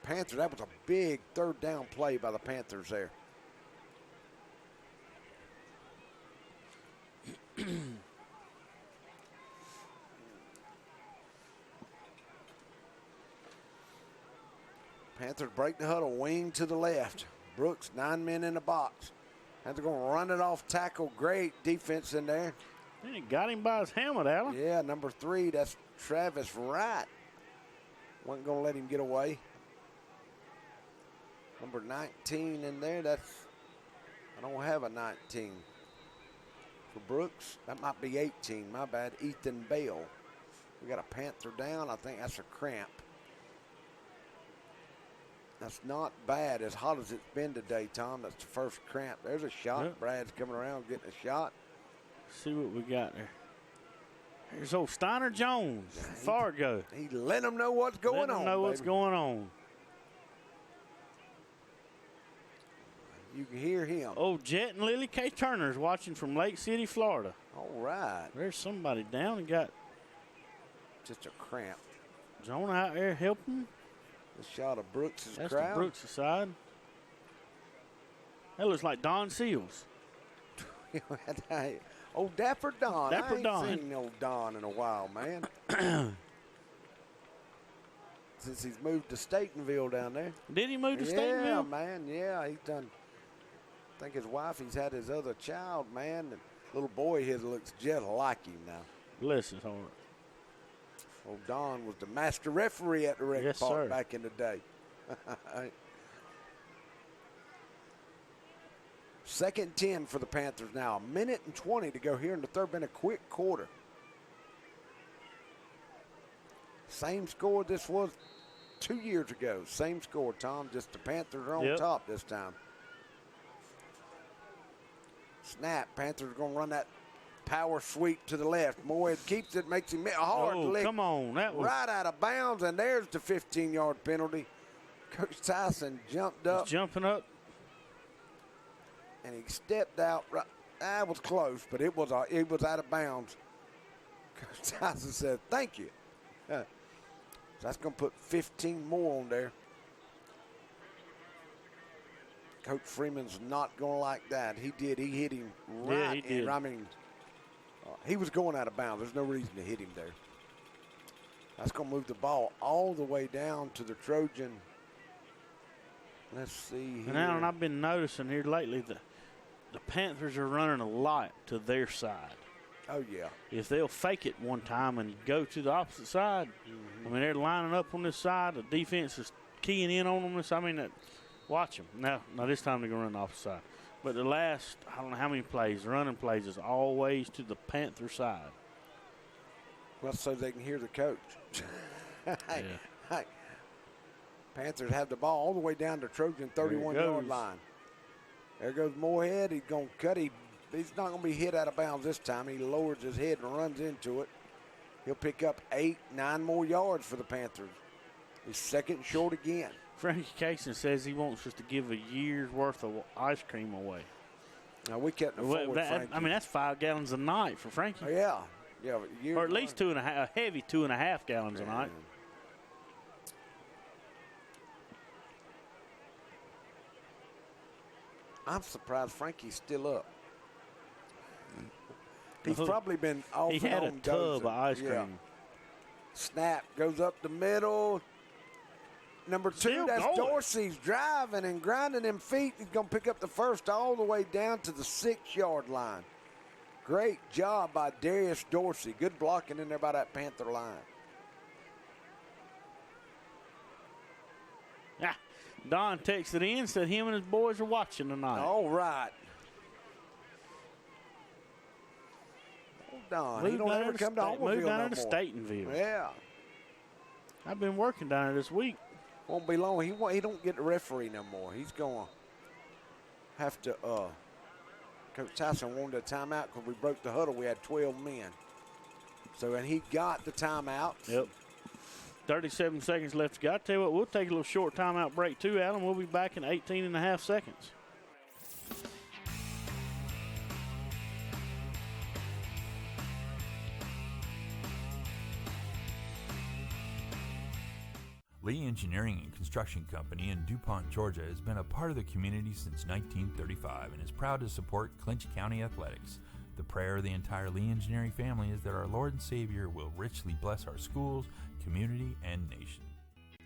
Panthers, that was a big 3rd down play by the Panthers there. Panthers break the huddle, wing to the left. Brooks, 9 men in the box. And they're going to run it off tackle. Great defense in there. He got him by his helmet, Alan. Yeah, number 3, that's Travis Wright. Wasn't going to let him get away. Number 19 in there, I don't have a 19 for Brooks. That might be 18, my bad, Ethan Bell. We got a Panther down. I think that's a cramp. That's not bad, as hot as it's been today, Tom. That's the first cramp. There's a shot. Yep. Brad's coming around getting a shot. See what we got there. Here's old Steiner Jones, Fargo. He let them know what's going on. What's going on. You can hear him. Oh, Jet and Lily K. Turner's watching from Lake City, Florida. All right. There's somebody down and got just a cramp. Jonah out there helping. The shot of Brooks' That's crowd. the Brooks' side. That looks like Don Seals. Oh, Dapper Don. Dapper Don. I ain't seen no Don in a while, man. Since he's moved to Statenville down there. Did he move to Yeah, Statenville? man. Yeah, he's done. I think his wife, he's had his other child, man. The little boy here looks just like him now. Bless his heart. Old Don was the master referee at the rec Yes, park sir. back in the day. 2nd and 10 for the Panthers now. 1:20 to go here in the third. Been a quick quarter. Same score this was 2 years ago. Same score, Tom. Just the Panthers are on top this time. Snap. Panthers are going to run that power sweep to the left. Moorhead keeps it, makes him hard lick. Come on. That was right out of bounds, and there's the 15-yard penalty. Coach Tyson jumped up. He's jumping up. And he stepped out. Right, that was close, but it was out of bounds. Coach Tyson said, thank you. So that's going to put 15 more on there. Coach Freeman's not going to like that. He did. He hit him right. Yeah, he did. I mean, he was going out of bounds. There's no reason to hit him there. That's going to move the ball all the way down to the Trojan. Let's see here. And Alan, I've been noticing here lately that the Panthers are running a lot to their side. Oh, yeah. If they'll fake it one time and go to the opposite side, I mean, they're lining up on this side. The defense is keying in on them. I mean, watch them. Now this time they're going to run the opposite side. But the last, I don't know how many plays, running plays is always to the Panther side. Well, so they can hear the coach. Hey, Panthers have the ball all the way down to Trojan 31-yard line. There goes Moorhead. He's going to cut. He's not going to be hit out of bounds this time. He lowers his head and runs into it. He'll pick up 8-9 more yards for the Panthers. He's second short again. Frankie Kaysen says he wants us to give a year's worth of ice cream away. Now, we can't afford Frankie. I mean, that's 5 gallons a night for Frankie. Oh, yeah. Yeah, or at least 2.5, a heavy 2.5 gallons a night. I'm surprised Frankie's still up. He's probably been off He and had a on tub dozing. of ice cream. Yeah. Snap goes up the middle. Number 2, Still that's going. Dorsey's driving and grinding them feet. He's going to pick up the first all the way down to the 6-yard line. Great job by Darius Dorsey. Good blocking in there by that Panther line. Don texted in, said him and his boys are watching tonight. All right. Oh, Don. He don't ever come to Albertville Moved down no to more. Statenville. Yeah. I've been working down there this week. Won't be long. He don't get the referee no more. He's going to have to Coach Tyson wanted a timeout because we broke the huddle. We had 12 men. So, and he got the timeout. Yep. 37 seconds left to go. I tell you what, we'll take a little short timeout break too, Alan. We'll be back in 18.5 seconds. Lee Engineering and Construction Company in DuPont, Georgia has been a part of the community since 1935 and is proud to support Clinch County athletics. The prayer of the entire Lee Engineering family is that our Lord and Savior will richly bless our schools, community, and nation.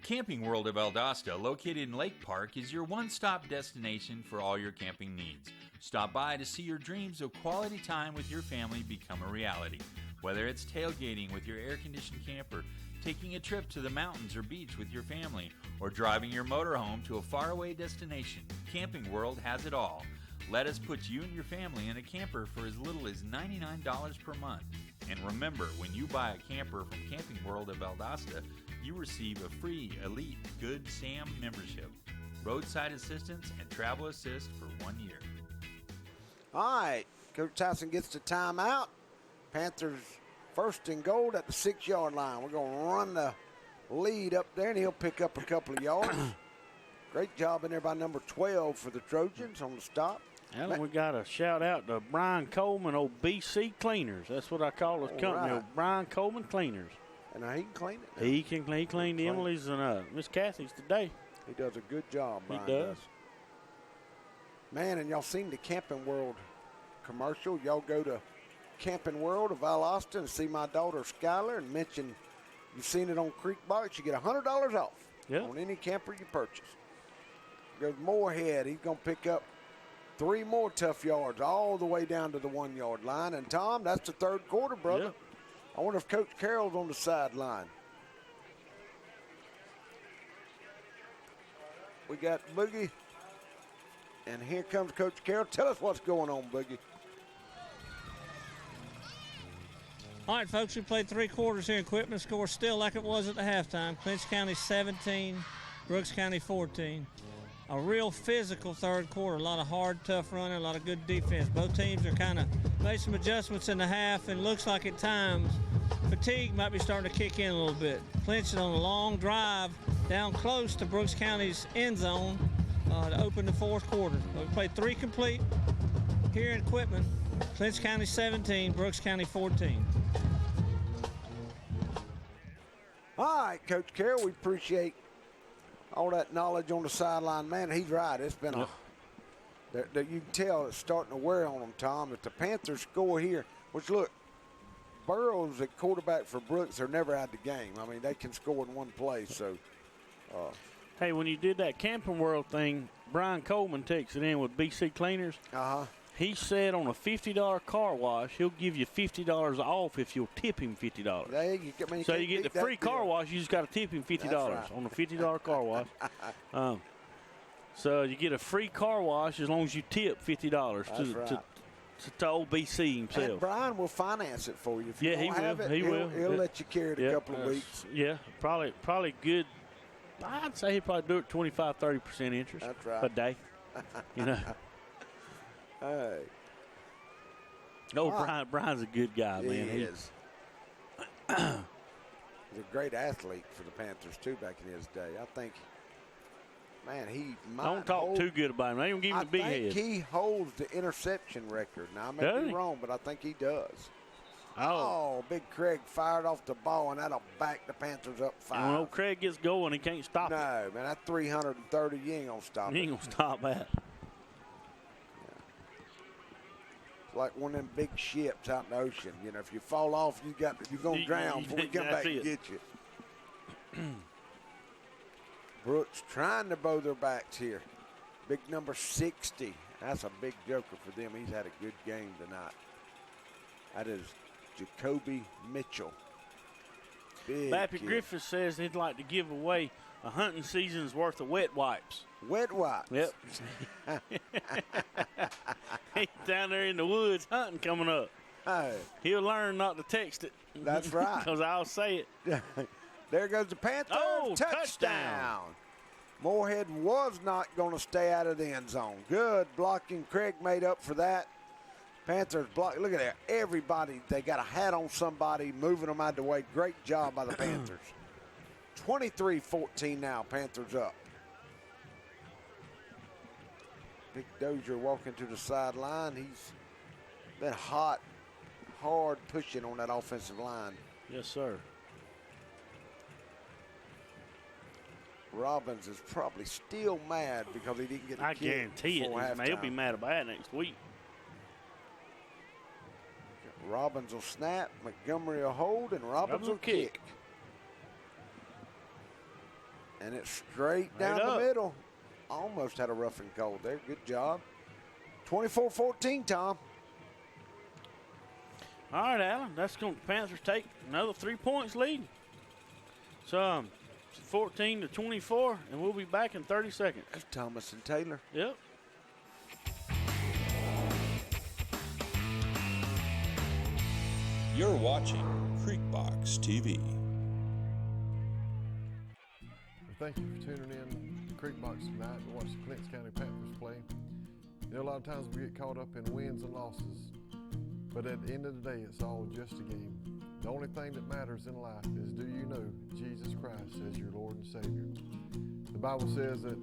Camping World of Valdosta, located in Lake Park, is your one-stop destination for all your camping needs. Stop by to see your dreams of quality time with your family become a reality. Whether it's tailgating with your air-conditioned camper, taking a trip to the mountains or beach with your family, or driving your motorhome to a faraway destination, Camping World has it all. Let us put you and your family in a camper for as little as $99 per month. And remember, when you buy a camper from Camping World of Valdosta, you receive a free Elite Good Sam membership, roadside assistance, and travel assist for 1 year. All right. Coach Tyson gets the timeout. Panthers First and goal at the 6-yard line. We're going to run the lead up there, and he'll pick up a couple of yards. Great job in there by number 12 for the Trojans on the stop. And we got a shout out to Brian Coleman, old BC Cleaners. That's what I call his company, old Brian Coleman Cleaners. And now he can clean it. He cleaned Emily's and Miss Kathy's today. He does a good job, Brian He does. Man, and y'all seen the Camping World commercial. Y'all go to Camping World of Valdosta and see my daughter Skylar and mention you've seen it on Creek Box. You get $100 off on any camper you purchase. Goes Moorhead. He's going to pick up 3 more tough yards all the way down to the 1-yard line. And, Tom, that's the third quarter, brother. Yep. I wonder if Coach Carroll's on the sideline. We got Boogie. And here comes Coach Carroll. Tell us what's going on, Boogie. All right, folks, we played 3 quarters here in Quitman. Score still like it was at the halftime. Clinch County 17, Brooks County 14. A real physical third quarter. A lot of hard, tough running, a lot of good defense. Both teams are kind of made some adjustments in the half, and looks like at times fatigue might be starting to kick in a little bit. Clinch is on a long drive down close to Brooks County's end zone to open the fourth quarter. We played 3 complete here in Quitman. Clinch County 17, Brooks County 14. All right, Coach Carroll, we appreciate all that knowledge on the sideline. Man, he's right. It's been you can tell it's starting to wear on them, Tom. If the Panthers score here, which look, Burrows at quarterback for Brooks, they're never out the game. I mean, they can score in one play. So, hey, when you did that Camping World thing, Brian Coleman texted in with BC Cleaners. He said on a $50 car wash, he'll give you $50 off if you'll tip him $50. There you go. I mean, so you get the free car wash, you just got to tip him $50 on a $50 car wash. So you get a free car wash as long as you tip $50 to old BC himself. And Brian will finance it for you. If you he don't have will. It, He will. He'll let you carry it a couple of weeks. Yeah, probably good. I'd say he'd probably do it 25-30% interest a day. You know. Hey. Brian's a good guy, man. He is. He's a great athlete for the Panthers, too, back in his day. I think, man, he might don't talk too good about him. I don't give him the big head. I think he holds the interception record. Now, I may be wrong, but I think he does. Oh, Big Craig fired off the ball, and that'll back the Panthers up 5. And when old Craig gets going, he can't stop it. No, man, that 330, you ain't going to stop it. He ain't going to stop that. Like one of them big ships out in the ocean. You know, if you fall off, you're going to drown before we come back and get you. Brooks trying to bow their backs here. Big number 60. That's a big joker for them. He's had a good game tonight. That is Jacoby Mitchell. Bappy Griffith says he'd like to give away a hunting season's worth of wet wipes. Wet wipes? Yep. He's down there in the woods hunting coming up. Hey. He'll learn not to text it. That's right. Because I'll say it. There goes the Panthers. Oh, touchdown. Moorhead was not going to stay out of the end zone. Good blocking. Craig made up for that. Panthers block. Look at that. Everybody, they got a hat on somebody, moving them out of the way. Great job by the Panthers. 23-14 now. Panthers up. Big Dozier walking to the sideline. He's been hard pushing on that offensive line. Yes, sir. Robbins is probably still mad because he didn't get a I kick. guarantee it. He'll be mad about it next week. Robbins will snap, Montgomery will hold, and Robbins will kick. And it's straight down the middle. Almost had a rough and cold there. Good job. 24-14, Tom. All right, Alan. That's going to Panthers take another 3 points lead. So 14-24, and we'll be back in 30 seconds. That's Thomas and Taylor. Yep. You're watching Creekbox TV. Thank you for tuning in to Creekbox tonight to watch the Clinch County Panthers play. You know, a lot of times we get caught up in wins and losses, but at the end of the day, it's all just a game. The only thing that matters in life is, do you know Jesus Christ as your Lord and Savior? The Bible says that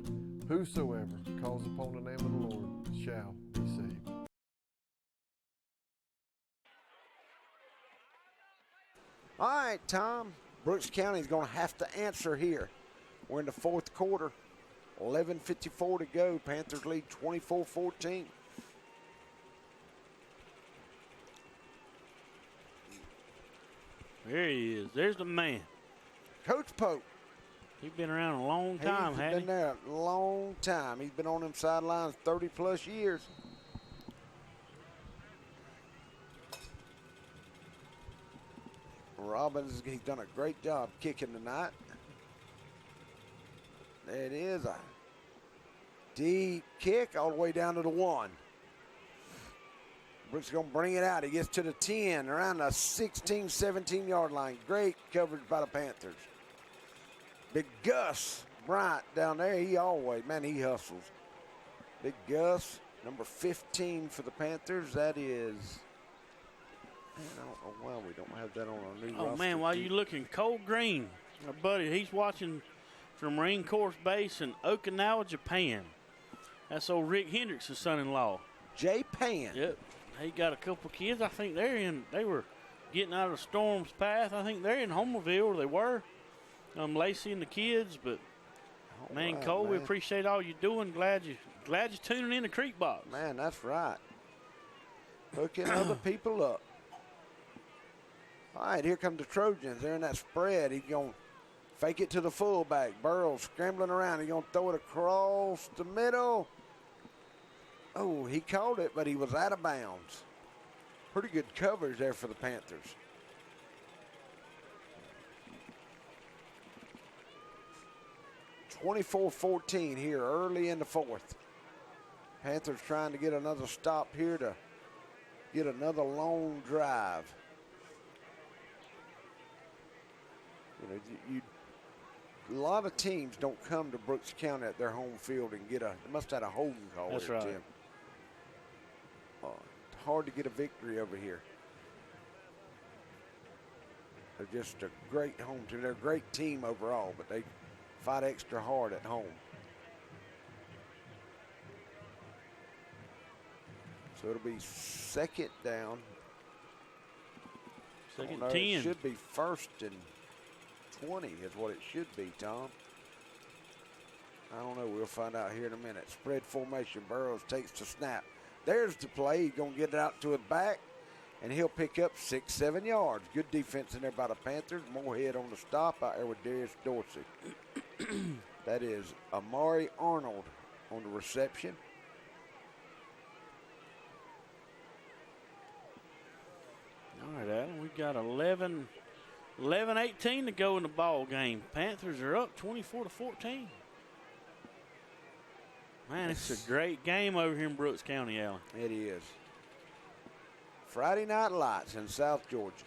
whosoever calls upon the name of the Lord shall be saved. All right, Tom. Brooks County is going to have to answer here. We're in the fourth quarter. 11:54 to go. Panthers lead 24-14. There he is. There's the man. Coach Pope. He's been around a long time, He's hasn't been there a long time. He's been on them sidelines 30-plus years. Robbins, he's done a great job kicking tonight. There it is, a deep kick all the way down to the 1. Brooks going to bring it out. He gets to the 10, around the 16, 17-yard line. Great coverage by the Panthers. Big Gus Bryant down there, he hustles. Big Gus, number 15 for the Panthers. That is, man, I don't know why we don't have that on our new roster. Oh, man, while you looking, Cole Green, our buddy, he's watching from Marine Corps Base in Okinawa, Japan. That's old Rick Hendricks' son-in-law. Jay Pan. Yep. He got a couple kids. I think they were getting out of the storm's path. I think they're in Homerville, or they were. Lacey and the kids, but man, right, Cole, man. we appreciate all you're doing. Glad you're tuning in to Creek Box. Man, that's right. Hooking other people up. All right, here come the Trojans. They're in that spread. He's going to fake it to the fullback. Burrow scrambling around. He's going to throw it across the middle. Oh, he caught it, but he was out of bounds. Pretty good coverage there for the Panthers. (24-14) here early in the fourth. Panthers trying to get another stop here to get another long drive. You know, a lot of teams don't come to Brooks County at their home field and get they must have had a holding call. That's there, right. Tim. Hard to get a victory over here. They're just a great home team. They're a great team overall, but they fight extra hard at home. So it'll be second down. Second Oh, no, 10. It should be first and 20 is what it should be, Tom. I don't know. We'll find out here in a minute. Spread formation. Burrows takes the snap. There's the play. He's going to get it out to his back, and he'll pick up 6-7 yards. Good defense in there by the Panthers. Moorhead on the stop out there with Darius Dorsey. That is Amari Arnold on the reception. All right, Adam, we got 11-18 to go in the ball game. Panthers are up 24-14. Man, it's a great game over here in Brooks County, Alan. It is. Friday Night Lights in South Georgia.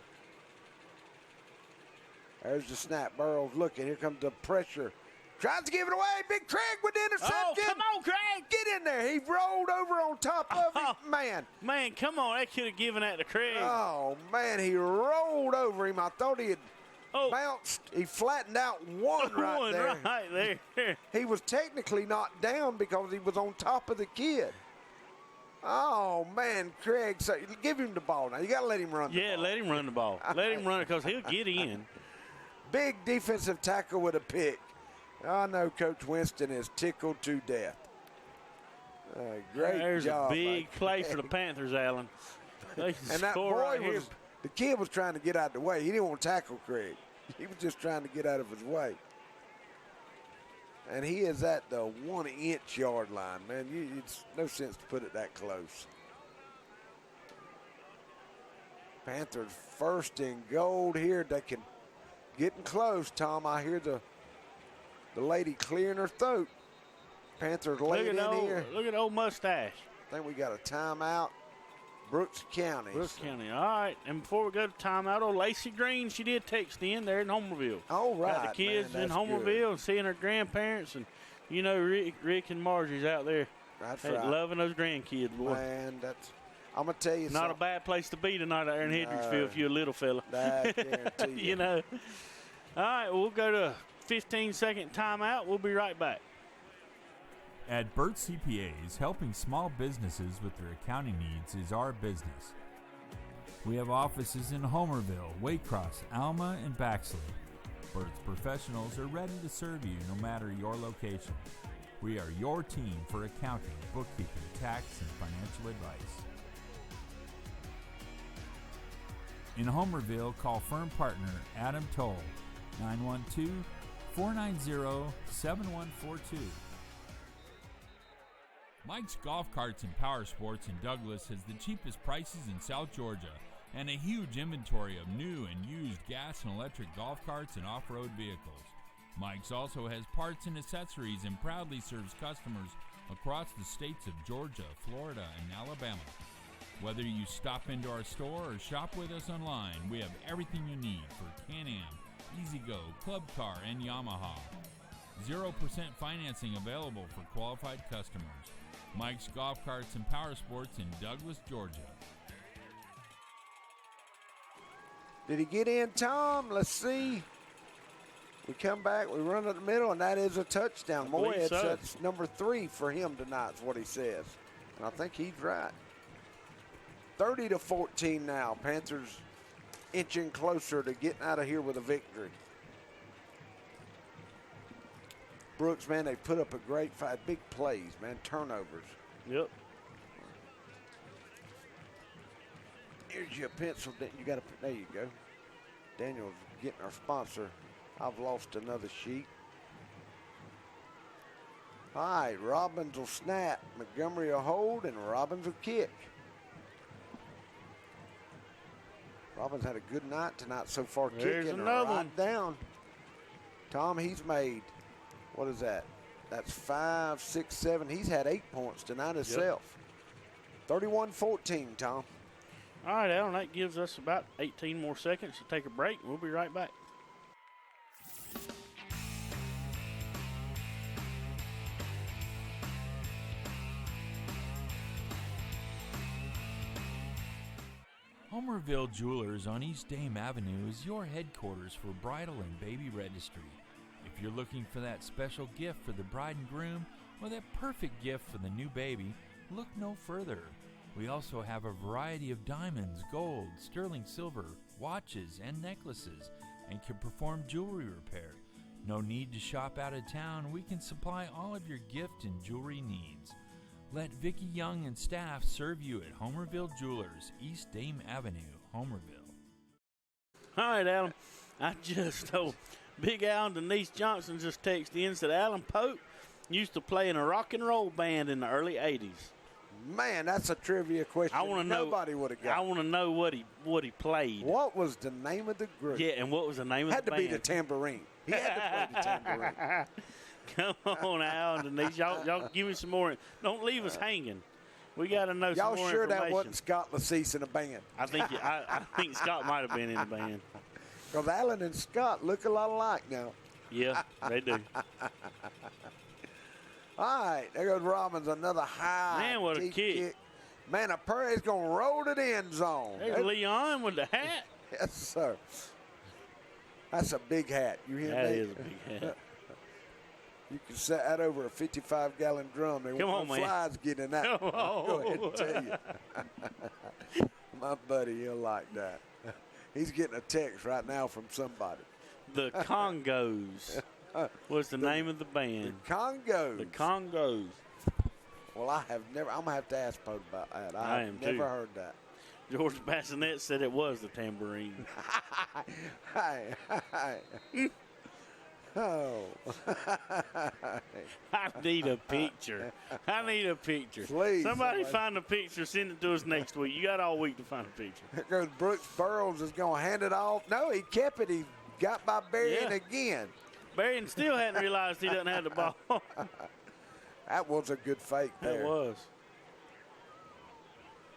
There's the snap. Burrows looking. Here comes the pressure. Tries to give it away. Big Craig with the interception. Oh, come on, Craig. Get in there. He rolled over on top of him. Man. Man, come on. That could have given that to Craig. Oh, man. He rolled over him. I thought he had bounced. He flattened out one right there. Right there. He was technically knocked down because he was on top of the kid. Oh, man, Craig. So give him the ball now. You got to let him run the ball. Yeah, let him run the ball. Let him run it because he'll get in. Big defensive tackle with a pick. I know Coach Winston is tickled to death. Great There's job. a big play for the Panthers, Alan. They And that score boy right here. the kid was trying to get out of the way. He didn't want to tackle Craig. He was just trying to get out of his way. And he is at the 1-inch yard line, man. It's no sense to put it that close. Panthers first and gold here. They can getting close, Tom. I hear the lady clearing her throat. Panthers laid in here. Look at old mustache. I think we got a timeout. Brooks County. Brooks County. All right. And before we go to timeout, old Lacey Green, she did text in there in Homerville. All right, got the kids man, in that's Homerville good. and seeing her grandparents. And, Rick and Marjorie's out there. That's hey, right. loving those grandkids, boy. Man, I'm going to tell you Not something. a bad place to be tonight out there in Hendricksville if you're a little fella. I guarantee you. You know. All right, we'll go to a 15-second timeout. We'll be right back. At Burt CPAs, helping small businesses with their accounting needs is our business. We have offices in Homerville, Waycross, Alma, and Baxley. Burt's professionals are ready to serve you no matter your location. We are your team for accounting, bookkeeping, tax, and financial advice. In Homerville, call firm partner Adam Toll, 912-490-7142. Mike's Golf Carts and Power Sports in Douglas has the cheapest prices in South Georgia and a huge inventory of new and used gas and electric golf carts and off-road vehicles. Mike's also has parts and accessories and proudly serves customers across the states of Georgia, Florida, and Alabama. Whether you stop into our store or shop with us online, we have everything you need for Can-Am, E-Z-Go, Club Car, and Yamaha. 0% financing available for qualified customers. Mike's Golf Carts and Power Sports in Douglas, Georgia. Did he get in, Tom? Let's see. We come back, we run up the middle, and that is a touchdown. Moyes, so. that's number 3 for him tonight is what he says. And I think he's right. 30-14 now. Panthers inching closer to getting out of here with a victory. Brooks, man, they put up a great fight. Big plays, man, turnovers. Yep. Here's your pencil. You got to. There you go. Daniel's getting our sponsor. I've lost another sheet. All right, Robbins will snap. Montgomery will hold, and Robbins will kick. Robbins had a good night tonight so far. There's kicking another right one. down. Tom, he's made, what is that? That's 5, 6, 7. He's had 8 points tonight himself. 31-14, Tom. All right, Alan, that gives us about 18 more seconds to take a break. We'll be right back. Homerville Jewelers on East Dame Avenue is your headquarters for bridal and baby registry. If you're looking for that special gift for the bride and groom or that perfect gift for the new baby, look no further. We also have a variety of diamonds, gold, sterling silver, watches, and necklaces, and can perform jewelry repair. No need to shop out of town. We can supply all of your gift and jewelry needs. Let Vicki Young and staff serve you at Homerville Jewelers, East Dame Avenue, Homerville. All right, Alan. I just told Big Al and Denise Johnson just texted in and said Alan Pope used to play in a rock and roll band in the early 80s. Man, that's a trivia question. I want to know. Nobody would have got. I want to know what he played. What was the name of the group? Yeah, and what was the name of the band? Had to be the tambourine. He had to play the tambourine. Come on, Al and Denise. Y'all give me some more. Don't leave us hanging. We got to know some more Y'all sure information. that wasn't Scott Lacease in a band? I think Scott might have been in the band. Because Alan and Scott look a lot alike now. Yeah, they do. All right, there goes Robbins, another high. Man, what a deep kick. Man, Perry's going to roll to the end zone. There's Leon with the hat. Yes, sir. That's a big hat. You hear That me? is a big hat. You can set that over a 55-gallon drum. There Come won't on, no man. flies get in that. Come I'll go ahead on. and tell you. My buddy, he'll like that. He's getting a text right now from somebody. The Congos was the name of the band. The Congos. The Congos. Well, I'm going to have to ask Pope about that. I I've am never too. heard that. George Bassinet said it was the tambourine. Hi. Oh. I need a picture. Please. Somebody find a picture, send it to us next week. You got all week to find a picture. There goes Brooks Burrows is going to hand it off. No, he kept it. He got by Berrien again. Berrien still hadn't realized he doesn't have the ball. That was a good fake there. It was.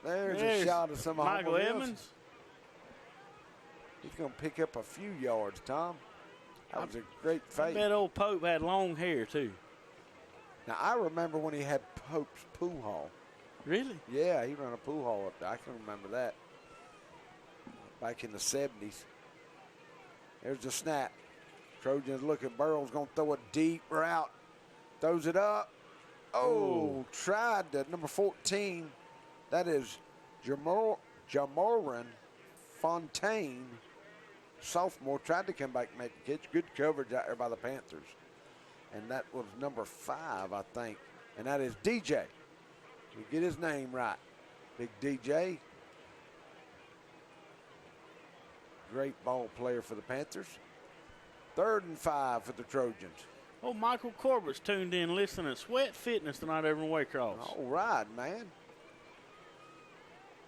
There's a shot of some of Michael Homerville's. Evans. He's going to pick up a few yards, Tom. That was a great I fake. bet old Pope had long hair, too. Now, I remember when he had Pope's pool hall. Really? Yeah, he ran a pool hall up there. I can remember that. Back in the 70s. There's the snap. Trojans looking. Burrow's going to throw a deep route. Throws it up. Oh, tried to number 14. That is Jamoran Fontaine, sophomore, tried to come back and make the catch. Good coverage out there by the Panthers. And that was number 5, I think. And that is DJ. We get his name right. Big DJ. Great ball player for the Panthers. 3rd and 5 for the Trojans. Oh, Michael Corbett's tuned in listening at Sweat Fitness tonight over in Waycross. All right, man.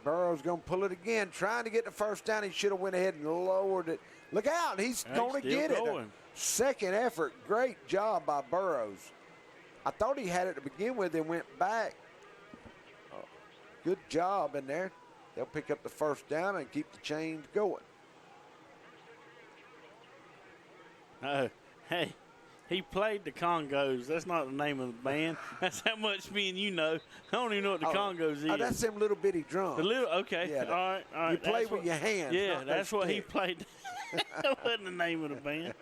Burrow's going to pull it again, trying to get the first down. He should have went ahead and lowered it. Look out, he's going to get it. Second effort, great job by Burrows. I thought he had it to begin with and went back. Good job in there. They'll pick up the first down and keep the chains going. Hey, he played the Congos. That's not the name of the band. That's how much me and you know. I don't even know what the Congos is. Oh, that's them little bitty drums. The little, okay. Yeah, all right. You play with your hands. Yeah, that's what he played. That wasn't the name of the band.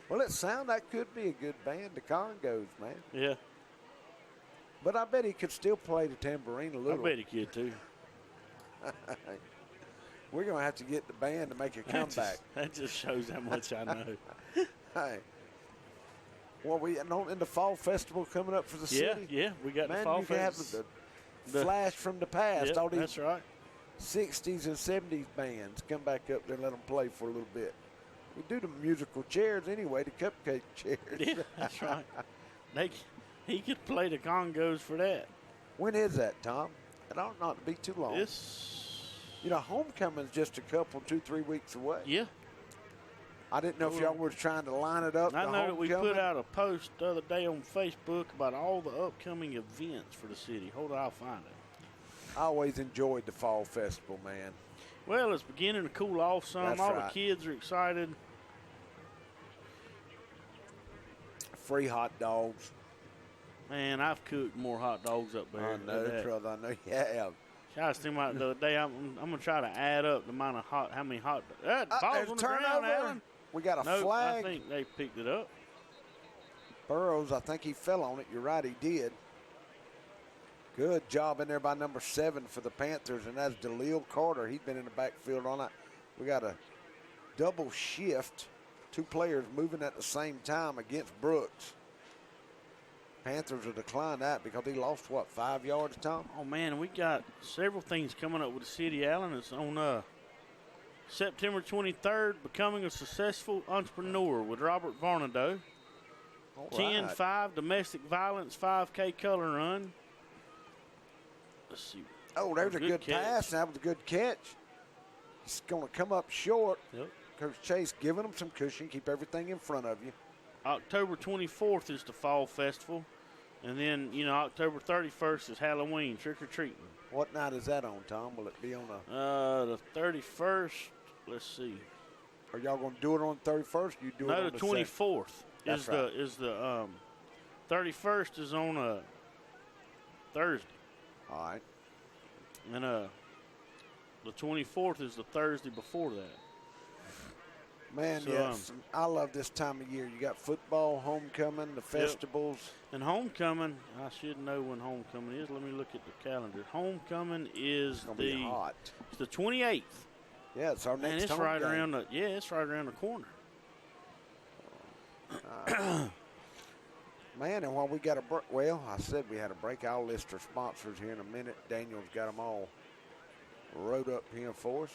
Well, that could be a good band, the Congos, man. Yeah. But I bet he could still play the tambourine a little. I bet he could, too. We're going to have to get the band to make a comeback. That just shows how much I know. Hey. Well, we in the fall festival coming up for the city. Yeah, we got the fall festival. The flash from the past. Yep, all these that's right. 60s and 70s bands come back up there and let them play for a little bit. We do the musical chairs anyway, the cupcake chairs. Yeah, that's right. He could play the Congos for that. When is that, Tom? It ought not to be too long. Homecoming's just a couple, 2-3 weeks away. Yeah. I didn't know if y'all were trying to line it up. I know that we put out a post the other day on Facebook about all the upcoming events for the city. Hold on, I'll find it. I always enjoyed the fall festival, man. Well, it's beginning to cool off some. That's all right. The kids are excited. Free hot dogs. Man, I've cooked more hot dogs up there. I know, brother. I know you have. I was thinking about the other day. I'm gonna try to add up the amount of how many hot dogs. Balls on the ground, Alan. We got a flag. flag. I think they picked it up. Burrows, I think he fell on it. You're right, he did. Good job in there by number 7 for the Panthers, and that's DeLille Carter. He's been in the backfield all night. We got a double shift. 2 players moving at the same time against Brooks. Panthers will decline that because he lost, 5 yards, Tom? Oh, man, we got several things coming up with the city, Allen. It's on September 23rd, Becoming a Successful Entrepreneur with Robert Varnado. 10-5, Domestic Violence 5K Color Run. Let's see. Oh, there's a good pass. That was a good catch. He's going to come up short. Yep. Coach Chase giving him some cushion, keep everything in front of you. October 24th is the Fall Festival. And then, October 31st is Halloween, trick-or-treating. What night is that on, Tom? Will it be on the 31st, let's see. Are y'all going to do it on the 31st? You do it on the 24th. That's right. 31st is on a Thursday. All right. And the 24th is the Thursday before that. Man, yes. I love this time of year. You got football, homecoming, the festivals. Yep. And homecoming, I should know when homecoming is. Let me look at the calendar. Homecoming is be hot. It's the 28th. Yeah, it's our next and it's home right game. around the it's right around the corner. Man, and while we got I said we had a break. I'll list our sponsors here in a minute. Daniel's got them all wrote up here for us.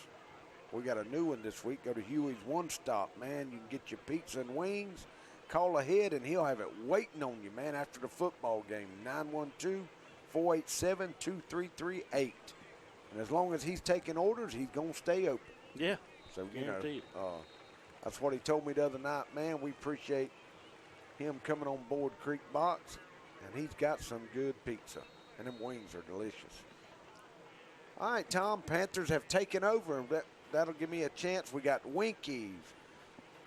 We got a new one this week. Go to Huey's One Stop, man. You can get your pizza and wings. Call ahead, and he'll have it waiting on you, man, after the football game. 912-487-2338. And as long as he's taking orders, he's going to stay open. Yeah. So, that's what he told me the other night. Man, we appreciate him coming on board Creek Box, and he's got some good pizza, and them wings are delicious. All right, Tom, Panthers have taken over. That'll give me a chance. We got Winkies,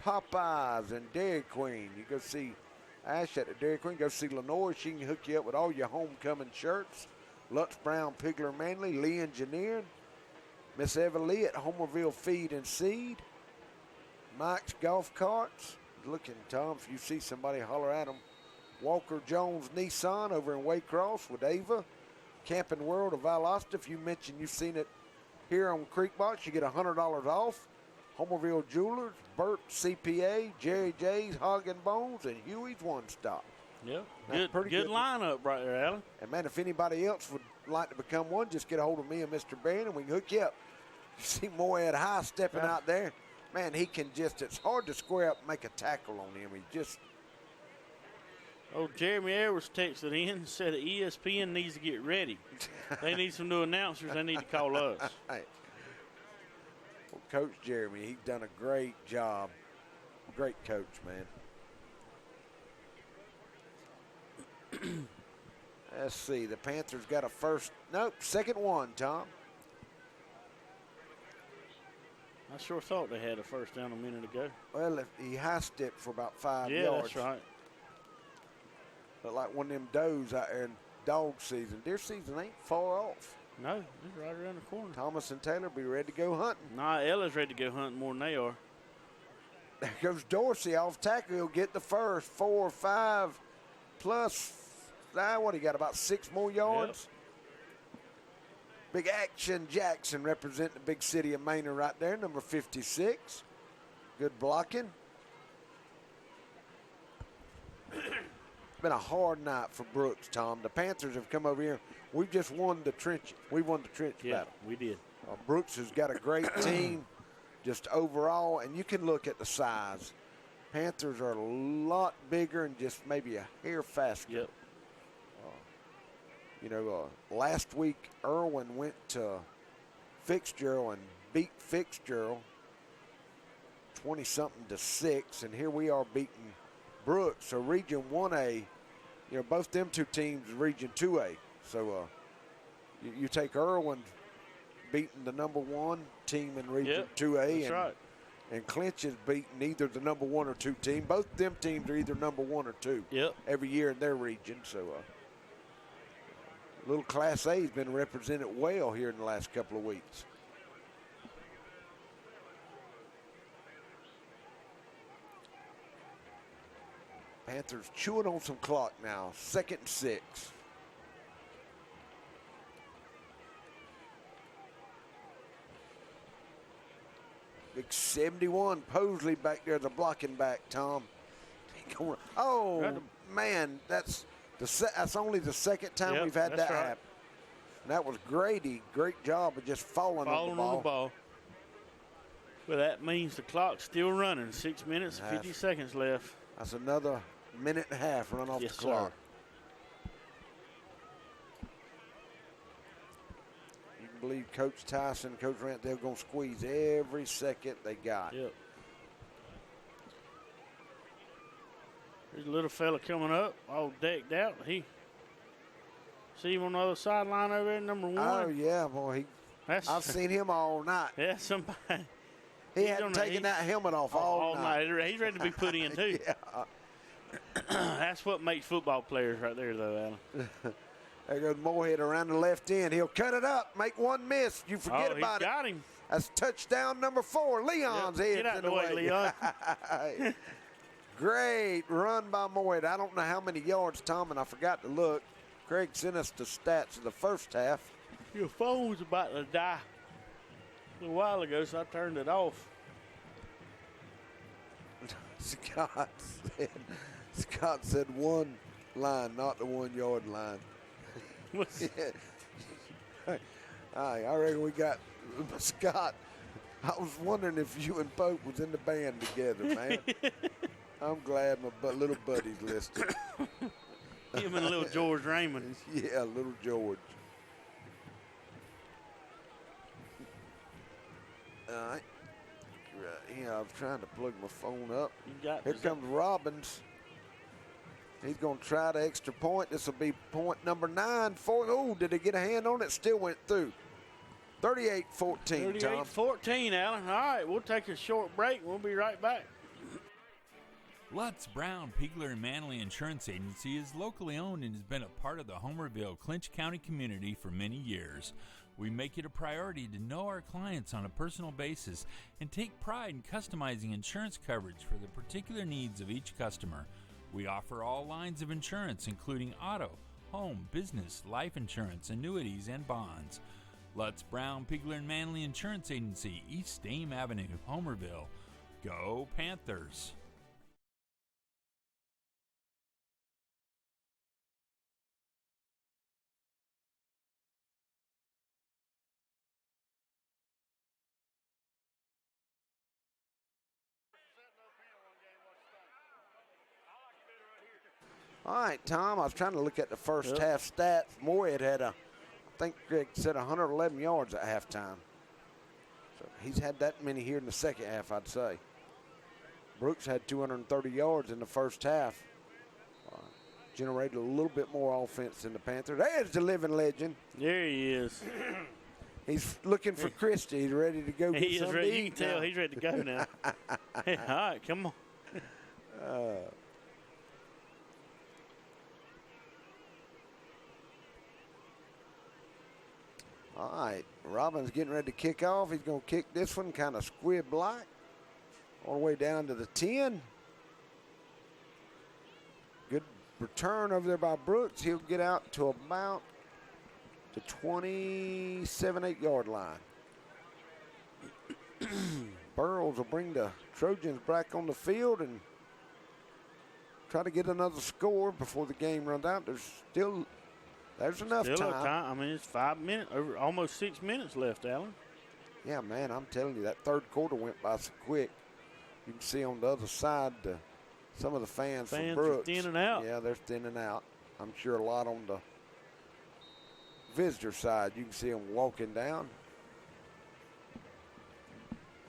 Popeyes, and Dairy Queen. You go see Ash at the Dairy Queen. Go see Lenore. She can hook you up with all your homecoming shirts. Lutz Brown, Pigler Manley, Lee Engineering, Miss Eva Lee at Homerville Feed and Seed, Mike's Golf Carts. Looking, Tom, if you see somebody, holler at them. Walker Jones Nissan over in Waycross with Ava. Camping World of Valdosta. If you mention you've seen it here on Creekbox, you get $100 off. Homerville Jewelers, Burt CPA, Jerry J's, Hog and Bones, and Huey's One Stop. Yep, Good lineup right there, Alan. And, man, if anybody else would like to become one, just get a hold of me and Mr. Barron, and we can hook you up. You see Moed High stepping out there. Man, he can just, it's hard to square up and make a tackle on him. He just. Oh, Jeremy Edwards texted in and said that ESPN needs to get ready. They need some new announcers. They need to call us. Hey. Well, Coach Jeremy, he's done a great job. Great coach, man. Let's see. The Panthers got a second one, Tom. I sure thought they had a first down a minute ago. Well, he high-stepped for about 5 yards. Yeah, that's right. But like one of them does out there in dog season. Deer season ain't far off. No, it's right around the corner. Thomas and Taylor be ready to go hunting. Nah, Ella's ready to go hunting more than they are. There goes Dorsey off tackle. He'll get the first 4 or 5 plus. What, he got about 6 more yards? Yep. Big Action Jackson representing the big city of Maynard right there, number 56. Good blocking. It's been a hard night for Brooks, Tom. The Panthers have come over here. We've just won the trench. We won the trench battle. We did. Brooks has got a great team just overall, and you can look at the size. Panthers are a lot bigger and just maybe a hair faster. Yep. Last week, Irwin went to Fitzgerald and beat Fitzgerald 20-something to 6, and here we are beating Brooks. So Region 1A, both them two teams Region 2A. So you take Irwin beating the number 1 team in Region 2A. That's right. And Clinch is beating either the number 1 or 2 team. Both them teams are either number 1 or 2 every year in their region. So little Class A has been represented well here in the last couple of weeks. Panthers chewing on some clock now. 2nd and 6. Big 71. Posley back there, the blocking back, Tom. Oh, man, that's only the second time we've had that happen. And that was Grady. Great job of just falling on the ball. Well, that means the clock's still running. 6 minutes and 50 seconds left. That's another minute and a half run off the clock. You can believe Coach Tyson, Coach Rant, they're going to squeeze every second they got. Yep. There's a little fella coming up, all decked out. See him on the other sideline over there, number 1. Oh, yeah, boy. I've seen him all night. Yeah, somebody. He hadn't taken that helmet off all night. He's ready to be put in, too. That's what makes football players right there, though, Alan. There goes Moorhead around the left end. He'll cut it up, make one miss. You forget about it. Got him. That's touchdown number 4. Leon's head. Get out of the way, Leon. Great run by Moorhead. I don't know how many yards, Tom, and I forgot to look. Craig sent us the stats of the first half. Your phone was about to die a little while ago, so I turned it off. Scott said 1 line, not the 1 yard line. I reckon we got Scott. I was wondering if you and Pope was in the band together, man. I'm glad my little buddy's listed. Him and little George Raymond. Yeah, little George. All right. I was trying to plug my phone up. Here comes Robbins. He's going to try the extra point. This will be point number 9. Did he get a hand on it? Still went through. 38-14, Tom. 38-14, Alan. All right, we'll take a short break. We'll be right back. Lutz, Brown, Pigler, and Manley Insurance Agency is locally owned and has been a part of the Homerville, Clinch County community for many years. We make it a priority to know our clients on a personal basis and take pride in customizing insurance coverage for the particular needs of each customer. We offer all lines of insurance, including auto, home, business, life insurance, annuities, and bonds. Lutz, Brown, Pigler, and Manley Insurance Agency, East Dame Avenue, Homerville. Go Panthers! All right, Tom, I was trying to look at the first half stats. Moorhead had I think Greg said 111 yards at halftime. So he's had that many here in the second half, I'd say. Brooks had 230 yards in the first half. Generated a little bit more offense than the Panthers. There's the living legend. There he is. He's looking for Christie. He's ready to go get something to eat. You can tell he's ready to go now. All right, come on. All right, Robbins getting ready to kick off. He's going to kick this one kind of squib-like all the way down to the 10. Good return over there by Brooks. He'll get out to about the 27-8-yard line. Burrows will bring the Trojans back on the field and try to get another score before the game runs out. There's enough time. time. I mean, it's 5 minutes, almost 6 minutes left, Alan. Yeah, man, I'm telling you, that third quarter went by so quick. You can see on the other side some of the fans from Brooks. Are thinning out. Yeah, they're thinning out. I'm sure a lot on the visitor side. You can see them walking down.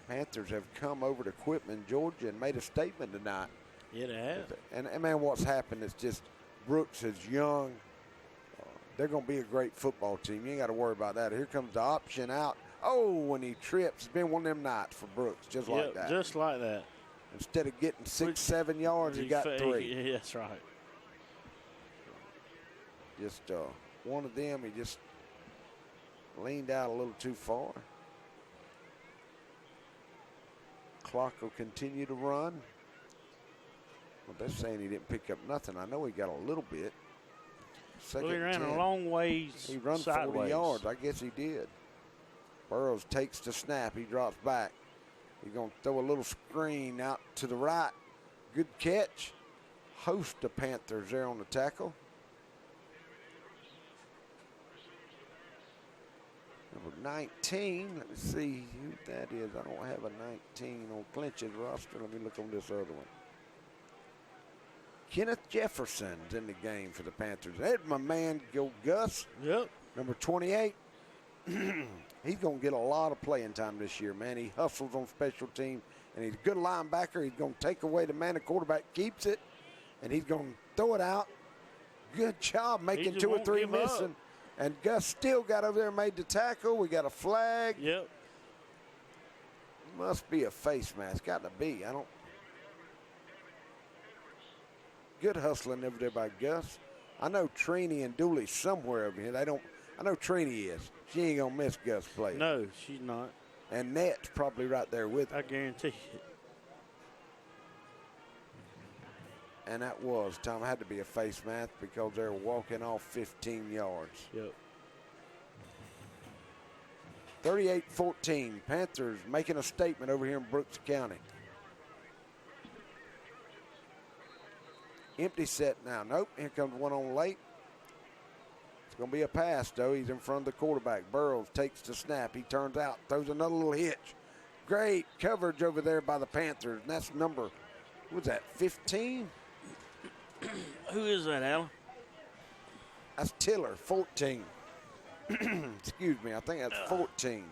Panthers have come over to Quitman, Georgia, and made a statement tonight. Yeah, they have. And man, what's happened is just Brooks is young. They're going to be a great football team. You ain't got to worry about that. Here comes the option out. Oh, when he trips, it's been one of them nights for Brooks, just like that. Just like that. Instead of getting 6-7 yards, he got 3. Yeah, that's right. Just one of them, he just leaned out a little too far. Clock will continue to run. Well, they're saying he didn't pick up nothing. I know he got a little bit. Well, he ran a long ways He run sideways. 40 yards. I guess he did. Burrows takes the snap. He drops back. He's going to throw a little screen out to the right. Good catch. Host the Panthers there on the tackle. Number 19. Let me see who that is. I don't have a 19 on Clinch's roster. Let me look on this other one. Kenneth Jefferson's in the game for the Panthers. There's my man, Gus. Yep. Number 28. He's going to get a lot of playing time this year, man. He hustles on special team, and he's a good linebacker. He's going to take away the man. The quarterback keeps it, and he's going to throw it out. Good job making 2 or 3 missing. And Gus still got over there and made the tackle. We got a flag. Yep. Must be a face mask. Got to be. I don't. Good hustling over there by Gus. I know Trini and Dooley somewhere over here. I know Trini is. She ain't going to miss Gus playing. No, she's not. And Net's probably right there with her. I guarantee it. And that was, Tom, had to be a face mask because they're walking off 15 yards. Yep. 38-14. Panthers making a statement over here in Brooks County. Empty set now. Nope, here comes one on late. It's going to be a pass, though. He's in front of the quarterback. Burrows takes the snap. He turns out, throws another little hitch. Great coverage over there by the Panthers. And that's number, what was that, 15? Who is that, Alan? That's Tiller, 14. Excuse me, I think that's 14.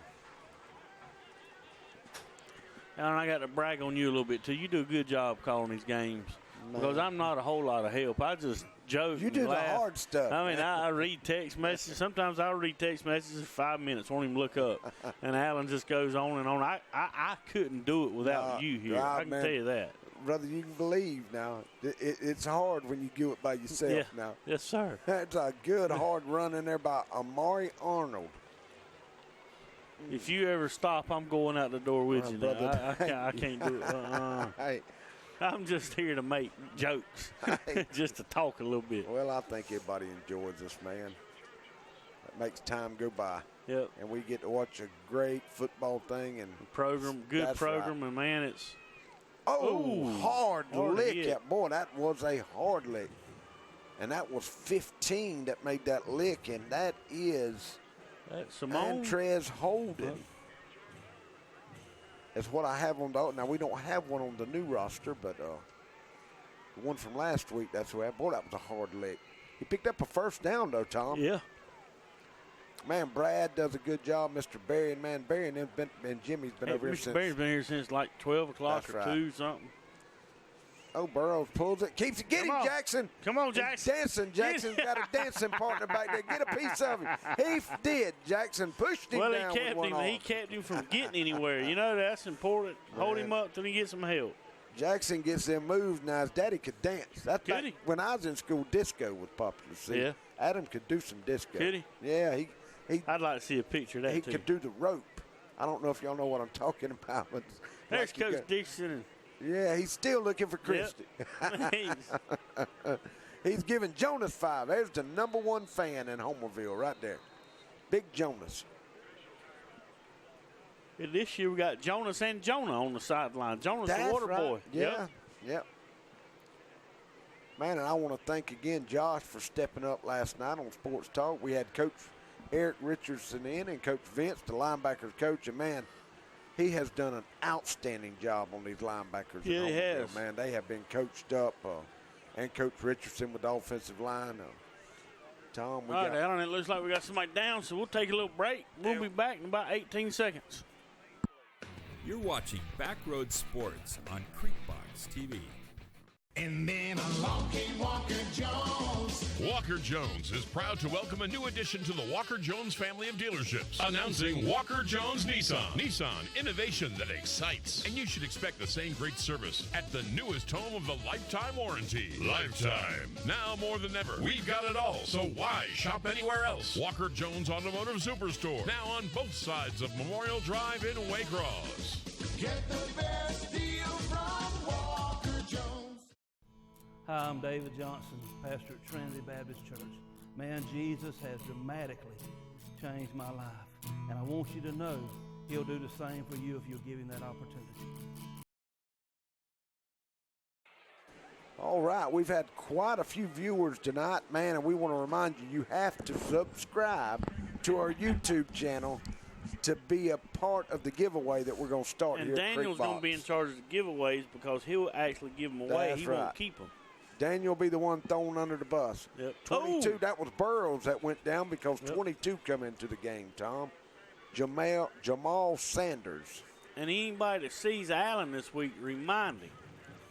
Alan, I got to brag on you a little bit, too. You do a good job calling these games. Man. Because I'm not a whole lot of help. I just joke. You do and laugh. the hard stuff. I mean, man. I read text messages. Sometimes I'll read text messages for 5 minutes, won't even look up. And Alan just goes on and on. I couldn't do it without you here. I can tell you that. Brother, you can believe now. It's hard when you do it by yourself now. Yes, sir. That's a good hard run in there by Amari Arnold. If you ever stop, I'm going out the door with you. Brother, I can't do it. Hey, I'm just here to make jokes, just to talk a little bit. well, I think everybody enjoys this, man. It makes time go by. Yep. And we get to watch a great football thing. And Good program, and man, it's hard lick. hit. Yeah, boy, that was a hard lick. And that was 15 that made that lick, and that is Simone Antrez Holden. That's what I have on the. Now we don't have one on the new roster, but the one from last week. That's where. Boy, that was a hard lick. He picked up a first down though, Tom. Yeah. Man, Brad does a good job, Mr. Barry, and man, Barry and Jimmy's been over here Mr. since. Barry's been here since like 12 o'clock That's or right. 2 something. Oh, Burrows pulls it, keeps it. Get Come him, on. Jackson. Come on, Jackson. He's dancing. Jackson's got a dancing partner back there. Get a piece of him. He did. Jackson pushed him Well, down he kept with one him. He arm. kept him from getting anywhere. You know, that's important. Hold him up till he gets some help. Jackson gets them moves now. His daddy could dance. That's Could back he? when I was in school, disco was popular. See, Yeah. Adam could do some disco. Could he? Yeah, he I'd like to see a picture of that, he too. could do the rope. I don't know if y'all know what I'm talking about. But There's like you Coach got- Dixon. Yeah, he's still looking for Christie. He's giving Jonas 5. There's the #1 fan in Homerville right there. Big Jonas. And this year we got Jonas and Jonah on the sideline. Jonas That's the water right. boy. Yeah, yep. Man, and I want to thank again Josh for stepping up last night on Sports Talk. We had Coach Eric Richardson in and Coach Vince, the linebackers coach, and man, he has done an outstanding job on these linebackers. Yeah, in he Homerville, has. Man, they have been coached up, and Coach Richardson with the offensive line. Tom, we All right, got Alan, it looks like we got somebody down, so we'll take a little break. We'll be back in about 18 seconds. You're watching Backroad Sports on Creekbox TV. And then along came Walker Jones. Walker Jones is proud to welcome a new addition to the Walker Jones family of dealerships. Announcing Walker Jones Nissan. Nissan, innovation that excites. And you should expect the same great service at the newest home of the lifetime warranty. Lifetime. Now more than ever, we've got it all. So why shop anywhere else? Walker Jones Automotive Superstore. Now on both sides of Memorial Drive in Waycross. Get the best deal from Walker Jones. Hi, I'm David Johnson, pastor at Trinity Baptist Church. Man, Jesus has dramatically changed my life. And I want you to know he'll do the same for you if you'll give him that opportunity. All right, we've had quite a few viewers tonight, man, and we want to remind you, you have to subscribe to our YouTube channel to be a part of the giveaway that we're going to start And here Daniel's at going to be in charge of the giveaways because he'll actually give them away. That's He right. won't keep them. Daniel will be the one thrown under the bus. Yep. 22, that was Burrows that went down because 22 come into the game, Tom. Jamal Sanders. And anybody that sees Allen this week, remind him.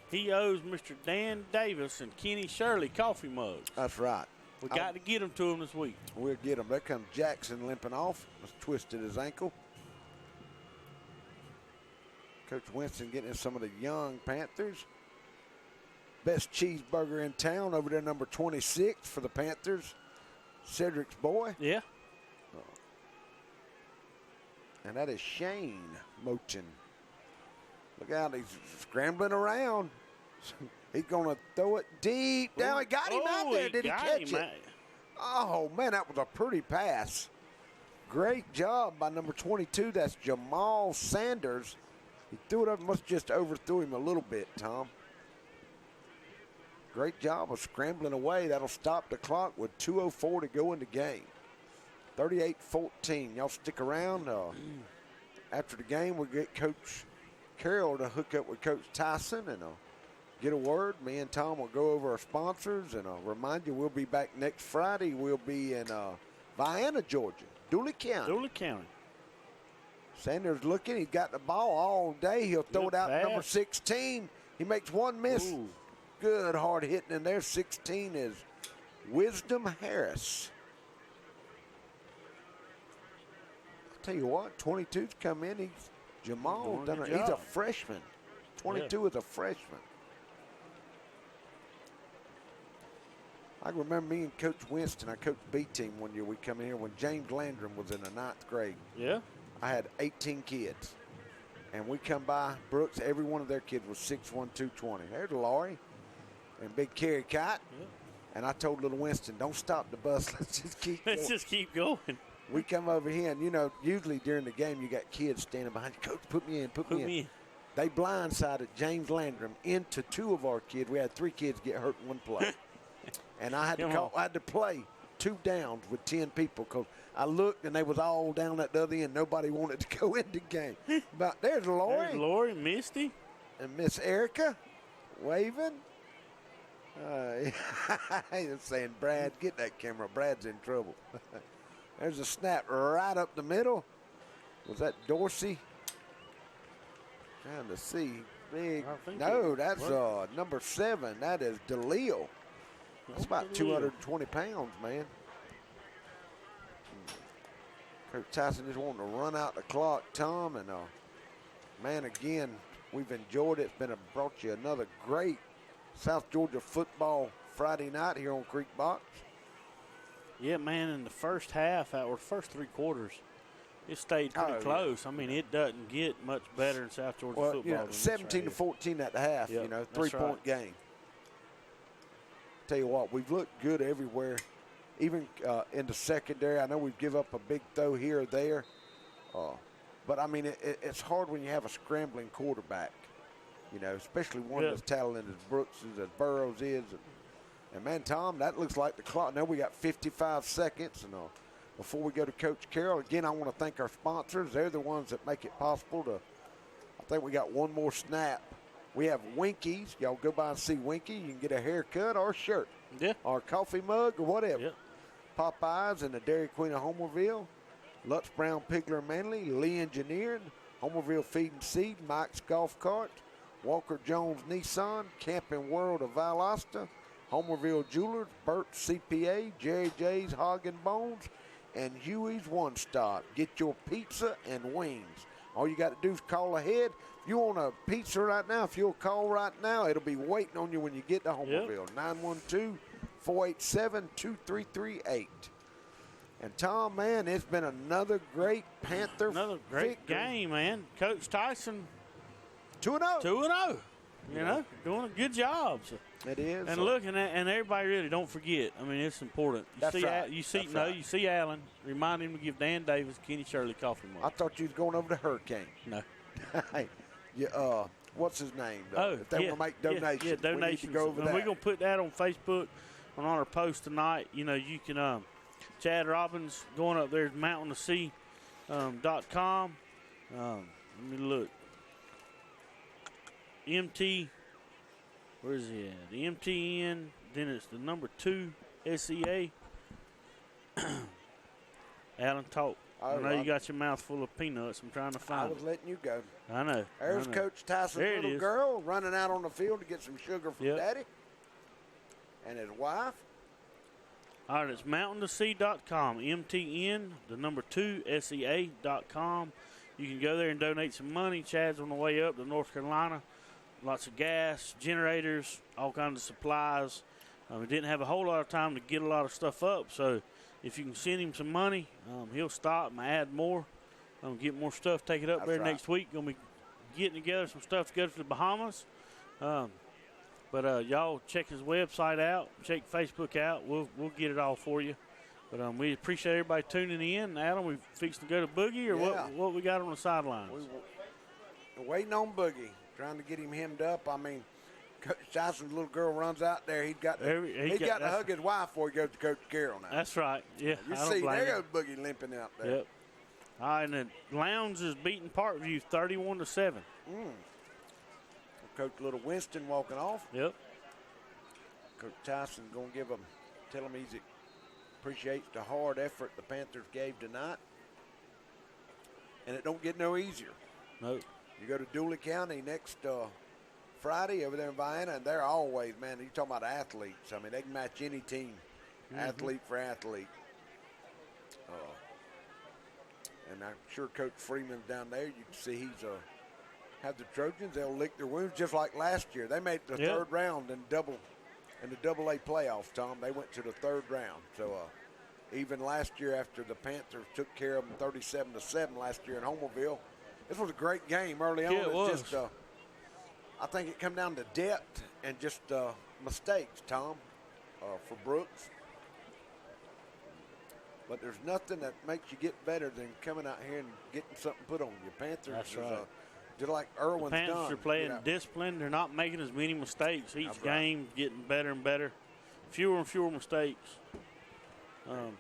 He owes Mr. Dan Davis and Kenny Shirley coffee mugs. That's right. We got to get them to him this week. We'll get him. There comes Jackson limping off. Just twisted his ankle. Coach Winston getting in some of the young Panthers. Best cheeseburger in town over there, number 26 for the Panthers. Cedric's boy. Yeah. And that is Shane Moten. Look out, he's scrambling around. He's going to throw it deep down. He got him out there. Did he catch it? Oh, man, that was a pretty pass. Great job by number 22. That's Jamal Sanders. He threw it up, must just overthrew him a little bit, Tom. Great job of scrambling away. That'll stop the clock with 2:04 to go in the game. 38-14. Y'all stick around. After the game, we'll get Coach Carroll to hook up with Coach Tyson and get a word. Me and Tom will go over our sponsors and remind you we'll be back next Friday. We'll be in Vienna, Georgia, Dooley County. Dooley County. Sanders looking. He's got the ball all day. He'll throw it out to number 16. He makes one miss. Ooh. Good hard hitting in there. 16 is Wisdom Harris. I'll tell you what, 22's come in. He's Jamal. He's a freshman. 22 is a freshman. I remember me and Coach Winston, I coached B team one year. We come in here when James Landrum was in the 9th grade. Yeah. I had 18 kids. And we come by Brooks, every one of their kids was 6'1", 220. There's Laurie and Big Carrie Kite. Yeah. And I told little Winston, don't stop the bus. Let's just keep going. We come over here, and, you know, usually during the game you got kids standing behind you. Coach, put me in, put me in. They blindsided James Landrum into 2 of our kids. We had 3 kids get hurt in one play. And I had to play 2 downs with 10 people because I looked and they was all down at the other end. Nobody wanted to go in the game. But there's Lori. There's Lori, Misty. And Miss Erica waving. I'm saying, Brad, get that camera. Brad's in trouble. There's a snap right up the middle. Was that Dorsey? Trying to see. Big. No, that's number 7. That is DeLeo. That's about 220 pounds, man. Coach Tyson just wanting to run out the clock, Tom. And, man, again, we've enjoyed it. It's brought you another great South Georgia football Friday night here on Creek Box. Yeah, man, in the first half, or first 3 quarters, it stayed pretty close. Yeah. I mean, it doesn't get much better in South Georgia football. You know, 17-14 at the half, yep, you know, 3-point game. Tell you what, we've looked good everywhere, even in the secondary. I know we've give up a big throw here or there, but I mean it's hard when you have a scrambling quarterback, you know, especially one that's talented as Brooks is, as Burrows is, and man, Tom, that looks like the clock. Now we got 55 seconds, and before we go to Coach Carroll, again, I want to thank our sponsors. They're the ones that make it possible to. I think we got one more snap. We have Winkies. Y'all go by and see Winky. You can get a haircut or a shirt. Yeah. Or a coffee mug or whatever. Yeah. Popeyes and the Dairy Queen of Homerville. Lutz Brown Pigler Manley. Lee Engineering. Homerville Feed and Seed. Mike's Golf Cart. Walker Jones Nissan. Camping World of Valdosta. Homerville Jewelers. Burt CPA. Jerry J's Hog and Bones. And Huey's One Stop. Get your pizza and wings. All you got to do is call ahead. If you want a pizza right now, if you'll call right now, it'll be waiting on you when you get to Homerville. 912-487-2338. And Tom, man, it's been another great Panther victory. Game, man. Coach Tyson 2-0. 2-0. You know, doing a good job. So. It is. And looking at, and everybody really don't forget. I mean, it's important. You see Allen. Remind him to give Dan Davis, Kenny Shirley coffee money. I thought you was going over to Hurricane. No. What's his name? If they want to make donations, yeah, donations. We need to go over and that. We're going to put that on Facebook on our post tonight. You know, you can, Chad Robbins going up there to mountaintosea.com. Let me look. MT, where is he at? The MTN, then it's the number 2 SEA. Alan, talk. I know you got your mouth full of peanuts. I'm trying to find I was letting you go. I know. There's Coach Tyson's little girl running out on the field to get some sugar from Daddy and his wife. All right, it's mountaintosea.com. MTN, the number 2 SEA.com. You can go there and donate some money. Chad's on the way up to North Carolina. Lots of gas, generators, all kinds of supplies. We didn't have a whole lot of time to get a lot of stuff up, so if you can send him some money, he'll stop and add more. Get more stuff, take it up there next week. Going to be getting together some stuff to go to the Bahamas. But y'all check his website out, check Facebook out. We'll get it all for you. But we appreciate everybody tuning in. Adam, we fixing to go to Boogie, or what we got on the sidelines? We're waiting on Boogie, trying to get him hemmed up. I mean, Coach Tyson's little girl runs out there. He's got to hug his wife before he goes to Coach Carroll now. That's right. Yeah. You see, there goes Boogie limping out there. Yep. All right, and the Lowndes is beating Parkview 31-7. Coach Little Winston walking off. Yep. Coach Tyson going to tell him he appreciates the hard effort the Panthers gave tonight. And it don't get no easier. Nope. You go to Dooley County next Friday over there in Vienna, and they're always, man, you talking about athletes. I mean, they can match any team athlete for athlete. And I'm sure Coach Freeman's down there. You can see he's have the Trojans. They'll lick their wounds just like last year. They made the third round in the AA playoffs, Tom. They went to the third round. So even last year after the Panthers took care of them 37-7 last year in Homerville, this was a great game early on. Yeah, it was. Just, I think it come down to depth and just mistakes, Tom, for Brooks. But there's nothing that makes you get better than coming out here and getting something put on you. Panthers, That's right. Just like Irwin's the Panthers done. are playing disciplined. They're not making as many mistakes. Each That's game getting better and better. Fewer and fewer mistakes.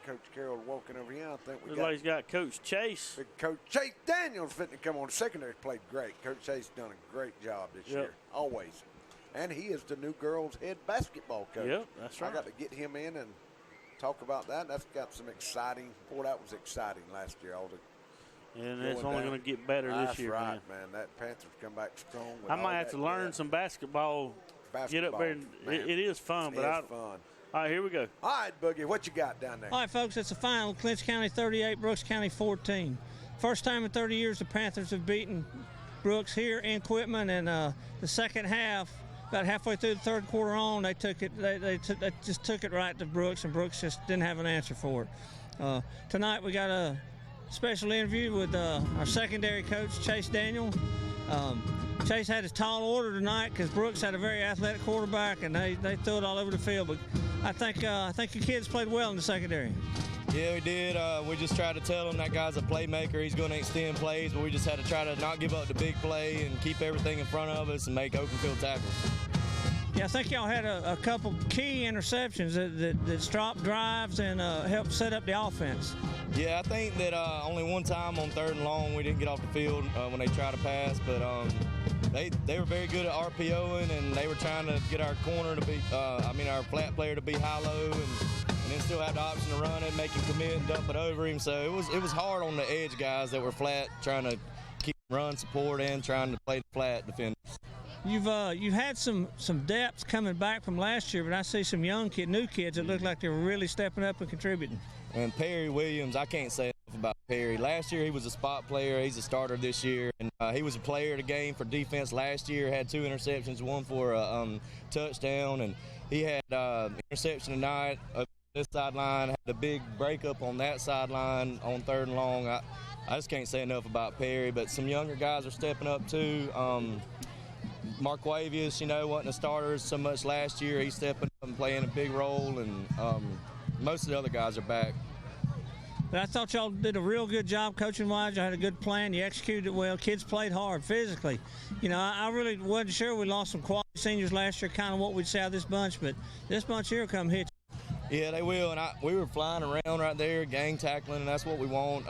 Coach Carroll walking over here. I think we looks like he's got Coach Chase. Big Coach Chase Daniels fitting to come on. Secondary played great. Coach Chase done a great job this year, always. And he is the new girls' head basketball coach. Yep, that's right. I got to get him in and talk about that. That's got some exciting. Boy, that was exciting last year. And it's only going to get better this year, man. That Panthers come back strong. I might have to learn some basketball. Get up there. It is fun. It is fun. All right, here we go. All right, Boogie, what you got down there? All right, folks, it's the final. Clinch County 38, Brooks County 14. First time in 30 years the Panthers have beaten Brooks here in Quitman. And the second half, about halfway through the third quarter on, they took it. They just took it right to Brooks, and Brooks just didn't have an answer for it. Tonight we got a special interview with our secondary coach, Chase Daniel. Chase had his tall order tonight because Brooks had a very athletic quarterback, and they threw it all over the field. But I think your kids played well in the secondary. Yeah, we did. We just tried to tell him that guy's a playmaker. He's going to extend plays, but we just had to try to not give up the big play and keep everything in front of us and make open field tackles. Yeah, I think y'all had a couple key interceptions that stopped drives and helped set up the offense. Yeah, I think that only one time on 3rd and long we didn't get off the field when they tried to pass, but they were very good at RPOing, and they were trying to get our corner to be, our flat player to be high-low, and then still have the option to run it, make him commit and dump it over him. So it was hard on the edge guys that were flat, trying to keep run support and trying to play the flat defenders. You've had some depth coming back from last year, but I see some new kids that look like they're really stepping up and contributing. And Perry Williams, I can't say enough about Perry. Last year he was a spot player. He's a starter this year, and he was a player of the game for defense last year. Had 2 interceptions, one for a touchdown, and he had interception tonight up this sideline. Had a big breakup on that sideline on 3rd and long. I just can't say enough about Perry, but some younger guys are stepping up too. Mark Wavius, wasn't a starter so much last year. He's stepping up and playing a big role, and most of the other guys are back. But I thought y'all did a real good job coaching-wise. You had a good plan. You executed it well. Kids played hard physically. I really wasn't sure. We lost some quality seniors last year, kind of what we'd say out of this bunch, but this bunch here will come hit you. Yeah, they will, and we were flying around right there, gang tackling, and that's what we want.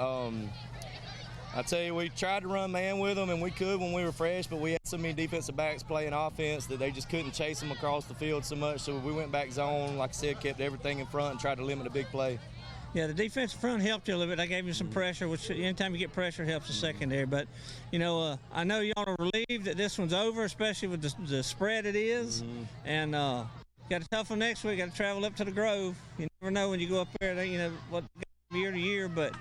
I tell you, we tried to run man with them, and we could when we were fresh, but we had so many defensive backs playing offense that they just couldn't chase them across the field so much. So we went back zone, like I said, kept everything in front and tried to limit a big play. Yeah, the defensive front helped you a little bit. They gave you some pressure, which anytime you get pressure, it helps the secondary. But, I know y'all are relieved that this one's over, especially with the spread it is. And got a tough one next week. Got to travel up to the Grove. You never know when you go up there, what year to year, but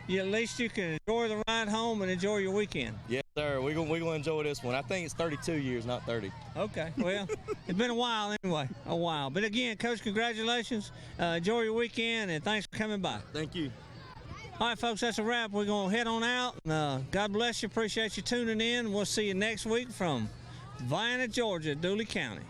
at least you can enjoy the ride home and enjoy your weekend. Yes, sir. We're gonna enjoy this one. I think it's 32 years, not 30. Okay. Well, it's been a while anyway. A while. But again, Coach, congratulations. Enjoy your weekend, and thanks for coming by. Thank you. All right, folks, that's a wrap. We're going to head on out. God bless you. Appreciate you tuning in. We'll see you next week from Vienna, Georgia, Dooley County.